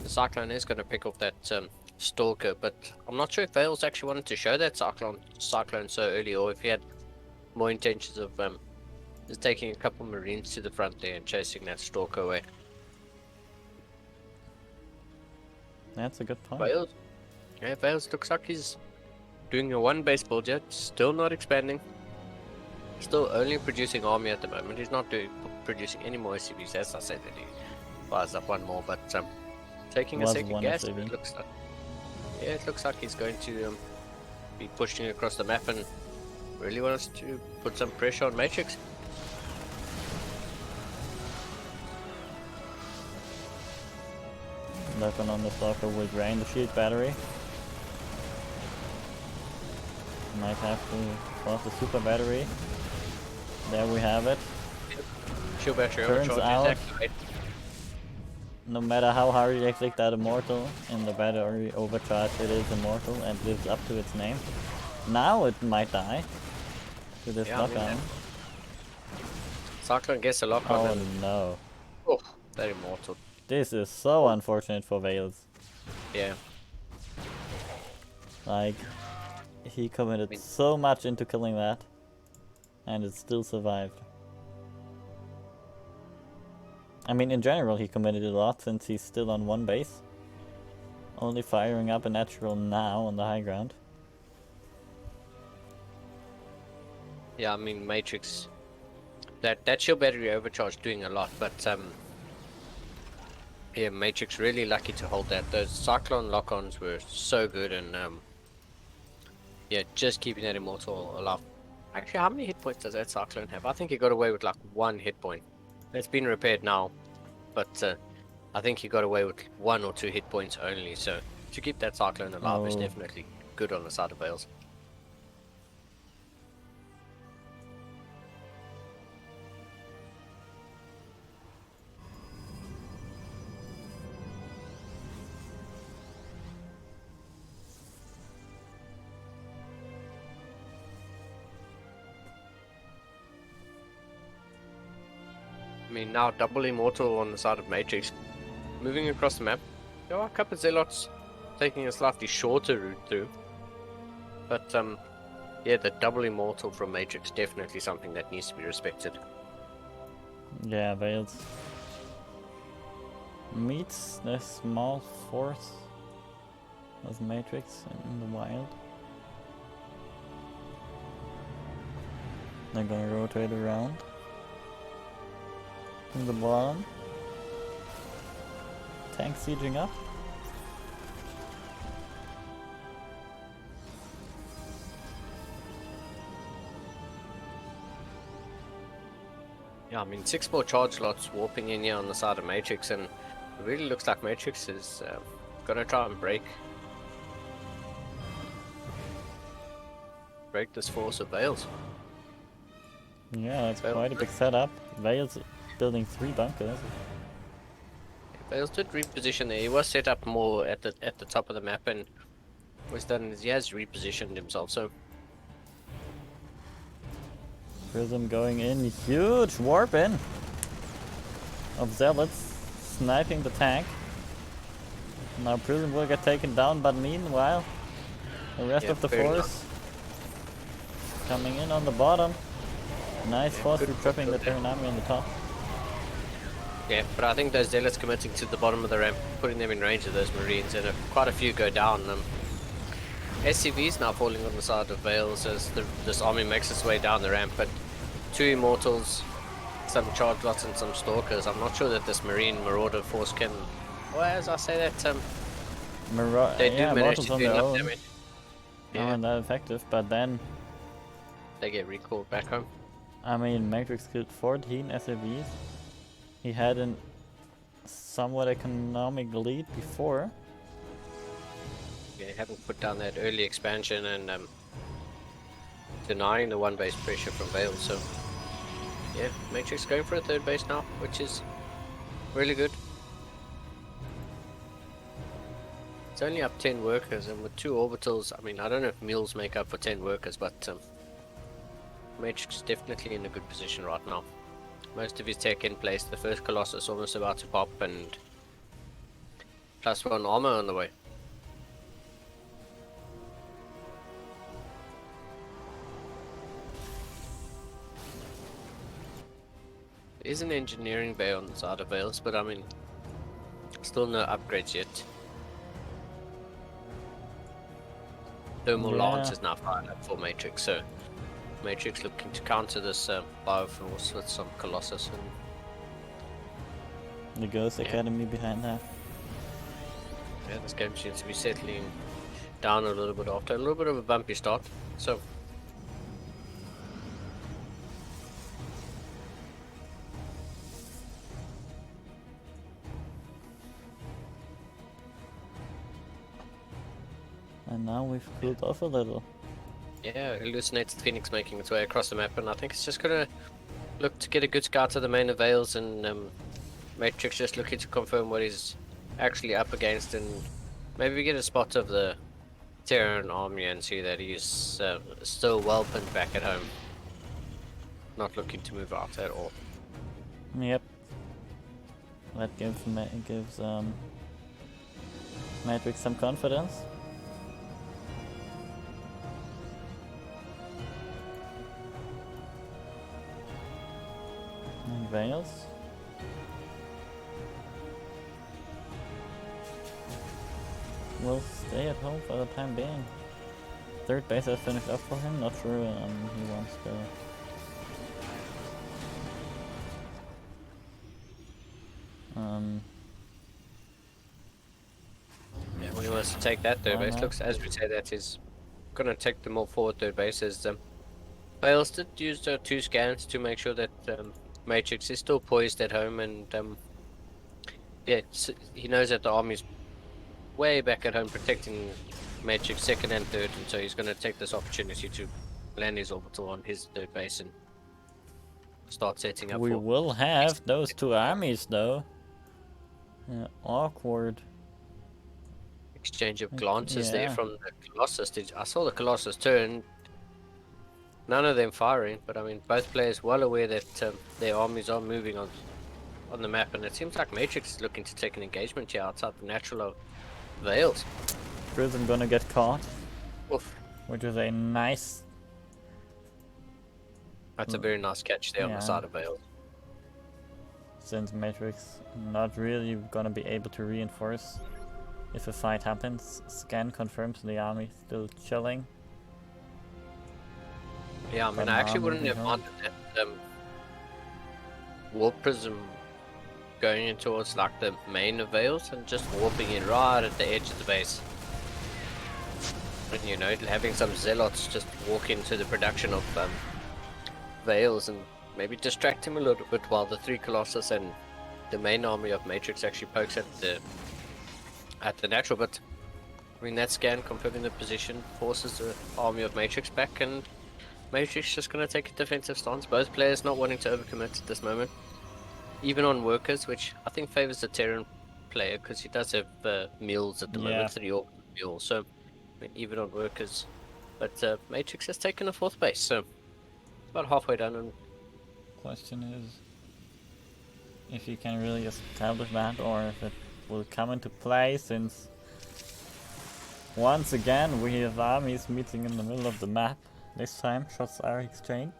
B: The Cyclone is going to pick up that Stalker, but I'm not sure if Vale's actually wanted to show that Cyclone so early, or if he had more intentions of just taking a couple Marines to the front there and chasing that Stalker away.
C: That's a good point.
B: Vales looks like he's doing a one base build yet, still not expanding. Still only producing army at the moment. He's not producing any more SCVs, as I said that he fires up one more, but taking a second gas, it looks like he's going to be pushing across the map and really wants to put some pressure on Matrix.
C: weapon on the Stalker will drain the shield battery. Might have to cross the super battery. There we have it.
B: Shield battery
C: Turns
B: overcharge
C: out-
B: is activated.
C: No matter how hard you click that immortal in the battery overcharge, it is immortal and lives up to its name. Now it might die to this
B: Yeah, I mean,
C: lock-on.
B: Cyclone gets a lock on
C: Oh
B: and
C: no.
B: oh, they're immortal.
C: This is so unfortunate for Vales.
B: Yeah.
C: Like, he committed
B: I mean-
C: so much into killing that, and it still survived. I mean, in general, he committed a lot since he's still on one base. Only firing up a natural now on the high ground.
B: Yeah, I mean Matrix. That shield battery overcharge doing a lot, but yeah, Matrix really lucky to hold that. Those Cyclone lock-ons were so good, and yeah, just keeping that immortal alive. Actually, how many hit points does that Cyclone have? I think he got away with like 1 hit point. It's been repaired now, but I think he got away with 1 or 2 hit points only. So to keep that Cyclone alive is
C: Oh.
B: definitely good on the side of Vales. I mean, now double immortal on the side of Matrix. Moving across the map, there are a couple of Zealots taking a slightly shorter route through. But, yeah, the double immortal from Matrix definitely something that needs to be respected.
C: Yeah, Vales meets the small force of Matrix in the wild. They're gonna rotate around in the bottom. Tank sieging up.
B: Yeah, I mean, 6 more charge slots warping in here on the side of Matrix, and it really looks like Matrix is gonna try and break this force of Vales.
C: Yeah, that's
B: Well,
C: quite a big setup. Vales building 3 bunkers.
B: Vales did reposition there. He was set up more at the top of the map, and what's done is he has repositioned himself. So
C: Prism going in, huge warp in of Zealots sniping the tank. Now Prism will get taken down, but meanwhile the rest
B: Yeah,
C: of the
B: fair enough.
C: force coming in on the bottom. Nice force
B: good
C: trapping the
B: work there.
C: Terinami on the top.
B: yeah, but I think those Zealots committing to the bottom of the ramp, putting them in range of those Marines, and quite a few go down. SCV's now falling on the side of Vales as this army makes its way down the ramp, but 2 Immortals, some Charge Lots and some Stalkers. I'm not sure that this Marine Marauder force can... Well, as I say that, they do
C: Yeah,
B: manage
C: Mortals
B: to
C: on
B: do
C: their
B: enough
C: own
B: damage.
C: aren't that effective, but then,
B: They get recalled back home.
C: I mean, Matrix killed 14 SCVs. He had a somewhat economic lead before.
B: Yeah, haven't put down that early expansion and denying the 1 base pressure from Vale. So yeah, Matrix going for a 3rd base now, which is really good. It's only up 10 workers, and with 2 orbitals, I mean, I don't know if mules make up for 10 workers, but Matrix is definitely in a good position right now. Most of his tech in place, the first Colossus almost about to pop, and +1 armor on the way. There is an engineering bay on the side of Vales, but I mean, still no upgrades yet. Thermal
C: Yeah.
B: Lance is now fired up for Matrix, so Matrix looking to counter this Bioforce with some Colossus, and
C: The Ghost
B: Yeah.
C: Academy behind that.
B: yeah, this game seems to be settling down a little bit after a little bit of a bumpy start. So
C: And now we've cooled off a little.
B: Yeah, hallucinated Phoenix making its way across the map, and I think it's just gonna look to get a good scout to the main of Veils, and Matrix just looking to confirm what he's actually up against, and maybe get a spot of the Terran army and see that he's still well pinned back at home. Not looking to move out at all.
C: Yep. That gives Matrix some confidence. And Veils. Will stay at home for the time being. Third base has finished up for him. Not sure he wants to.
B: Yeah, when he wants to take that third
C: Why
B: base,
C: not?
B: looks as we say that he's gonna take the more forward third base. As Bales did use 2 scans to make sure that Matrix is still poised at home, and yeah, he knows that the army's way back at home protecting Matrix second and third, and so he's gonna take this opportunity to land his orbital on his third base and start setting up
C: We
B: for
C: will have those 2 armies though. Yeah, awkward.
B: exchange of glances there
C: Yeah.
B: from the Colossus. I saw the Colossus turn. None of them firing, but I mean, both players well aware that their armies are moving on the map, and it seems like Matrix is looking to take an engagement here outside the natural of Veils.
C: Prism gonna get caught,
B: Oof,
C: which is a nice.
B: that's a very nice catch there on
C: Yeah.
B: the side of Veils.
C: Since Matrix not really gonna be able to reinforce if a fight happens. Scan confirms the army still chilling.
B: Yeah, I mean,
C: From
B: I actually
C: army
B: wouldn't have
C: behind.
B: minded that Warp Prism going in towards like the main of Veils and just warping in right at the edge of the base. And you know, having some zealots just walk into the production of Veils and maybe distract him a little bit while the 3 Colossus and the main army of Matrix actually pokes at the natural. But I mean, that scan confirming the position forces the army of Matrix back, and Matrix just going to take a defensive stance. Both players not wanting to overcommit at this moment, even on workers, which I think favors the Terran player because he does have mules at the
C: Yeah.
B: moment, 3 orc mules. So I mean, even on workers, but Matrix has taken a 4th base, so about halfway done. And
C: Question is if you can really establish that, or if it will come into play, since once again we have armies meeting in the middle of the map. This time shots are exchanged.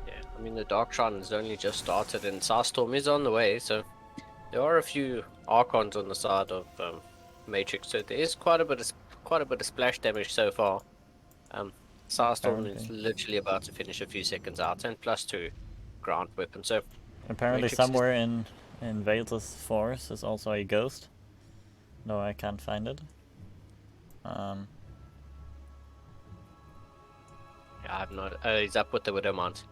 B: yeah, I mean, the Dark Shrine has only just started, and Starstorm is on the way, so there are a few Archons on the side of Matrix, so there is quite a bit of splash damage so far. Starstorm is
C: Apparently.
B: literally about to finish a few seconds out, and +2 ground weapon. So
C: Apparently
B: Matrix
C: somewhere in Veils' force is also a ghost. No, I can't find it.
B: Yeah, I've not. He's up with the Widowmount.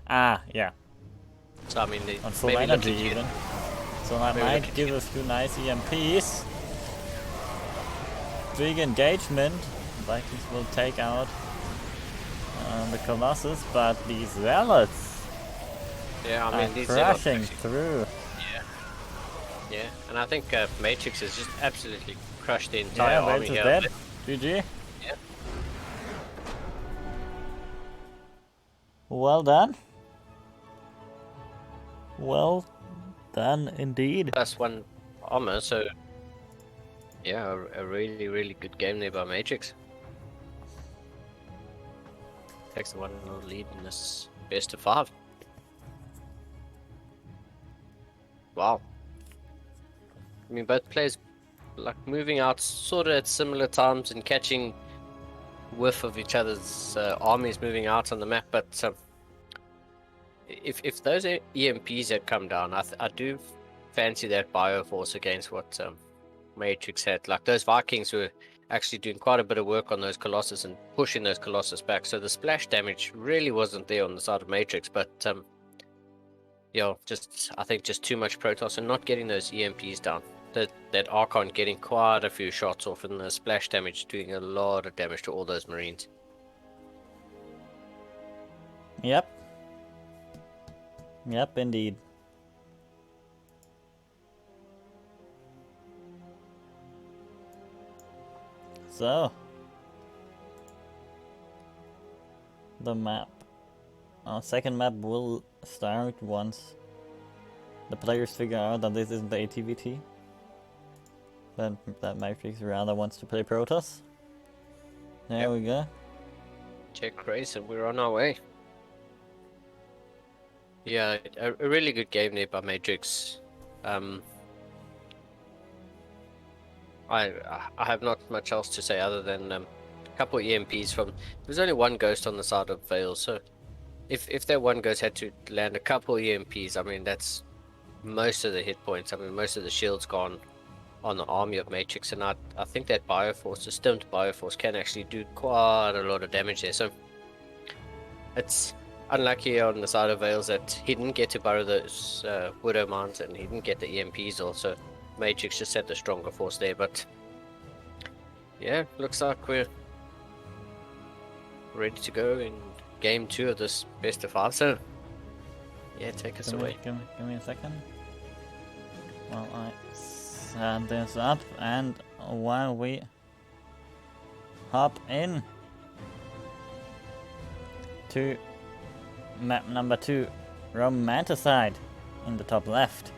C: Ah, yeah.
B: So I mean,
C: On full
B: maybe
C: energy
B: looking to
C: even. So that
B: maybe
C: might
B: looking to
C: give
B: get-
C: us a few nice EMPs. Big engagement. Vikings will take out the Colossus, but these Zealots
B: Yeah, I
C: are
B: mean, these Zealots
C: crashing
B: actually-
C: through.
B: Yeah, and I think Matrix has just absolutely crushed the entire
C: Yeah,
B: army
C: Veils is
B: here.
C: dead. GG.
B: Yeah.
C: Well done. Well done indeed.
B: +1 armor, so yeah, a really, really good game there by Matrix. Takes the 1-0 lead in this best of 5. Wow. I mean, both players like moving out sort of at similar times and catching whiff of each other's armies moving out on the map, but if those EMPs had come down, I do fancy that Bioforce against what Matrix had. Like, those Vikings were actually doing quite a bit of work on those Colossus and pushing those Colossus back, so the splash damage really wasn't there on the side of Matrix, but yeah, I think just too much Protoss and not getting those EMPs down. that Archon getting quite a few shots off, and the splash damage doing a lot of damage to all those Marines.
C: Yep. Yep, indeed. So, the map. Our second map will start once the players figure out that this isn't the ATVT. Then that Matrix rather wants to play Protoss. There we go.
B: Check race, and we're on our way. Yeah, a really good game there by Matrix. I have not much else to say other than a couple of EMPs from. There's only one ghost on the side of Vale, so if that one ghost had to land a couple of EMPs, I mean that's most of the hit points. I mean most of the shields gone on the army of Matrix, and I think that Bioforce, the stemmed Bioforce, can actually do quite a lot of damage there. So it's unlucky on the side of Vales that he didn't get to borrow those Widow Mines, and he didn't get the EMPs also. Matrix just had the stronger force there, but yeah, looks like we're ready to go in game 2 of this best of 5. So yeah, take us away.
C: Give me a second. While I set this up, and while we hop in to map number 2, Romanticide in the top left.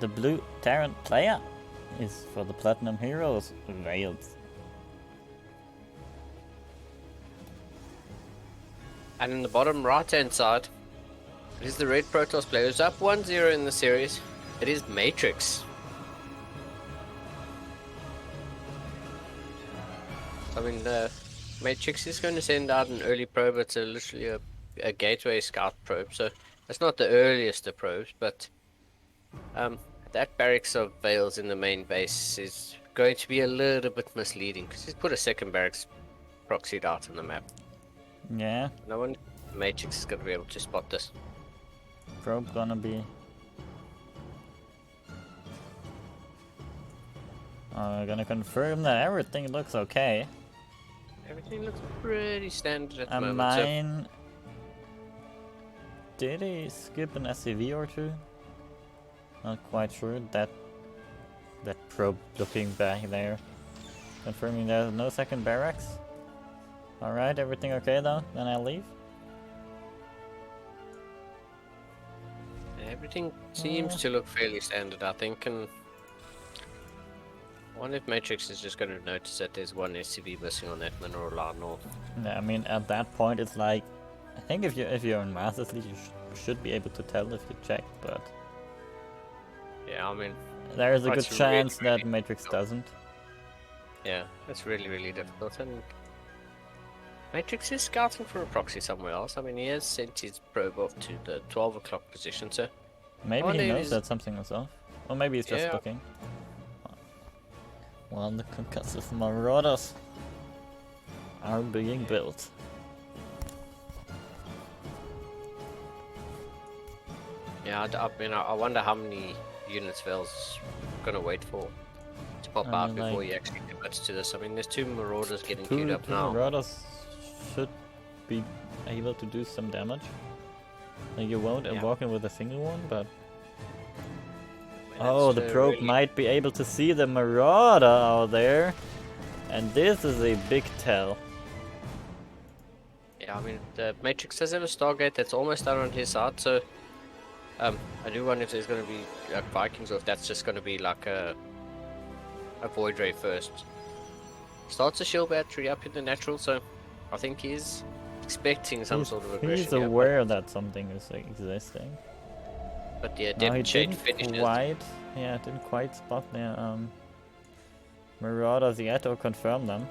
C: The blue Terran player is for the Platinum Heroes, Veils.
B: And in the bottom right hand side, it is the red Protoss players up 1-0 in the series. It is Matrix. I mean, the Matrix is going to send out an early probe. It's literally a gateway scout probe, so it's not the earliest of probes, but that barracks of Vales in the main base is going to be a little bit misleading because he's put a second barracks proxied out on the map.
C: Yeah.
B: No one Matrix is going to be able to spot this.
C: Probe gonna be gonna confirm that everything looks okay.
B: Everything looks pretty standard at the
C: A
B: moment.
C: mine. Did he skip an SCV or two? Not quite sure. That probe looking back there, confirming there's no second barracks. All right, everything okay though? Then I'll leave.
B: Everything seems to look fairly standard, I think, and I wonder if Matrix is just going to notice that there's one SCV missing on that mineral line north.
C: Yeah, I mean at that point it's like, I think if you're in Masters League, you should be able to tell if you check, but
B: yeah, I mean
C: there is a good
B: that's
C: chance
B: really
C: that Matrix doesn't.
B: Yeah, that's really difficult, and Matrix is scouting for a proxy somewhere else. I mean, he has sent his probe off to the 12 o'clock position, so
C: Maybe he knows that something is off, or maybe he's just
B: Yeah.
C: looking. While the concussive marauders are being built.
B: yeah, I mean, I wonder how many units Vel's gonna wait for to pop out before he actually commits to this. I mean, there's 2 marauders getting queued up
C: Two
B: now.
C: marauders should be able to do some damage. Like you won't walk in with a single one, but oh, the probe
B: really...
C: might be able to see the marauder out there, and this is a big tell.
B: Yeah, I mean, the Matrix does have a Stargate that's almost done on his side, so I do wonder if there's going to be like Vikings, or if that's just going to be like a Void Ray first. Starts a shield battery up in the natural, so I think he's expecting some sort of aggression.
C: He's aware that something is existing.
B: But yeah,
C: No, he
B: Depth Shade
C: didn't
B: finishes.
C: didn't quite spot their marauders yet or confirm them.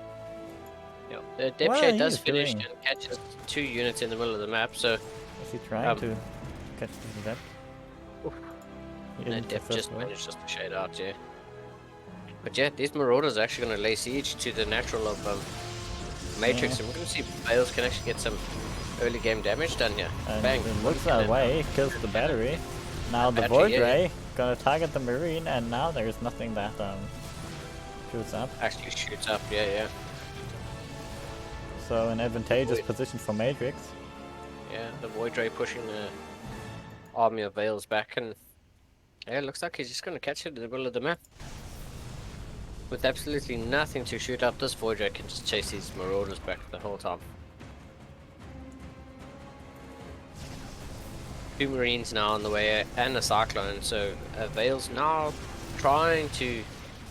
B: Yeah, the Depth
C: What
B: Shade
C: are
B: does
C: you
B: finish
C: doing?
B: and catches 2 units in the middle of the map, so
C: Is he trying to catch the depth? He
B: and
C: isn't
B: Depth just
C: successful.
B: managed just to shade out, yeah. But yeah, these marauders are actually going to lay siege to the natural of Matrix, and we're going to see if Bales can actually get some early game damage done here.
C: And
B: Bang!
C: it looks that way, kills the battery. Now the
B: Battery,
C: Void
B: yeah.
C: Ray gonna target the Marine, and now there is nothing that shoots up.
B: Actually shoots up, yeah.
C: So an advantageous position for Matrix.
B: Yeah, the Void Ray pushing the army of Veils back, and yeah, it looks like he's just gonna catch it in the middle of the map. With absolutely nothing to shoot up, this Void Ray can just chase these Marauders back the whole time. 2 Marines now on the way, and a Cyclone, so Veils now trying to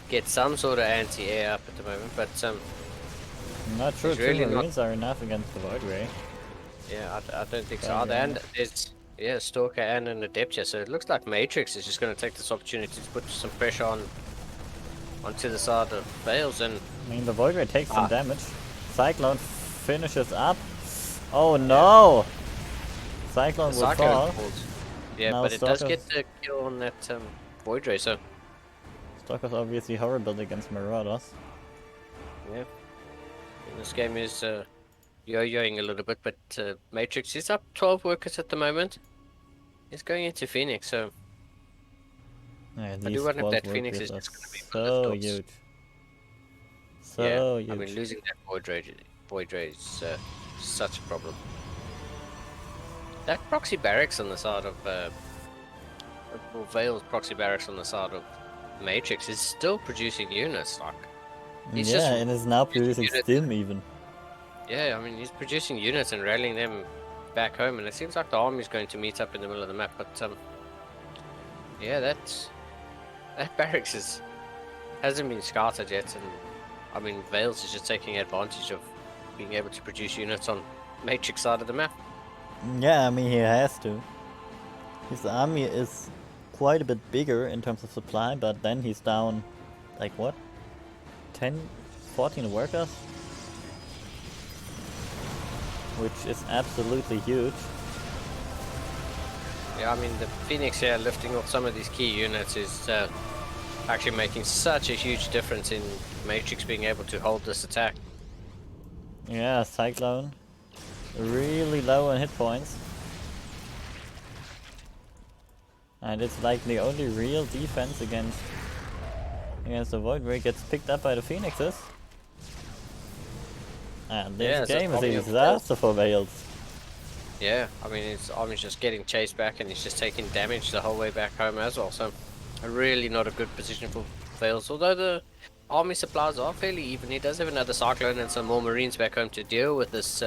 B: get some sort of anti-air up at the moment, but
C: I'm not sure
B: He's
C: 2
B: really
C: Marines are enough against the Void Ray.
B: yeah, I don't think so
C: Oh,
B: either.
C: yeah.
B: And there's a Stalker and an Adept here, so it looks like Matrix is just going to take this opportunity to put some pressure onto the side of Veils, and
C: I mean, the Void Ray takes some damage. Cyclone finishes up. Oh no! Cyclone
B: the
C: will
B: Cyclone
C: fall.
B: falls. Yeah,
C: Now
B: but it does
C: Stalker's-
B: get the kill on that Void Ray, so
C: Stalker's obviously horrible against Marauders.
B: yeah. And this game is yo-yoing a little bit, but Matrix is up 12 workers at the moment. He's going into Phoenix, so
C: Yeah,
B: I
C: these
B: do wonder if
C: 12
B: that Phoenix
C: workers
B: is
C: are
B: just going to be
C: so
B: lift-offs.
C: huge.
B: Yeah,
C: So huge.
B: I mean, losing that Void Ray is such a problem. That proxy barracks on the side of Veil's proxy barracks on the side of Matrix is still producing units. Like, he's
C: yeah,
B: just
C: and is now producing
B: units.
C: Stim even.
B: Yeah, I mean, he's producing units and rallying them back home, and it seems like the army's going to meet up in the middle of the map. But yeah, that barracks hasn't been scouted yet, and I mean, Veils is just taking advantage of being able to produce units on Matrix side of the map.
C: Yeah, I mean, he has to. His army is quite a bit bigger in terms of supply, but then he's down, like what? 10, 14 workers? Which is absolutely huge.
B: Yeah, I mean, the Phoenix here lifting off some of these key units is actually making such a huge difference in Matrix being able to hold this attack.
C: Yeah, Cyclone. Really low on hit points. And it's like the only real defense against the Void Ray gets picked up by the Phoenixes. And
B: Yeah,
C: this
B: it's
C: game
B: a
C: is a
B: army of
C: disaster for Veils.
B: Yeah, I mean, his army's just getting chased back, and he's just taking damage the whole way back home as well. So, really not a good position for Veils. Although the army supplies are fairly even, he does have another Cyclone and some more Marines back home to deal with this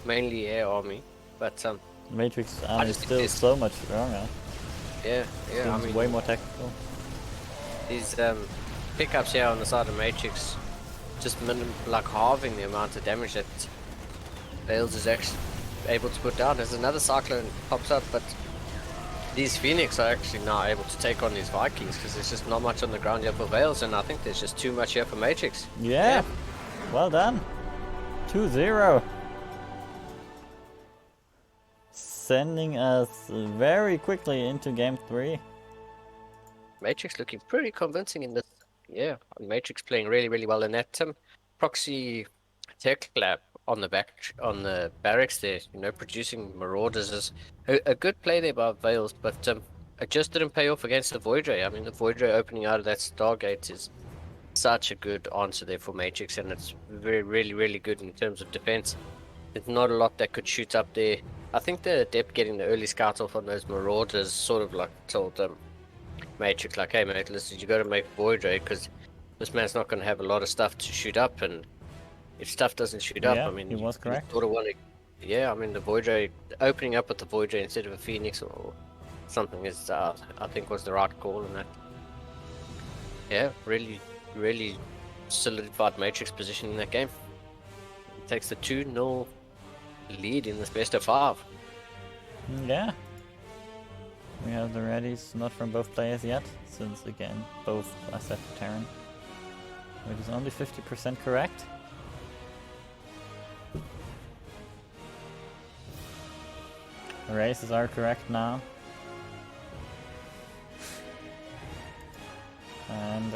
B: mainly air army. But
C: Matrix army is
B: just think
C: still
B: this-
C: so much stronger.
B: yeah, I
C: Seems
B: mean,
C: way more tactical.
B: these pickups here on the side of Matrix just like halving the amount of damage that Veils is actually able to put down. As another Cyclone pops up, but these Phoenix are actually now able to take on these Vikings because there's just not much on the ground here for Veils, and I think there's just too much here for Matrix.
C: Yeah. Well done. 2-0. Sending us very quickly into game 3.
B: Matrix looking pretty convincing in this. Yeah, Matrix playing really, really well in that proxy tech lab on the barracks there. You know, producing Marauders is a good play there by Veils, but it just didn't pay off against the Void Ray. I mean, the Void Ray opening out of that Stargate is such a good answer there for Matrix, and it's really, really good in terms of defense. There's not a lot that could shoot up there. I think the Adept getting the early scouts off on those Marauders sort of like told them Matrix, like, hey mate, listen, you got to make Void Ray because this man's not going to have a lot of stuff to shoot up, and if stuff doesn't shoot up,
C: Yeah,
B: I mean,
C: he was
B: you
C: correct.
B: sort of want to. Yeah, I mean, the Void Ray opening up with the Void Ray instead of a Phoenix or something is, I think, was the right call, and that. Yeah, really, really solidified Matrix position in that game. It takes the 2-0 lead in this best of 5.
C: Yeah. We have the readies, not from both players yet, since again, both are set to Terran. Which is only 50% correct. The races are correct now. And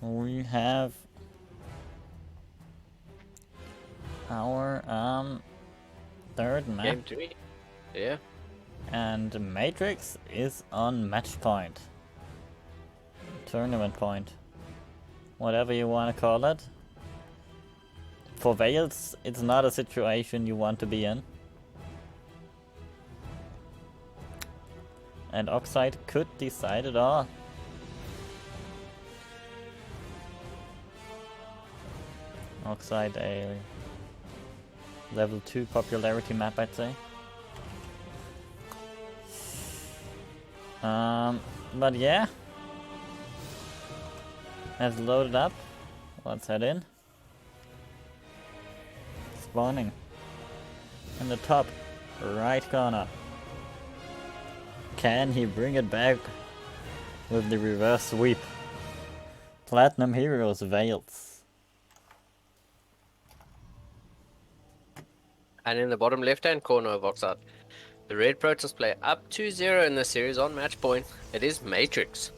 C: we have our third map.
B: Game 3. Yeah.
C: And Matrix is on match point. Tournament point. Whatever you want to call it. For Wales, it's not a situation you want to be in. And Oxide could decide it all. Oxide, a level 2 popularity map, I'd say. But yeah. Has loaded up. Let's head in. Spawning in the top right corner. Can he bring it back with the reverse sweep? Platinum Heroes Veils.
B: And in the bottom left-hand corner of Oxide, the red Protoss player up 2-0 in the series on match point. It is Matrix.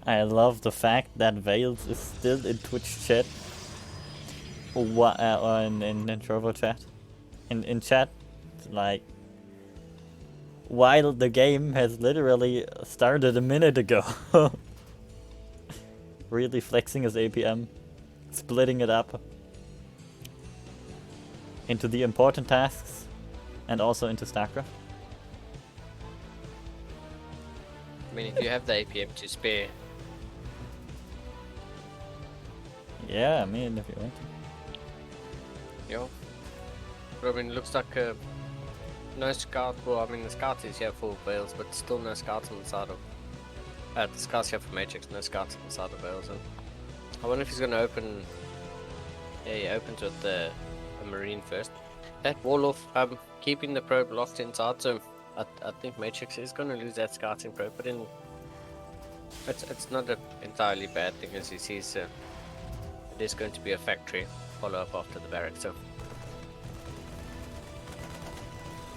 C: I love the fact that Veils is still in Twitch chat. Or in Trovo chat. In chat. Like, while the game has literally started a minute ago. Really flexing his APM. Splitting it up. Into the important tasks. And also into StarCraft.
B: I mean, if you have the APM to spare.
C: Yeah, I mean, if you want to.
B: Yeah. But I mean, it looks like no scout. Well, I mean, the scout is here for Wales, but still no scouts on the side of. The scouts here for Matrix, no scouts on the side of Wales. And I wonder if he's going to open. Yeah, he opens with the Marine first. That wall off, keeping the probe locked inside. So I think Matrix is going to lose that scouting probe, but it's not an entirely bad thing, as he sees. It is going to be a factory follow-up after the barracks, so.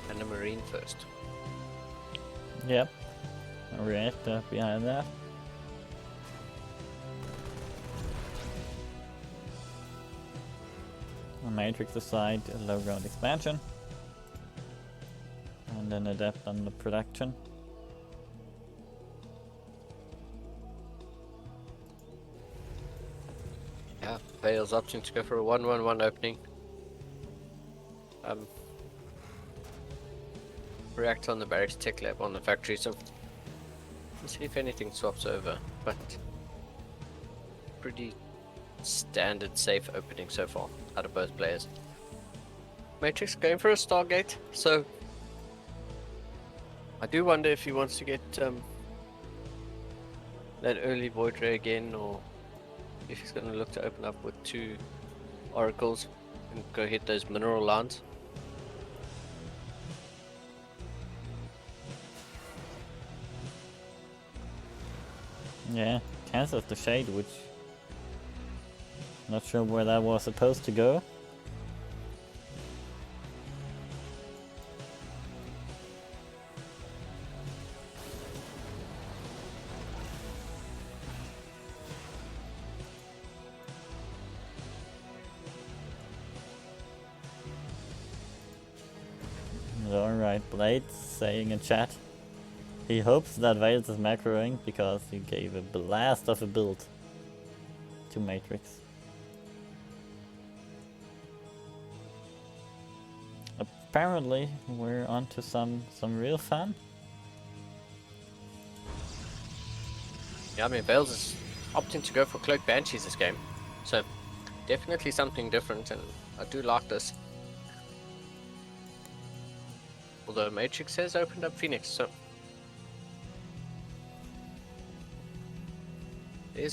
B: And the Marine first.
C: Yep. Reactor behind that. On Matrix aside, a low ground expansion. And then adapt on the production.
B: Yeah, Vale's opting to go for a 1-1-1 opening. React on the barracks, tech lab on the factory, so let's see if anything swaps over, but pretty standard safe opening so far out of both players. Matrix going for a Stargate, so I do wonder if he wants to get that early Void Ray again, or if he's going to look to open up with 2 Oracles and go hit those mineral lines.
C: Yeah, cancels the shade, which not sure where that was supposed to go. Alright, Blade saying in chat he hopes that Veils is macroing because he gave a blast of a build to Matrix. Apparently we're onto some real fun.
B: Yeah, I mean, Vales is opting to go for Cloak Banshees this game, so definitely something different, and I do like this. Although Matrix has opened up Phoenix, so there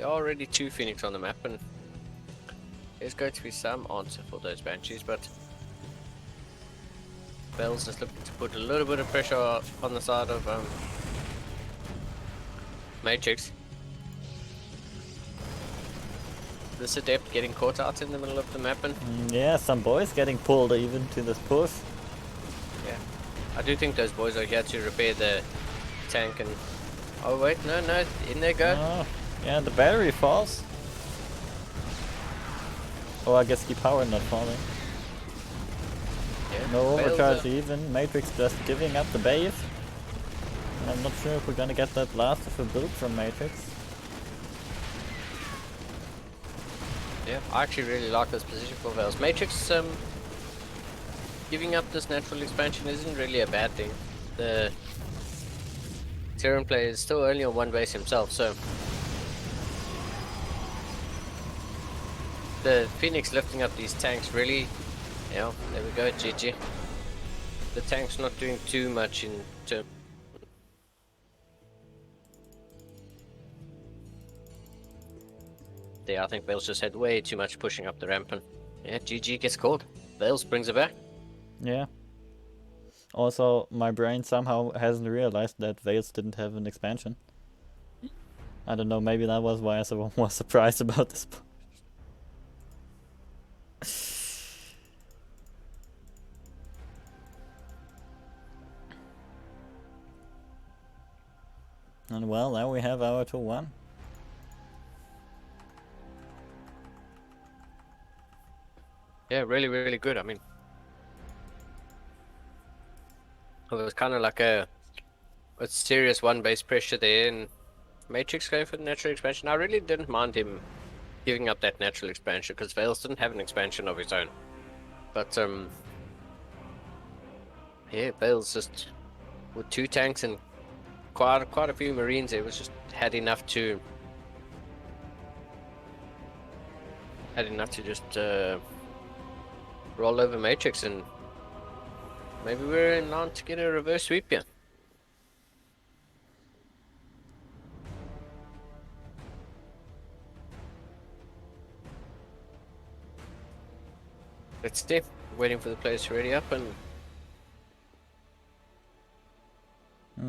B: are already 2 Phoenix on the map, and there's going to be some answer for those Banshees, but Bell's just looking to put a little bit of pressure on the side of Matrix. This Adept getting caught out in the middle of the map, and
C: Yeah, some boys getting pulled even to this push.
B: yeah, I do think those boys are here to repair the tank and... Oh wait, no, in they go.
C: Oh, yeah, the battery falls. Oh, I guess the power not falling.
B: Yeah,
C: No
B: failed,
C: overcharge even. Matrix just giving up the base. And I'm not sure if we're gonna get that last of a build from Matrix.
B: Yeah, I actually really like this position for Vales. Matrix, giving up this natural expansion isn't really a bad thing. The Terran player is still only on one base himself, so the Phoenix lifting up these tanks really, there we go, GG. The tank's not doing too much in terms. I think Vales just had way too much pushing up the ramp, and yeah, GG gets called. Vales brings it back.
C: Yeah. Also, my brain somehow hasn't realized that Vales didn't have an expansion. I don't know, maybe that was why I was surprised about this. And well, now we have our 2-1.
B: Yeah, really, really good. I mean, it was kind of like a serious one base pressure there, and Matrix going for the natural expansion. I really didn't mind him giving up that natural expansion because Vales didn't have an expansion of his own. But yeah, Vales just with 2 tanks and quite a few Marines. It was just had enough to just roll over Matrix, and maybe we're in line to get a reverse sweep here. Let's see. Waiting for the players to ready up, and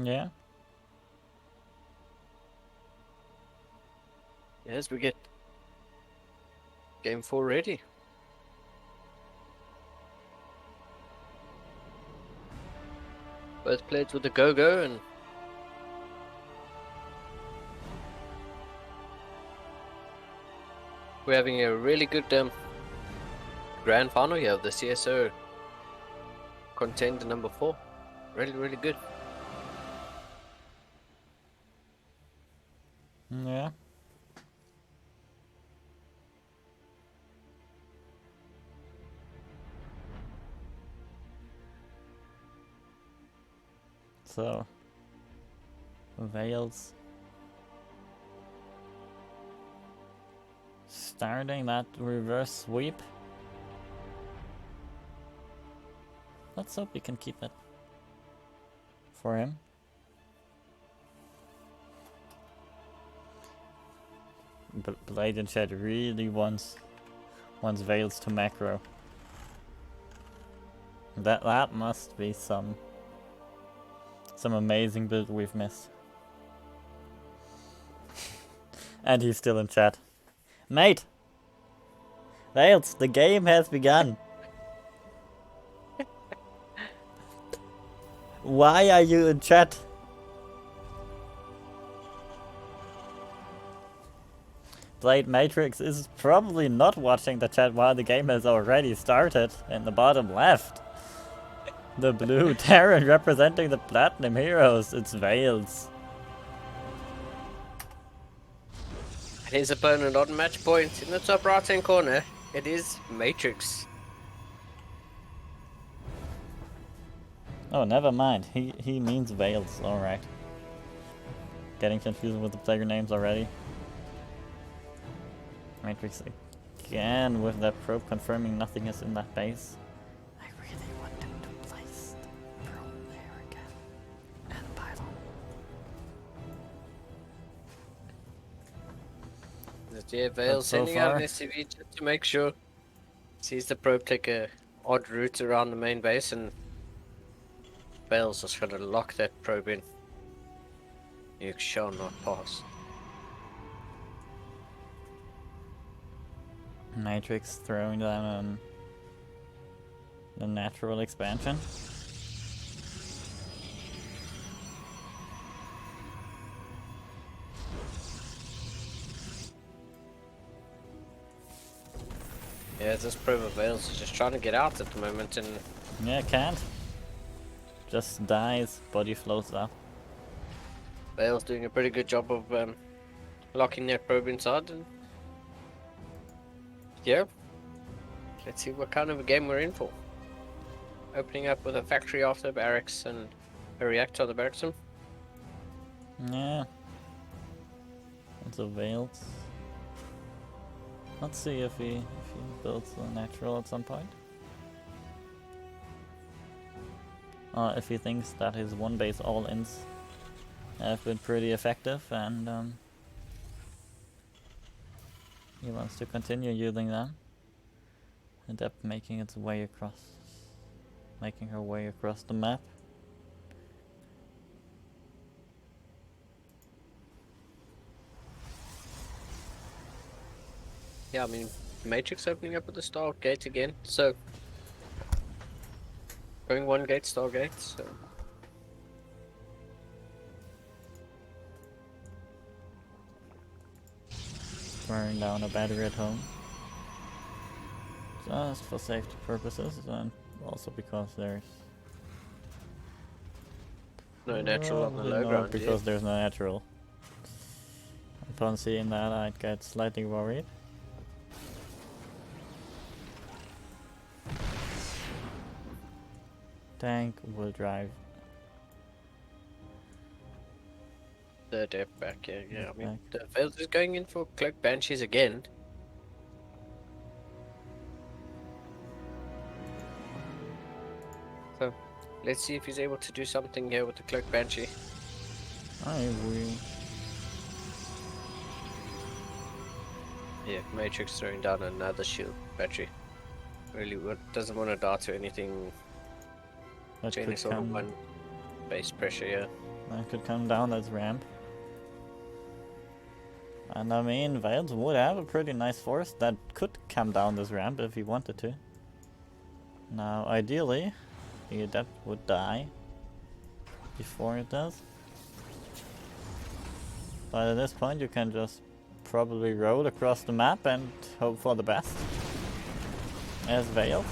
C: Yeah.
B: as we get game 4 ready. Both players with the go-go, and we're having a really good grand final here of the CSO Contender number 4. Really, really good.
C: Yeah. So, Vales starting that reverse sweep. Let's hope we can keep it for him. Blade in chat really wants Vales to macro. That must be some amazing build we've missed. And he's still in chat. Mate! Vales, the game has begun. Why are you in chat? Blade Matrix is probably not watching the chat while the game has already started. In the bottom left. The blue Terran representing the Platinum Heroes. It's Vales.
B: His opponent on match point in the top right hand corner. It is Matrix.
C: Oh, never mind. He means Vales. Alright. Getting confused with the player names already. Matrix again with that probe confirming nothing is in that base. I really want him to place the probe there again. And pylon.
B: Yeah, Vale sending out an SCV just to make sure. Sees the probe take a odd route around the main base, and Vale's just gonna lock that probe in. You shall not pass.
C: Matrix throwing down on the natural expansion.
B: Yeah, this Prova Veils is just trying to get out at the moment, and
C: Yeah, can't. Just dies, body floats up.
B: Veils doing a pretty good job of locking that probe inside. And yeah, let's see what kind of a game we're in for. Opening up with a factory after barracks and a reactor on the barracks room.
C: Yeah. It's a Veils. Let's see if he builds a natural at some point. If he thinks that his one base all-ins have been pretty effective, and he wants to continue using them. Adept making its way across, making her way across the map.
B: Yeah, I mean, Matrix opening up with the Stargate again, so going one gate, Stargate, so
C: Throwing down a battery at home. Just for safety purposes, and also because there's
B: no natural on the
C: probably
B: low
C: not
B: ground
C: because
B: yet.
C: there's no natural. Upon seeing that, I'd get slightly worried. Tank will drive.
B: The depth back, yeah, I mean,
C: Back.
B: the Veils is going in for Cloak Banshees again. So, let's see if he's able to do something here with the Cloak Banshee.
C: I will.
B: Yeah, Matrix throwing down another shield battery. Really doesn't want to dart to anything,
C: That
B: to any
C: could
B: sort of
C: come.
B: one base pressure, yeah.
C: That could come down as ramp. And I mean, Veils would have a pretty nice force that could come down this ramp if he wanted to. Now, ideally, the Adept would die before it does. But at this point, you can just probably roll across the map and hope for the best. As Veils.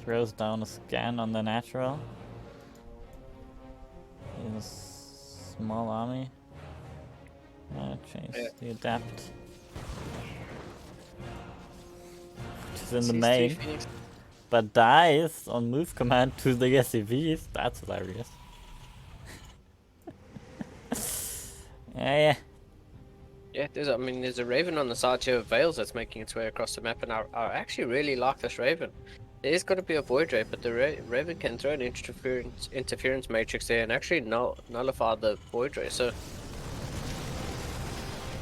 C: Throws down a scan on the natural. In a small army. Change the Adept. Which is in the main. But dies on move command to the SCVs. That's hilarious. Yeah.
B: Yeah, there's a Raven on the side here of Veils that's making its way across the map, and I actually really like this Raven. There is going to be a Void Ray, but the Raven can throw an interference matrix there and actually nullify the Void Ray, so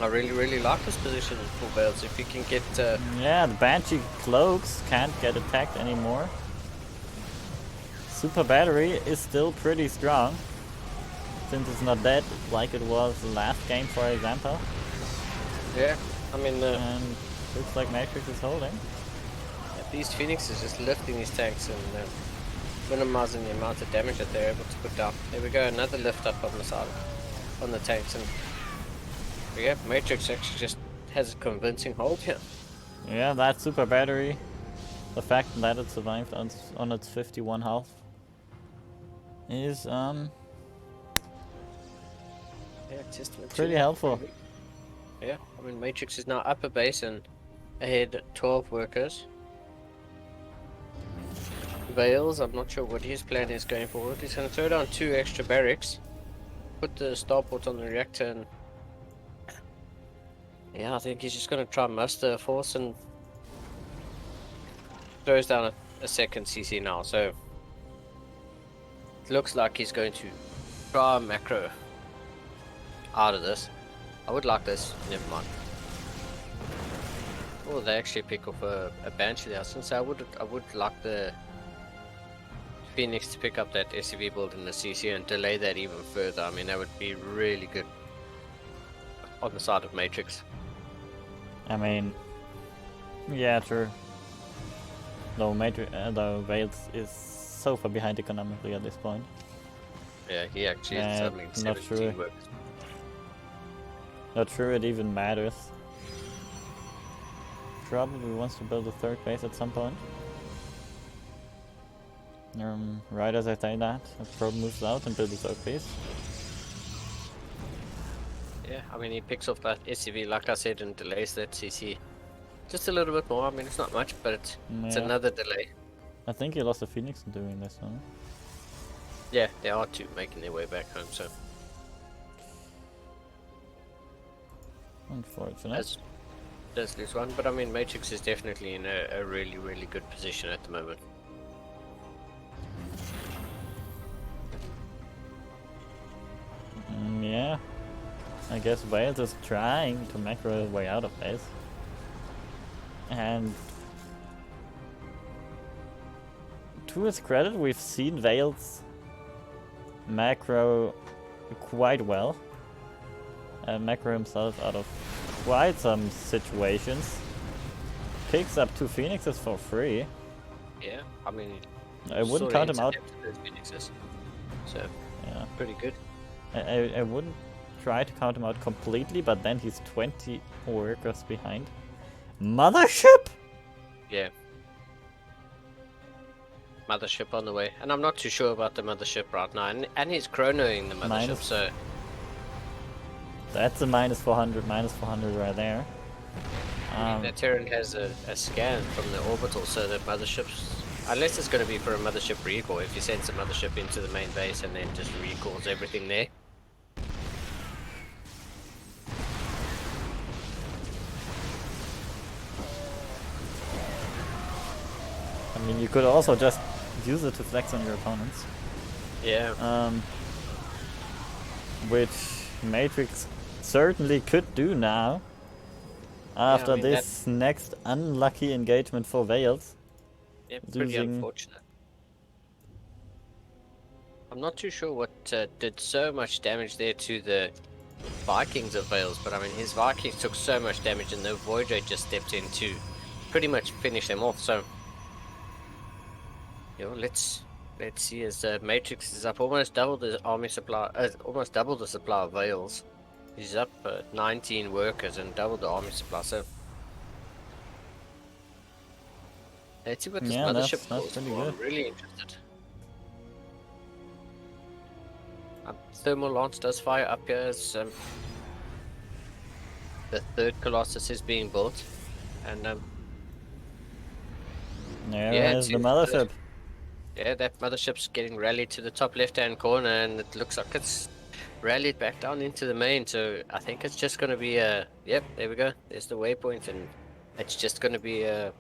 B: I really like this position for Veils. If you can get...
C: Yeah, the Banshee cloaks can't get attacked anymore. Super Battery is still pretty strong. Since it's not dead like it was the last game, for example.
B: Yeah, I mean...
C: and looks like Matrix is holding.
B: These Phoenixes just lifting these tanks and minimizing the amount of damage that they're able to put down. There we go, another lift up on the side, on the tanks, and yeah, Matrix actually just has a convincing hold here.
C: Yeah, that Super Battery, the fact that it survived on its 51 health is
B: Yeah, testament
C: pretty helpful.
B: Yeah, I mean Matrix is now up a base and ahead 12 workers. Veils, I'm not sure what his plan is going forward. He's going to throw down 2 extra barracks, put the starport on the reactor, and yeah, I think he's just going to try and muster a force and throws down a second CC now. So it looks like he's going to try macro out of this. I would like this. Never mind. Oh, they actually pick off a Banshee there. Since I would like the Phoenix to pick up that SCV build in the CC and delay that even further. I mean, that would be really good on the side of Matrix.
C: I mean, yeah, true. Though Veils is so far behind economically at this point.
B: Yeah, he actually is
C: Yeah,
B: suddenly
C: not
B: 17
C: sure.
B: workers.
C: Not sure it even matters. Probably wants to build a third base at some point. Right as I say that, it probably moves out and builds a third base.
B: Yeah, I mean, he picks off that SCV, like I said, and delays that CC just a little bit more. I mean, it's not much, but it's
C: Yeah.
B: another delay.
C: I think he lost a Phoenix in doing this one.
B: Yeah, there are two making their way back home, so
C: Unfortunate.
B: as does lose one. But I mean, Matrix is definitely in a really, really good position at the moment.
C: Yeah. I guess Wales is trying to macro his way out of base. And to his credit, we've seen Wales macro quite well. Macro himself out of quite some situations. Picks up 2 Phoenixes for free.
B: Yeah, I mean,
C: I wouldn't count him out.
B: Those Phoenixes, so
C: Yeah.
B: pretty good.
C: I wouldn't try to count him out completely, but then he's 20 workers behind. Mothership?
B: Yeah. Mothership on the way, and I'm not too sure about the mothership right now, and he's chronoing the mothership,
C: Minus-
B: so
C: That's a minus 400 right there.
B: the Terran has a scan from the orbital, so that motherships, unless it's going to be for a mothership recall, if he sends a mothership into the main base and then just recalls everything there.
C: I mean, you could also just use it to flex on your opponents.
B: Yeah.
C: Which Matrix certainly could do now. After
B: I mean,
C: this next unlucky engagement for Wales.
B: Yeah, pretty
C: losing-
B: unfortunate. I'm not too sure what did so much damage there to the Vikings of Wales, but I mean, his Vikings took so much damage and the Voyager just stepped in to pretty much finish them off, so you know, let's see as Matrix is up almost double the army supply, almost double the supply of Wales. He's up 19 workers and double the army supply, so let's see what this
C: Yeah,
B: mothership
C: that's
B: goes
C: pretty
B: for.
C: good.
B: I'm really interested. Thermal Lance does fire up here as the third Colossus is being built, and
C: There's the
B: it's
C: mothership.
B: yeah, that mothership's getting rallied to the top left-hand corner, and it looks like it's rallied back down into the main. So I think it's just going to be a yep. There we go. There's the waypoint, and it's just going to be a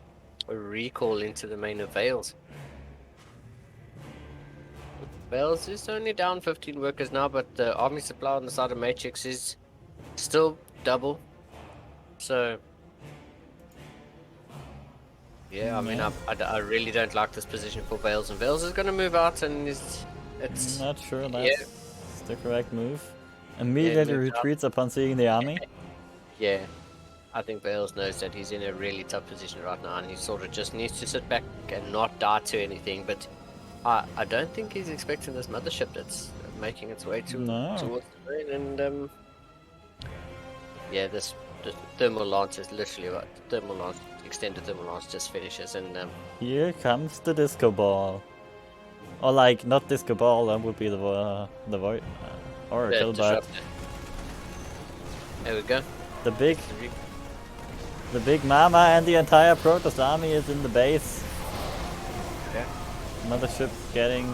B: recall into the main of Vales. Vales is only down 15 workers now, but the army supply on the side of Matrix is still double. So yeah, I mean, I really don't like this position for Vales, and Vales is going to move out, and it's
C: Not sure
B: yeah.
C: that's the correct move. Immediately
B: moved out.
C: retreats upon seeing the army.
B: Yeah, I think Vales knows that he's in a really tough position right now, and he sort of just needs to sit back and not die to anything. But I don't think he's expecting this mothership that's making its way
C: No.
B: towards the main, and yeah, the thermal lance is literally what thermal lance, extended thermal lance just finishes, and
C: Here comes the disco ball. Or like, not disco ball, that would be the void. Oracle, but
B: disruptor. There we go.
C: the big mama and the entire Protoss army is in the base.
B: Yeah.
C: Mothership getting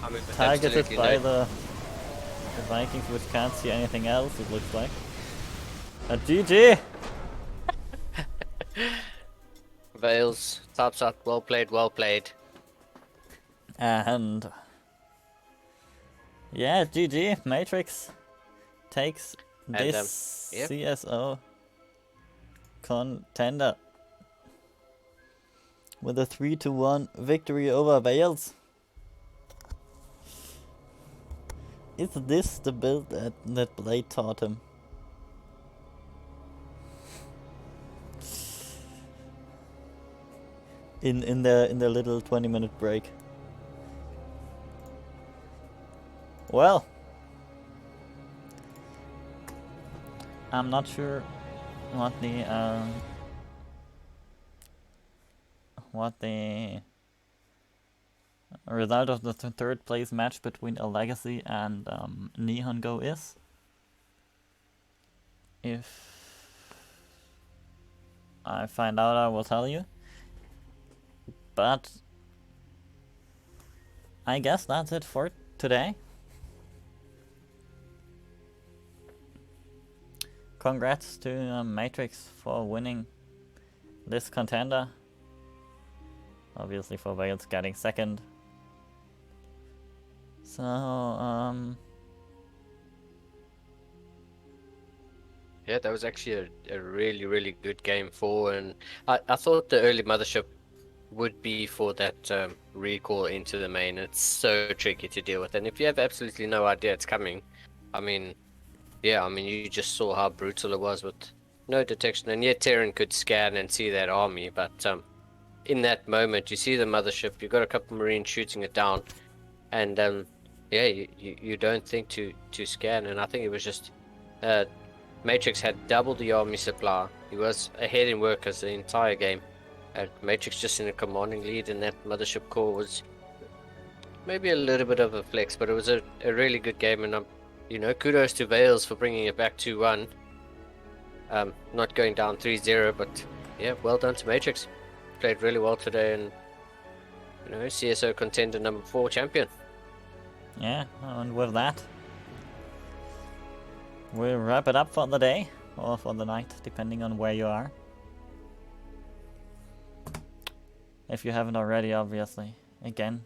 B: I mean, with
C: targeted
B: absolutely
C: by
B: no-
C: the Vikings, which can't see anything else, it looks like. A GG!
B: Vales tops up. Well played. Well played.
C: And yeah, GG. Matrix takes
B: And,
C: this
B: yep.
C: CSO Contender with a 3-1 victory over Wales. Is this the build that Blade taught him? In the little 20-minute break. Well, I'm not sure what the result of the third place match between a Legacy and Neon Go is. If I find out, I will tell you. But I guess that's it for today. Congrats to Matrix for winning this contender. Obviously for Wales getting second. So,
B: Yeah, that was actually a really, really good game 4, and I thought the early Mothership would be for that recall into the main. It's so tricky to deal with, and if you have absolutely no idea it's coming, I mean, yeah, I mean, you just saw how brutal it was with no detection, and yet Terran could scan and see that army, but in that moment, you see the Mothership, you've got a couple Marines shooting it down, and yeah, you don't think to scan, and I think it was just Matrix had double the army supply. He was ahead in workers the entire game. Matrix just in a commanding lead, and that Mothership core was maybe a little bit of a flex, but it was a really good game, and kudos to Vales for bringing it back 2-1. Not going down 3-0, but yeah, well done to Matrix. Played really well today, and CSO Contender number 4 champion.
C: yeah, and with that, we'll wrap it up for the day, or for the night, depending on where you are. If you haven't already, obviously. Again,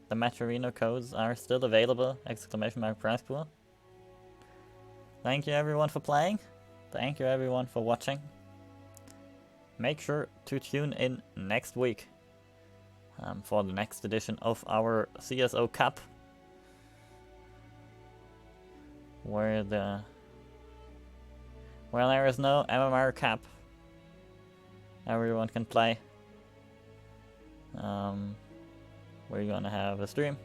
C: the Match Arena codes are still available, ! Prize pool. Thank you everyone for playing. Thank you everyone for watching. Make sure to tune in next week for the next edition of our CSO Cup, where there is no MMR cap, everyone can play. We're gonna have a stream.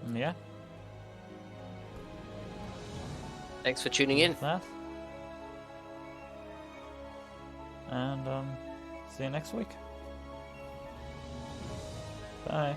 C: And yeah.
B: Thanks for tuning in.
C: That. And see you next week. Bye.